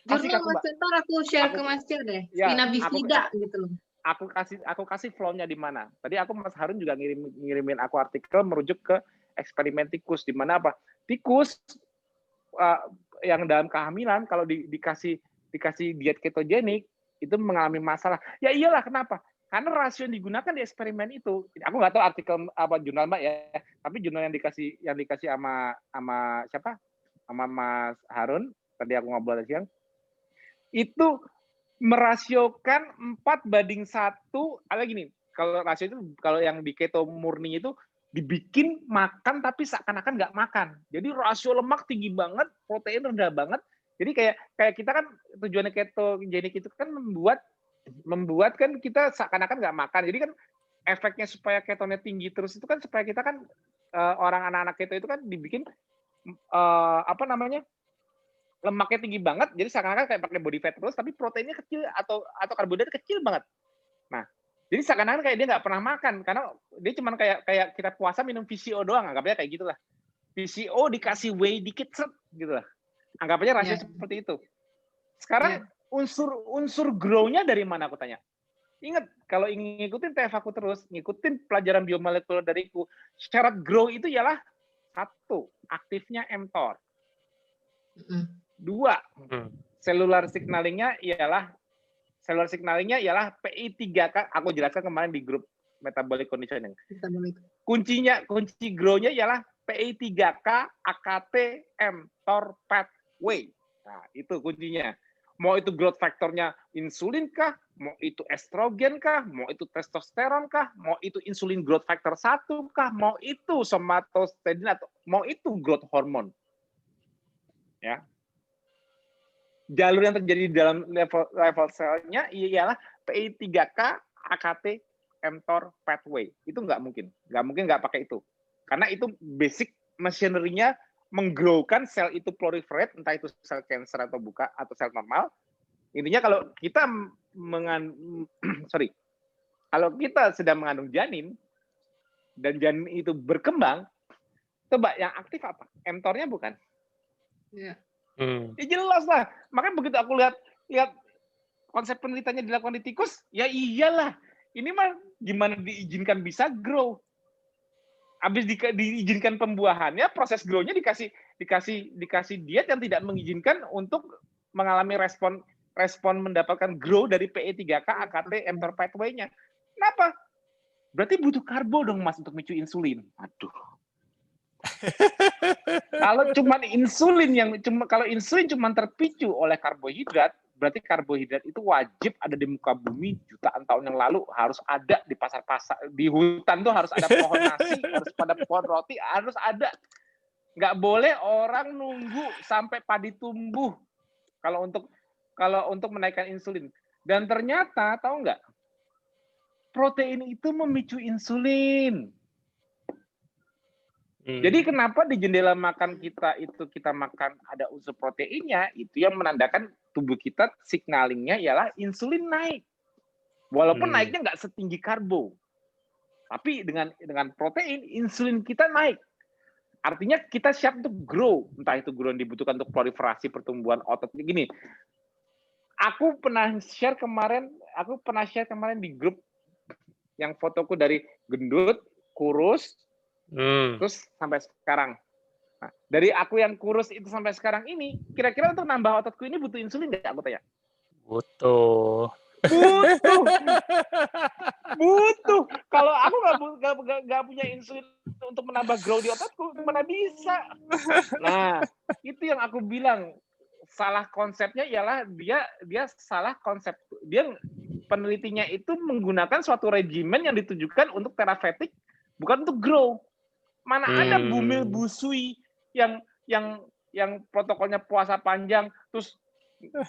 Kasih ke aku, Mas Center, aku share ke Mas Cir deh. Spina bifida gitu loh. Aku kasih flow-nya di mana. Tadi aku Mas Harun juga ngirimin aku artikel merujuk ke eksperimen tikus, di mana apa? Tikus yang dalam kehamilan kalau dikasih diet ketogenik itu mengalami masalah. Ya iyalah, kenapa? Karena rasio yang digunakan di eksperimen itu, aku nggak tahu artikel apa jurnal Mbak ya, tapi jurnal yang dikasih sama siapa? Sama Mas Harun, tadi aku ngobrol tadi siang, itu merasiokan 4:1. Ada gini, kalau rasio itu kalau yang di keto murni itu dibikin makan tapi seakan-akan nggak makan. Jadi rasio lemak tinggi banget, protein rendah banget. Jadi kayak kita kan tujuannya ketogenik itu kan membuat kan kita seakan-akan nggak makan. Jadi kan efeknya supaya ketonnya tinggi terus itu kan supaya kita kan orang anak-anak keto itu kan dibikin lemaknya tinggi banget. Jadi seakan-akan kayak pakai body fat terus, tapi proteinnya kecil atau karbohidrat kecil banget. Nah, jadi seakan-akan kayak dia nggak pernah makan karena dia cuma kayak kita puasa minum VCO doang, anggapnya kayak gitulah. VCO dikasih whey dikit set gitu lah. Anggapannya rasio seperti itu. Sekarang unsur grow-nya dari mana aku tanya? Ingat, kalau ingin ngikutin TF aku terus, ngikutin pelajaran biomolekuler dariku, syarat grow itu ialah 1, aktifnya mTOR. 2, cellular signalingnya ialah PI3K. Aku jelaskan kemarin di grup metabolic conditioning. Kunci grow-nya ialah PI3K, AKT, mTOR, pathway. Nah, itu kuncinya. Mau itu growth factornya insulin kah, mau itu estrogen kah, mau itu testosteron kah, mau itu insulin growth factor 1 kah, mau itu somatostedin atau mau itu growth hormone. Ya. Jalur yang terjadi di dalam level selnya ialah PI3K, AKT, mTOR, pathway. Itu nggak mungkin nggak pakai itu. Karena itu basic machinery-nya menggrowkan sel itu proliferate, entah itu sel cancer atau bukan atau sel normal. Intinya kalau kita kalau kita sedang mengandung janin dan janin itu berkembang, coba yang aktif apa? mTOR-nya bukan? Ya jelas lah. Makanya begitu aku lihat konsep penelitiannya dilakukan di tikus, ya iyalah. Ini mah gimana diizinkan bisa grow? Habis diizinkan pembuahannya, proses grow-nya dikasih diet yang tidak mengizinkan untuk mengalami respon mendapatkan grow dari PI3K, AKT, mTOR pathway-nya. Kenapa? Berarti butuh karbo dong Mas untuk memicu insulin. Aduh. Kalau insulin cuma terpicu oleh karbohidrat, berarti karbohidrat itu wajib ada di muka bumi jutaan tahun yang lalu, harus ada di pasar-pasar, di hutan tuh harus ada pohon nasi, harus pada pohon roti, harus ada. Nggak boleh orang nunggu sampai padi tumbuh kalau untuk menaikkan insulin. Dan ternyata tahu nggak? protein itu memicu insulin. Jadi kenapa di jendela makan kita itu kita makan ada unsur proteinnya, itu yang menandakan tubuh kita signalingnya ialah insulin naik. Walaupun naiknya nggak setinggi karbo. Tapi dengan protein, insulin kita naik. Artinya kita siap untuk grow. Entah itu grow yang dibutuhkan untuk proliferasi pertumbuhan otot. Gini, aku pernah share kemarin di grup yang fotoku dari gendut, kurus, terus sampai sekarang. Nah, dari aku yang kurus itu sampai sekarang ini, kira-kira untuk nambah ototku ini butuh insulin nggak? Aku tanya. Butuh. Kalau aku nggak punya insulin untuk menambah grow di ototku, mana bisa? Nah, itu yang aku bilang salah konsepnya ialah dia salah konsep. Dia penelitinya itu menggunakan suatu regimen yang ditujukan untuk terapeutik, bukan untuk grow. Mana ada bumil busui yang protokolnya puasa panjang terus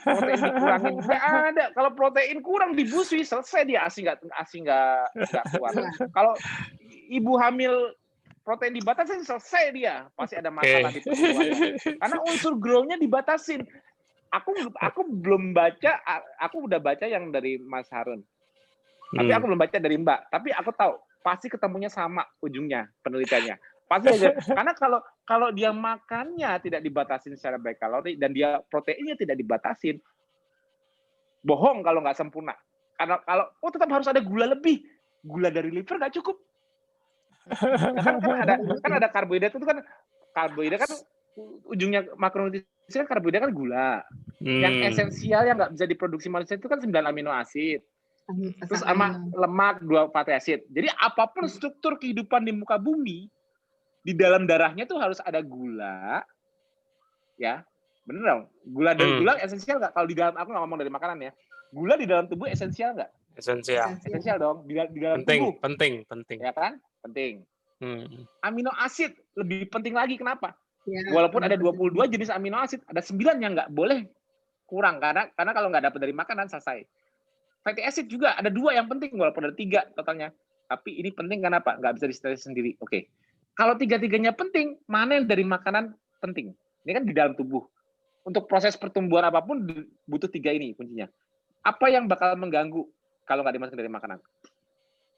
protein dikurangin? Nggak ada. Kalau protein kurang di busui selesai dia asi nggak kuat. Kalau ibu hamil protein dibatasin selesai dia pasti ada masalah di pertumbuhannya. Karena unsur grow-nya dibatasin. Aku belum baca. Aku udah baca yang dari Mas Harun. Tapi aku belum baca dari Mbak. Tapi aku tahu pasti ketemunya sama ujungnya penelitiannya. Pasti aja. Karena kalau dia makannya tidak dibatasin secara baik kalori dan dia proteinnya tidak dibatasin, bohong kalau nggak sempurna. Karena kalau tetap harus ada gula lebih, gula dari liver nggak cukup. kan ada karbohidrat itu kan ujungnya makronutrisi kan karbohidrat kan gula. Yang esensial yang nggak bisa diproduksi manusia itu kan 9 amino asid. Terus sama lemak 2 fatty acid. Jadi apapun struktur kehidupan di muka bumi, di dalam darahnya tuh harus ada gula, ya bener dong. Gula dan gula esensial nggak? Kalau di dalam, aku nggak ngomong dari makanan ya. Gula di dalam tubuh esensial nggak? Esensial dong. Di dalam tubuh. Penting. Ya kan? Penting. Amino asid lebih penting lagi. Kenapa? Ya, walaupun ada 22 jenis amino asid, ada 9 yang nggak boleh kurang karena kalau nggak dapat dari makanan selesai. Fatty acid juga ada 2 yang penting walaupun ada 3 totalnya. Tapi ini penting kenapa? Nggak bisa disterilisi sendiri. Oke. Kalau 3-3-nya penting, mana yang dari makanan penting? Ini kan di dalam tubuh. Untuk proses pertumbuhan apapun butuh 3 ini kuncinya. Apa yang bakal mengganggu kalau nggak dimasukin dari makanan?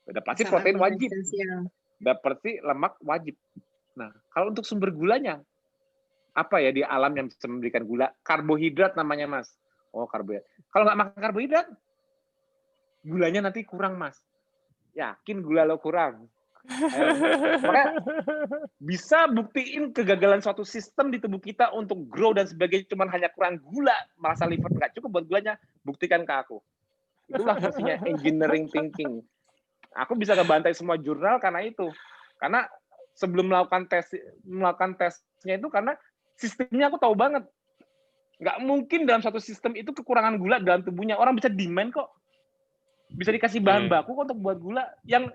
Udah pasti protein wajib. Udah pasti lemak wajib. Nah, kalau untuk sumber gulanya, apa ya di alam yang bisa memberikan gula? Karbohidrat namanya, Mas. Oh, karbohidrat. Kalau nggak makan karbohidrat, gulanya nanti kurang, Mas. Yakin gula lo kurang? Makanya bisa buktiin kegagalan suatu sistem di tubuh kita untuk grow dan sebagainya cuman hanya kurang gula, merasa liver nggak cukup buat gulanya, buktikan ke aku. Itulah fungsinya engineering thinking. Aku bisa ngebantai semua jurnal karena itu. Karena sebelum melakukan tesnya itu karena sistemnya aku tahu banget. Nggak mungkin dalam satu sistem itu kekurangan gula dalam tubuhnya. Orang bisa demand kok. Bisa dikasih bahan baku untuk buat gula. Yang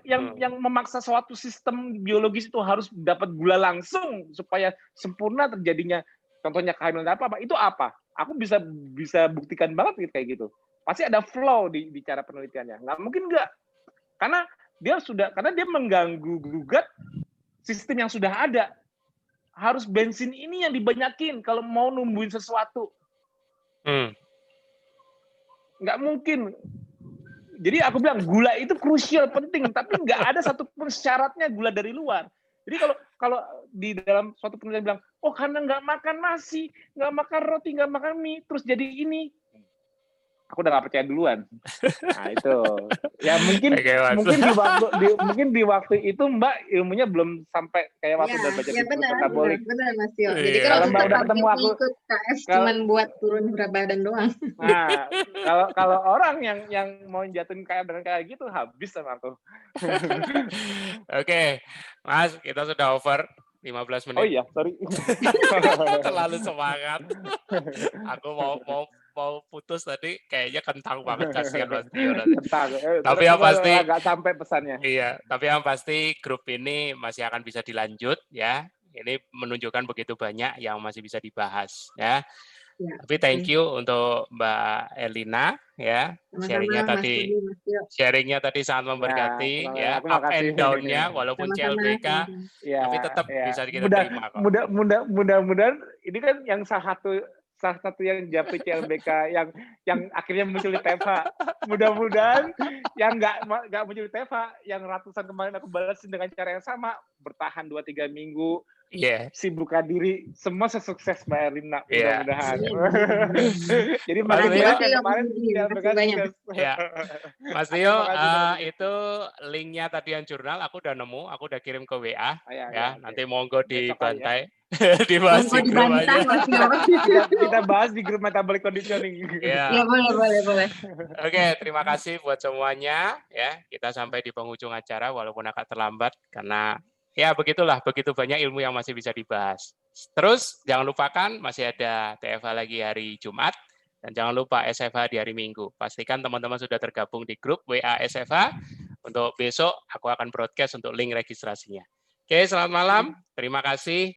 memaksa suatu sistem biologis itu harus dapat gula langsung supaya sempurna terjadinya. Contohnya kehamilan apa? Itu apa? Aku bisa buktikan banget kayak gitu. Pasti ada flow di cara penelitiannya. Nggak mungkin nggak. Karena dia mengganggu gugat sistem yang sudah ada. Harus bensin ini yang dibanyakin kalau mau numbuhin sesuatu. Nggak mungkin. Jadi aku bilang gula itu krusial penting, tapi nggak ada satupun syaratnya gula dari luar. Jadi kalau di dalam suatu penelitian bilang, oh karena nggak makan nasi, nggak makan roti, nggak makan mie, terus jadi ini. Aku udah nggak percaya duluan. Nah itu, ya mungkin di waktu itu Mbak ilmunya belum sampai kayak waktu udah baca buku metabolik. Benar Mas Tio. Jadi kalau Mbak udah ketemu aku ikut KF cuman buat turun berat badan doang. Nah kalau orang yang mau jatuhin KF dan kayak gitu habis sama aku. Oke, Mas, kita sudah over 15 menit. Oh iya, sorry. Terlalu semangat. Aku mau putus tadi kayaknya kentang banget, kasihan Mas Tio. Tapi yang pasti nggak sampai pesannya. Iya, tapi yang pasti grup ini masih akan bisa dilanjut ya. Ini menunjukkan begitu banyak yang masih bisa dibahas ya. Ya, Tapi thank you untuk Mbak Elina ya, sharingnya tadi sangat memberkati ya, up and down-nya walaupun CLBK, tapi tetap bisa kita terima kok. Mudah-mudahan ini kan yang salah satu yang japri CLBK yang akhirnya muncul di TEVA. Mudah-mudahan yang nggak muncul di TEVA, yang ratusan kemarin aku balasin dengan cara yang sama, bertahan 2-3 minggu, sibukkan diri, semua sesukses Mbak Erlina, mudah-mudahan. Jadi makin banyak yang kemarin CLBK sukses. Mas Tio, itu linknya tadi yang jurnal aku udah nemu, aku udah kirim ke WA, nanti monggo dibantai. Dibahas di grup aja. Kita bahas di grup metabolic conditioning. Ya, boleh. Oke, terima kasih buat semuanya ya. Kita sampai di penghujung acara walaupun agak terlambat karena ya begitulah, begitu banyak ilmu yang masih bisa dibahas. Terus jangan lupakan masih ada TFA lagi hari Jumat dan jangan lupa SFH di hari Minggu. Pastikan teman-teman sudah tergabung di grup WA SFH. Untuk besok aku akan broadcast untuk link registrasinya. Oke, selamat malam. Terima kasih.